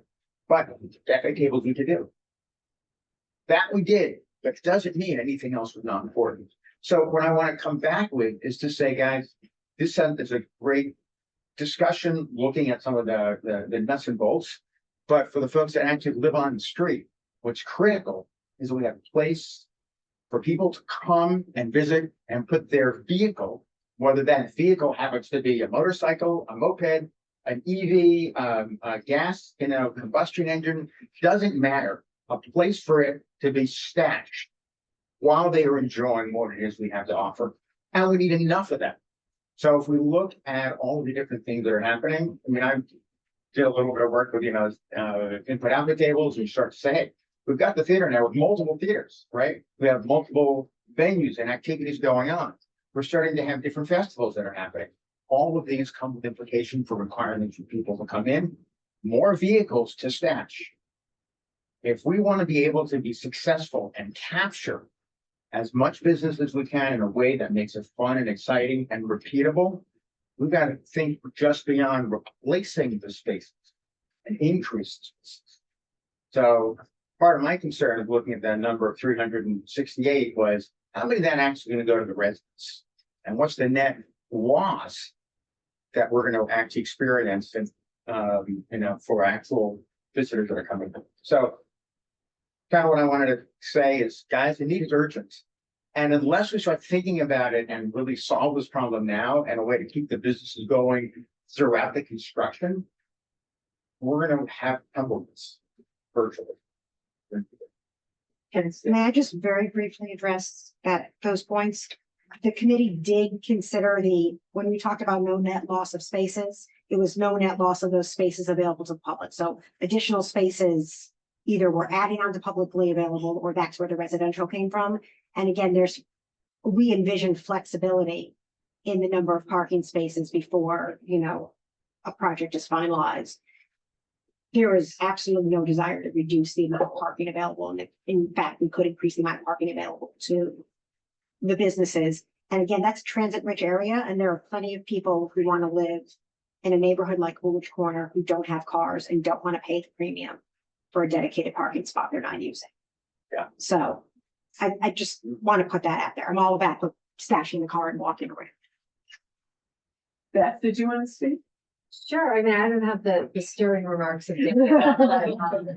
But cafe tables we could do. That we did, but it doesn't mean anything else was not important. So what I want to come back with is to say, guys, this is a great discussion, looking at some of the nuts and bolts. But for the folks that actually live on the street, what's critical is we have a place for people to come and visit and put their vehicle, whether that vehicle happens to be a motorcycle, a moped, an EV, a gas, combustion engine, doesn't matter. A place for it to be stashed while they are enjoying what it is we have to offer. And we need enough of that. So if we look at all the different things that are happening, I mean, I did a little bit of work with, input output tables, and you start to say, hey, we've got the theater now with multiple theaters, right? We have multiple venues and activities going on. We're starting to have different festivals that are happening. All of these come with implication for requirements for people to come in, more vehicles to stash. If we want to be able to be successful and capture as much business as we can in a way that makes it fun and exciting and repeatable, we've got to think just beyond replacing the spaces and increase the spaces. So part of my concern of looking at that number of 368 was how many of that actually going to go to the residents, and what's the net loss that we're going to actually experience and for actual visitors that are coming. So kind of what I wanted to say is, guys, the need is urgent. And unless we start thinking about it and really solve this problem now and a way to keep the businesses going throughout the construction, we're going to have tumbleweeds virtually. May I just very briefly address those points? The committee did consider when we talked about no net loss of spaces, it was no net loss of those spaces available to the public. So additional spaces either we're adding on to publicly available, or that's where the residential came from. And again, we envision flexibility in the number of parking spaces before, a project is finalized. There is absolutely no desire to reduce the amount of parking available. And in fact, we could increase the amount of parking available to the businesses. And again, that's a transit-rich area, and there are plenty of people who want to live in a neighborhood like Woolwich Corner who don't have cars and don't want to pay the premium for a dedicated parking spot they're not using. Yeah. So I just want to put that out there. I'm all about stashing the car and walking around. Beth, did you want to speak? Sure, I mean, I don't have the stirring remarks of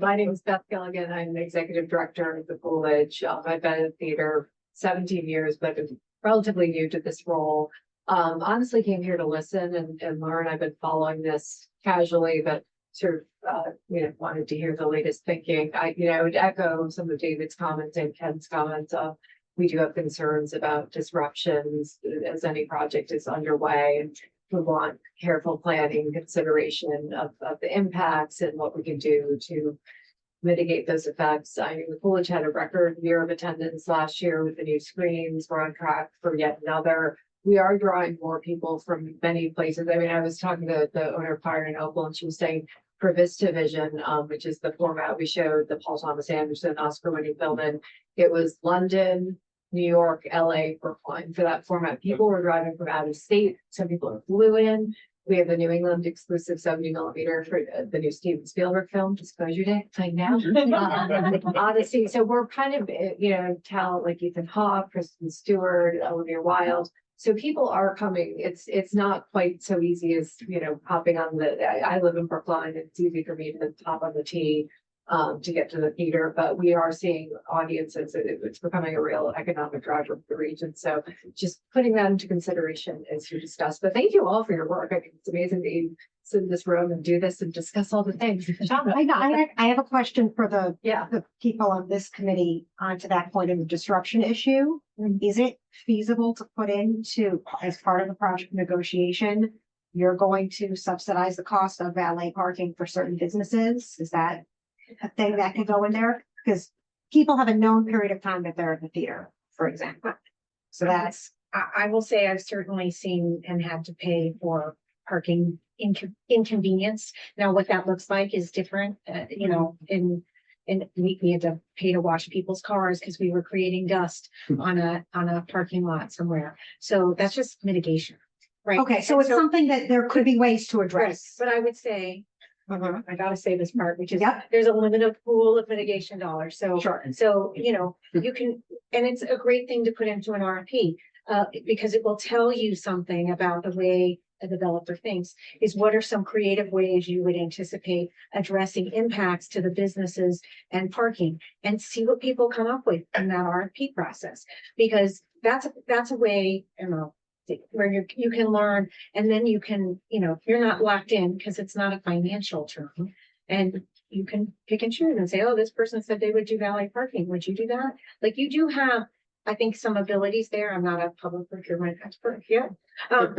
my name is Beth Gilligan. I'm the executive director of the Coolidge. I've been in theater 17 years, but I'm relatively new to this role. Honestly came here to listen and learn. I've been following this casually, but sort of, wanted to hear the latest thinking. I would echo some of David's comments and Ken's comments. We do have concerns about disruptions as any project is underway, and we want careful planning, consideration of the impacts and what we can do to mitigate those effects. I mean, the Coolidge had a record year of attendance last year with the new screens. We're on track for yet another. We are drawing more people from many places. I mean, I was talking to the owner of Fire and Opal, and she was saying for Vista Vision, which is the format we showed, the Paul Thomas Anderson Oscar-winning film in, it was London, New York, LA, Brookline for that format. People were driving from out of state. Some people flew in. We have the New England exclusive 70mm for the new Steven Spielberg film, Disclosure Day, playing now. Odyssey. So we're kind of, talent like Ethan Hawke, Kristen Stewart, Olivia Wilde. So people are coming. It's not quite so easy as, hopping on I live in Brookline. It's easy for me to hop on the T to get to the theater, but we are seeing audiences. It's becoming a real economic driver for the region. So just putting that into consideration as you discuss. But thank you all for your work. I think it's amazing that you sit in this room and do this and discuss all the things. I have a question for the people on this committee onto that point of the disruption issue. Is it feasible to put into, as part of the project negotiation, you're going to subsidize the cost of valet parking for certain businesses? Is that a thing that could go in there? Because people have a known period of time that they're at the theater, for example. So that's. I will say I've certainly seen and had to pay for parking inconvenience. Now, what that looks like is different, and we had to pay to wash people's cars because we were creating dust on a parking lot somewhere. So that's just mitigation. right? Okay, so And it's something that there could be ways to Right, address. but I would say, Mhm. I gotta say this part, which is, Yep. there's a limited pool of mitigation dollars, so. Sure. So, you know, you can, and it's a great thing to put into an RFP, because it will tell you something about the way a developer thinks, is what are some creative ways you would anticipate addressing impacts to the businesses and parking, and see what people come up with in that RFP process. Because that's a way, you know, where you can learn, and then you can, you know, you're not locked in because it's not a financial term. And you can pick and choose and say, oh, this person said they would do valet parking. Would you do that? Like you do have, I think, some abilities there. I'm not a public procurement expert yet. But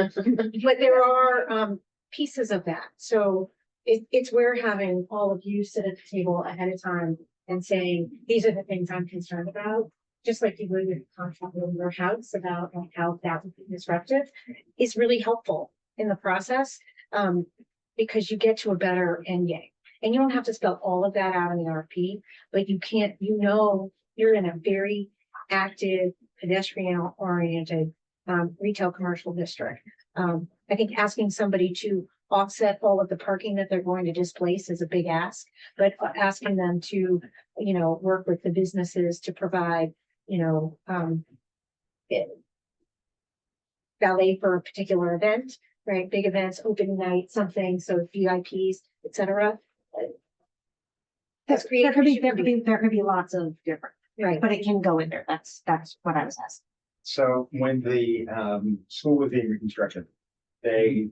there are pieces of that. So it's where having all of you sit at the table ahead of time and saying, these are the things I'm concerned about. Just like you would with a contract with your house about like, how that would be disruptive, is really helpful in the process. Because you get to a better end game. And you don't have to spell all of that out in the RFP, but you can't, you know, you're in a very active pedestrian oriented retail commercial district. I think asking somebody to offset all of the parking that they're going to displace is a big ask, but asking them to, you know, work with the businesses to provide, you know, valet for a particular event, right? Big events, open night, something, so VIPs, et cetera. That's There creative. could be lots of different, Right. but it can go in there. That's what I was asking. So when the school was being reconstructed, the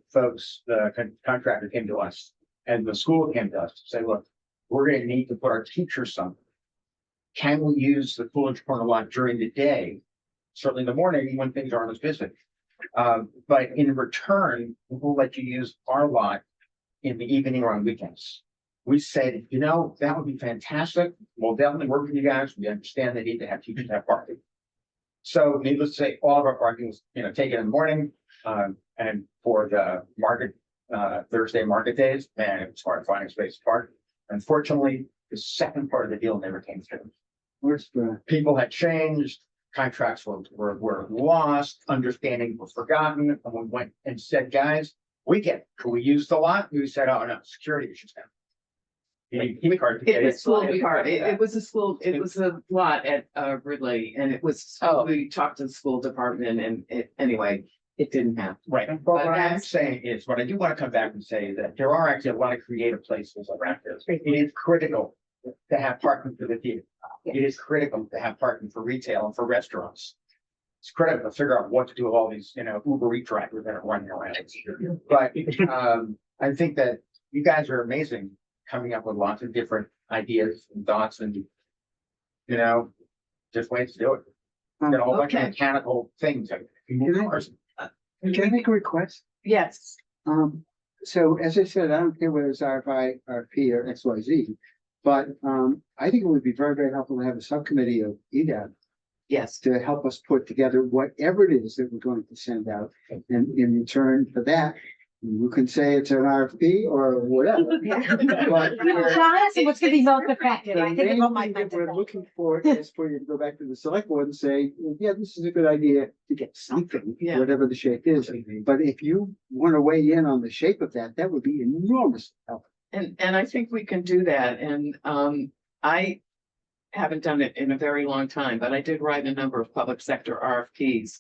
contractor came to us and the school came to us to say, look, we're gonna need to put our teachers somewhere. Can we use the Coolidge Corner lot during the day? Certainly in the morning when things aren't as busy. But in return, we'll let you use our lot in the evening or on weekends. We said, you know, that would be fantastic. We'll definitely work with you guys. We understand they need to have teachers have parking. So needless to say, all of our parking was, you know, taken in the morning, and for the market, Thursday market days, and it was hard finding space to park. Unfortunately, the second part of the deal never came through. Where's the, People had changed, contracts were lost, understanding was forgotten, and we went and said, guys, can we use the lot? We said, oh, no, security issues now. You need key card to get It in. was school car, it was a school, it was a lot at Ridley, and it was, we talked to the school department and anyway, it didn't happen. Right, but what I'm saying is, what I do want to come back and say is that there are actually a lot of creative places around this. It is critical to have parking for the theater. It is critical to have parking for retail and for restaurants. It's critical to figure out what to do with all these, you know, Uber Eats drivers that are running around. But I think that you guys are amazing, coming up with lots of different ideas and thoughts and, you know, just ways to do it. You know, a bunch of Okay. mechanical things. Like, can I make a request? Yes, So as I said, I don't care whether it's RFI, RFP or XYZ. But I think it would be very, very helpful to have a subcommittee of EDAP yes. to help us put together whatever it is that we're going to send out. And in return for that, you can say it's an RFP or whatever. But Honestly, what's gonna be most effective? the I think main about my thing that mental we're health. looking for is for you to go back to the select board and say, well, yeah, this is a good idea to get something, Yeah. whatever the shape is. But if you want to weigh in on the shape of that, that would be enormous help. And I think we can do that, and I haven't done it in a very long time, but I did write a number of public sector RFPs.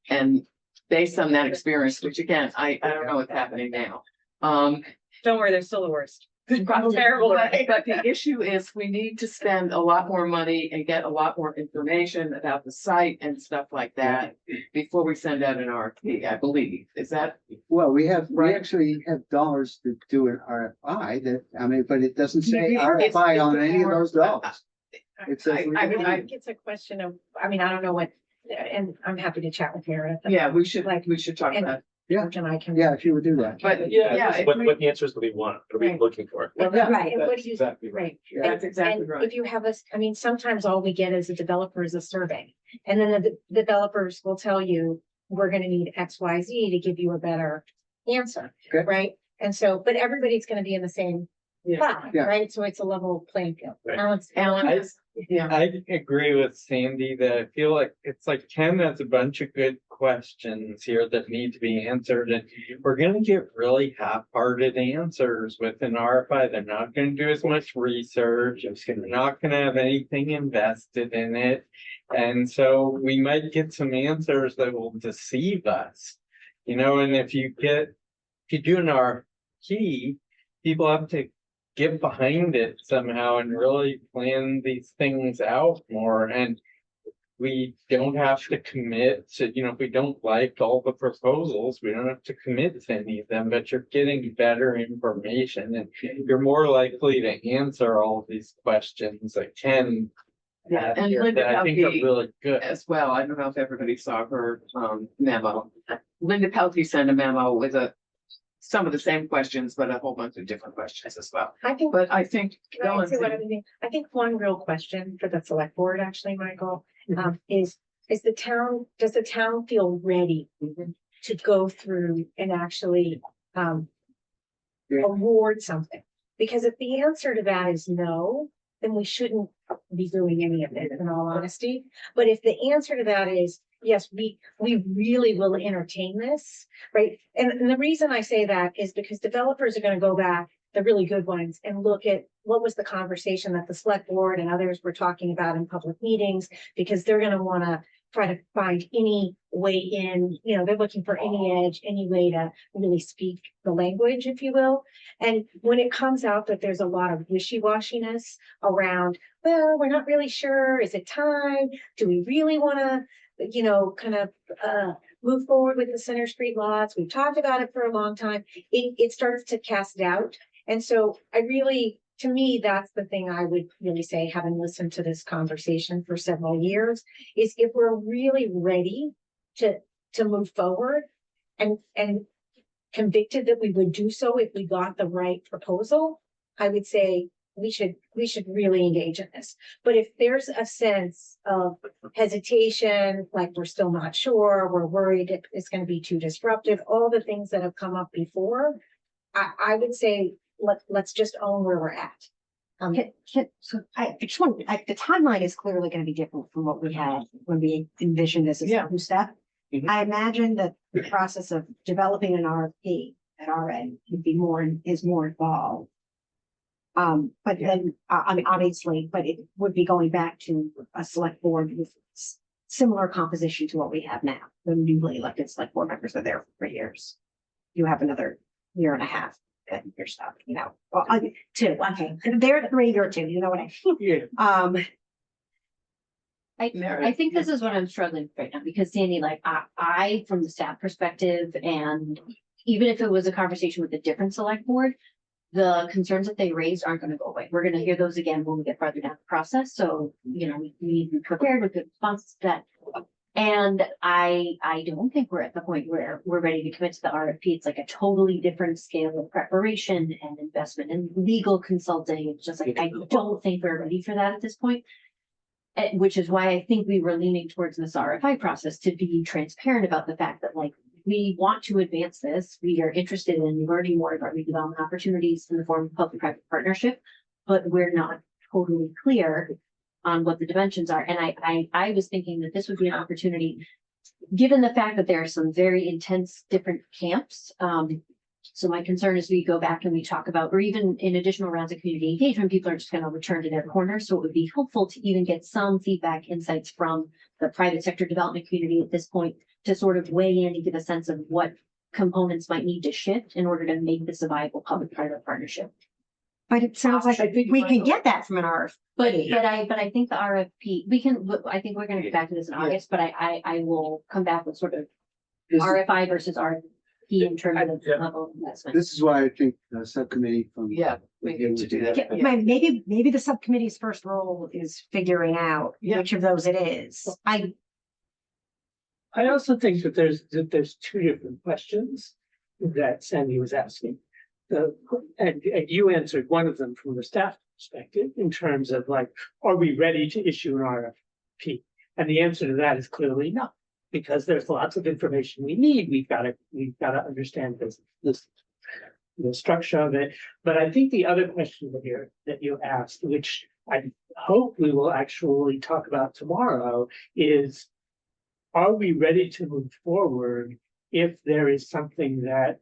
And based on that experience, which again, I don't know what's happening now. Don't worry, they're still the worst. Probably Terrible, right? But the issue is we need to spend a lot more money and get a lot more information about the site and stuff like that before we send out an RFP, I believe. Is that? Well, we Right. actually have dollars to do an RFI that, I mean, but it doesn't say Yeah, RFI it's on any of those dollars. It says. I mean, I think it's a question of, I mean, I don't know what, and I'm happy to chat with Meredith. Yeah, we should talk And- about, Yeah. And I can. Yeah, if you would do that. but Yeah, yeah, just if what, we- what answers do we want? What are we Right. looking for? well, yeah, Right, and what do you, Exactly right. that's exactly And right. if you have us, I mean, sometimes all we get as a developer is a survey. And then the developers will tell you, we're gonna need X, Y, Z to give you a better answer, Okay. right? And so, but everybody's gonna be in the same Yeah. spot, Yeah. right? So it's a level playing field. Right. Alan, yeah, I agree with Sandy that I feel like it's like Ken has a bunch of good questions here that need to be answered, and we're gonna get really half-hearted answers with an RFI. They're not gonna do as much research, they're not gonna have anything invested in it. And so we might get some answers that will deceive us, you know, and if you do an RFP, people have to get behind it somehow and really plan these things out more. And we don't have to commit to, you know, if we don't like all the proposals, we don't have to commit to any of them, but you're getting better information and you're more likely to answer all of these questions that can. Yeah, and that Linda I think are Pelkey really good. as well. I don't know if everybody saw her memo. Linda Pelkey sent a memo with some of the same questions, but a whole bunch of different questions as well. I think, But I think. can I say what I mean? I think one real question for the select board, actually, Michael, is does the town feel ready to go through and actually award something? Because if the answer to that is no, then we shouldn't be doing any of it, in all honesty. But if the answer to that is yes, we really will entertain this, right? And the reason I say that is because developers are gonna go back, the really good ones, and look at what was the conversation that the select board and others were talking about in public meetings, because they're gonna wanna try to find any way in, you know, they're looking for any edge, any way to really speak the language, if you will. And when it comes out that there's a lot of wishy-washiness around, well, we're not really sure, is it time? Do we really wanna, you know, kind of move forward with the Center Street lots? We've talked about it for a long time. It starts to cast doubt. And so I really, to me, that's the thing I would really say, having listened to this conversation for several years, is if we're really ready to move forward and convicted that we would do so if we got the right proposal, I would say we should really engage in this. But if there's a sense of hesitation, like we're still not sure, we're worried it's going to be too disruptive, all the things that have come up before, I would say let's just own where we're at. So I just want, the timeline is clearly gonna be different from what we had when we envisioned this as a new step. I imagine that the process of developing an RFP at our end would be is more involved. But then, I mean, obviously, but it would be going back to a select board with similar composition to what we have now. The newly elected select board members are there for 3 years. You have another year and a half. Your stuff, you know, well, 2, okay, they're 3 or 2, you know what I mean? I think this is what I'm struggling with right now, because Sandy, like, I, from the staff perspective, and even if it was a conversation with a different select board, the concerns that they raised aren't gonna go away. We're gonna hear those again when we get farther down the process, so, you know, we need to be prepared with good responses to that. And I don't think we're at the point where we're ready to commit to the RFP. It's like a totally different scale of preparation and investment and legal consulting. It's just like, I don't think we're ready for that at this point. Which is why I think we were leaning towards this RFI process, to be transparent about the fact that, like, we want to advance this. We are interested in learning more about redevelopment opportunities in the form of public-private partnership, but we're not totally clear on what the dimensions are. And I was thinking that this would be an opportunity, given the fact that there are some very intense different camps. So my concern is we go back and we talk about, or even in additional rounds of community engagement, people are just going to return to their corner. So it would be helpful to even get some feedback, insights from the private sector development community at this point, to sort of weigh in and give a sense of what components might need to shift in order to make this a viable public-private partnership. But it sounds like we can get that from an RFP. But I think the RFP, I think we're gonna get back to this in August, but I will come back with sort of RFI versus RFP in terms of level of investment. This is why I think the subcommittee from. Yeah, we need to do that. Yeah, maybe the subcommittee's first role is figuring out which of those it is. I also think that there's 2 different questions that Sandy was asking. And you answered one of them from the staff perspective, in terms of, like, are we ready to issue an RFP? And the answer to that is clearly no, because there's lots of information we need. We've got to understand the structure of it. But I think the other question here that you asked, which I hope we will actually talk about tomorrow, is are we ready to move forward if there is something that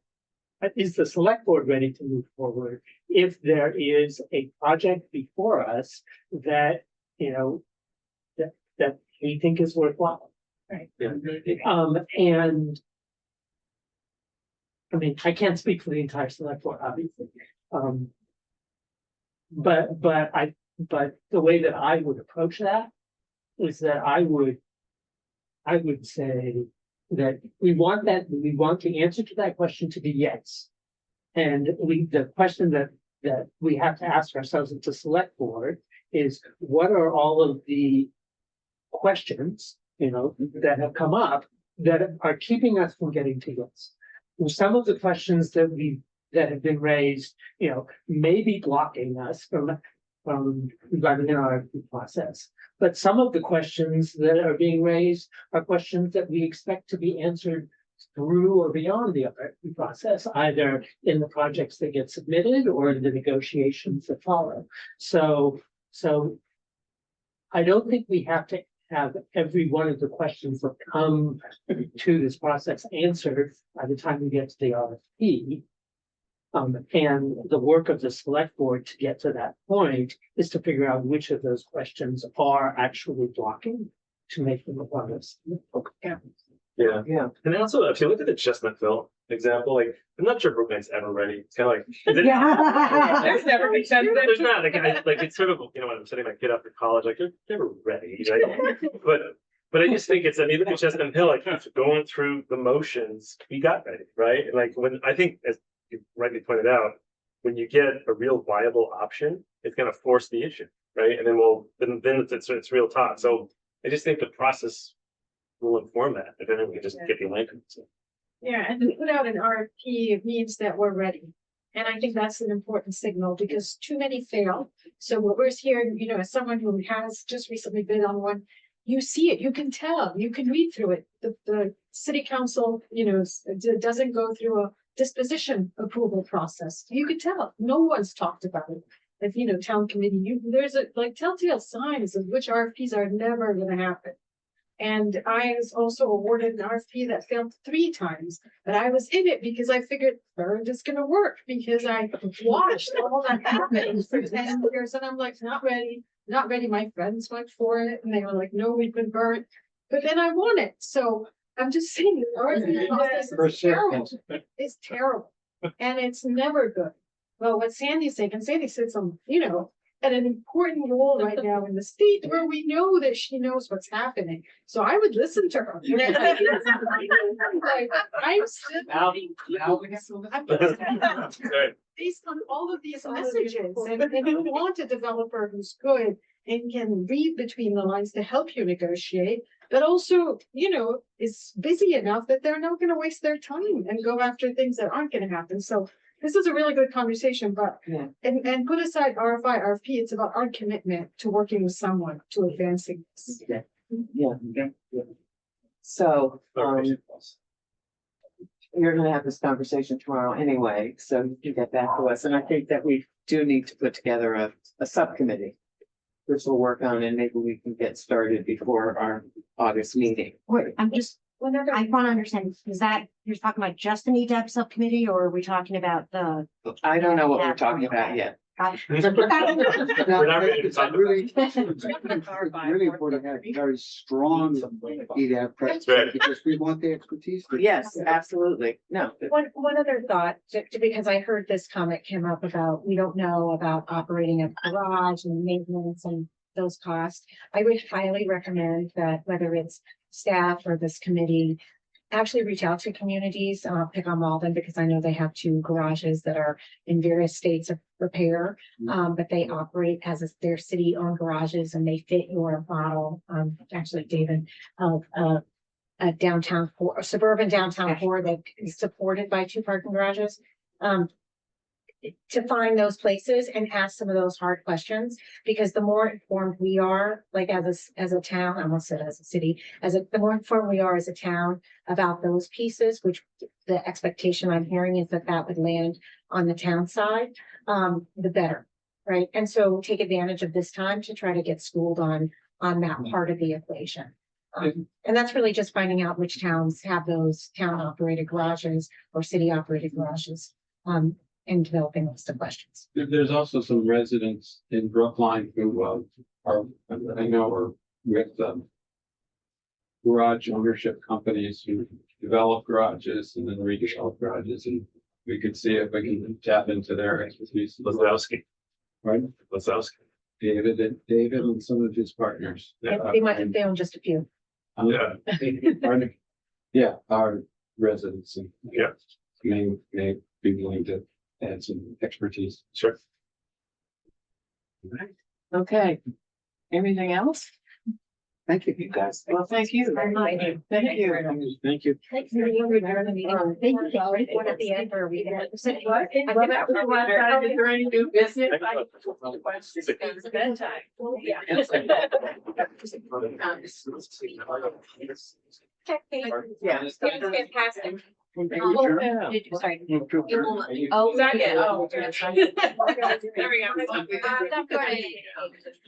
is the select board ready to move forward if there is a project before us that, you know, that we think is worthwhile? Right. Yeah. And I mean, I can't speak for the entire select board, obviously. But the way that I would approach that is that I would say that we want the answer to that question to be yes. And the question that we have to ask ourselves as a select board is, what are all of the questions, you know, that have come up that are keeping us from getting to yes? And some of the questions that have been raised, you know, may be blocking us from running an RFP process. But some of the questions that are being raised are questions that we expect to be answered through or beyond the RFP process, either in the projects that get submitted or in the negotiations that follow. So I don't think we have to have every one of the questions that come to this process answered by the time we get to the RFP. And the work of the select board to get to that point is to figure out which of those questions are actually blocking to make them a part of. Yeah. Yeah. And then also, if you look at the Chestnutville example, like, I'm not sure Brookbank's ever ready. It's kind of like. There's never been sense. There's not, like, it's sort of, you know, when I'm setting my kid up for college, like, they're never ready, right? But I just think it's, I mean, look at Chestnut Hill, like, going through the motions, we got ready, right? And like, when, I think, as you rightly pointed out, when you get a real viable option, it's gonna force the issue, right? And then then it's real talk. So I just think the process will inform that, if then we can just get the language. Yeah, and to put out an RFP, it means that we're ready. And I think that's an important signal because too many fail. So what we're hearing, you know, as someone who has just recently been on one, you see it, you can tell, you can read through it. The city council, you know, doesn't go through a disposition approval process. You can tell, no one's talked about it. If, you know, town committee, there's a like telltale signs of which RFPs are never gonna happen. And I was also awarded an RFP that failed 3 times, but I was in it because I figured third is gonna work because I watched all that happen for 10 years and I'm like, not ready. My friends went for it and they were like, no, we've been burnt. But then I won it. So I'm just saying the RFP process is terrible. It's terrible. And it's never good. Well, what Sandy's saying, and Sandy said some, you know, at an important role right now in the state where we know that she knows what's happening. So I would listen to her. Like, I'm still. Based on all of these messages and you want a developer who's good and can read between the lines to help you negotiate, but also, you know, is busy enough that they're not going to waste their time and go after things that aren't going to happen. So this is a really good conversation, but and put aside RFI, RFP, it's about our commitment to working with someone to advancing this. Yeah. So, you're gonna have this conversation tomorrow anyway, so you can get back to us, and I think that we do need to put together a subcommittee. Which we'll work on, and maybe we can get started before our August meeting. Wait, I want to understand, is that, you're talking about just the EDAP subcommittee, or are we talking about the? I don't know what we're talking about yet. We're not ready to talk about it. It's really important to have very strong EDAP presence, Right. because we want the expertise. Yes, absolutely. No. One other thought, because I heard this comment came up about, we don't know about operating a garage and maintenance and those costs. I would highly recommend that whether it's staff or this committee, actually reach out to communities, pick on Malden because I know they have 2 garages that are in various states of repair. But they operate as their city owned garages and they fit your model, actually David, of a downtown core, a suburban downtown core that is supported by 2 parking garages. To find those places and ask some of those hard questions, because the more informed we are, like as a town, I almost said as a city, the more informed we are as a town about those pieces, which the expectation I'm hearing is that would land on the town side, the better, right? And so take advantage of this time to try to get schooled on that part of the equation. And that's really just finding out which towns have those town operated garages or city operated garages. And developing a list of questions. There's also some residents in Brookline who, I know are with, garage ownership companies who develop garages and then redevelop garages, and we could see if we can tap into their expertise. Lazowski, Right? Lazowski. David and some of his partners. They own just a few. Yeah. Pardon? Yeah, our residents and Yeah, may be willing to add some expertise. sure. Okay. Anything else? Thank you. You guys, well, thank you. Thank you. Thank you. Thank you. Thank you. One at the end or we. Is there any new business? It's bedtime. Yeah. Yeah. It's fantastic. Sorry. Oh, second. Oh. There we go. Good.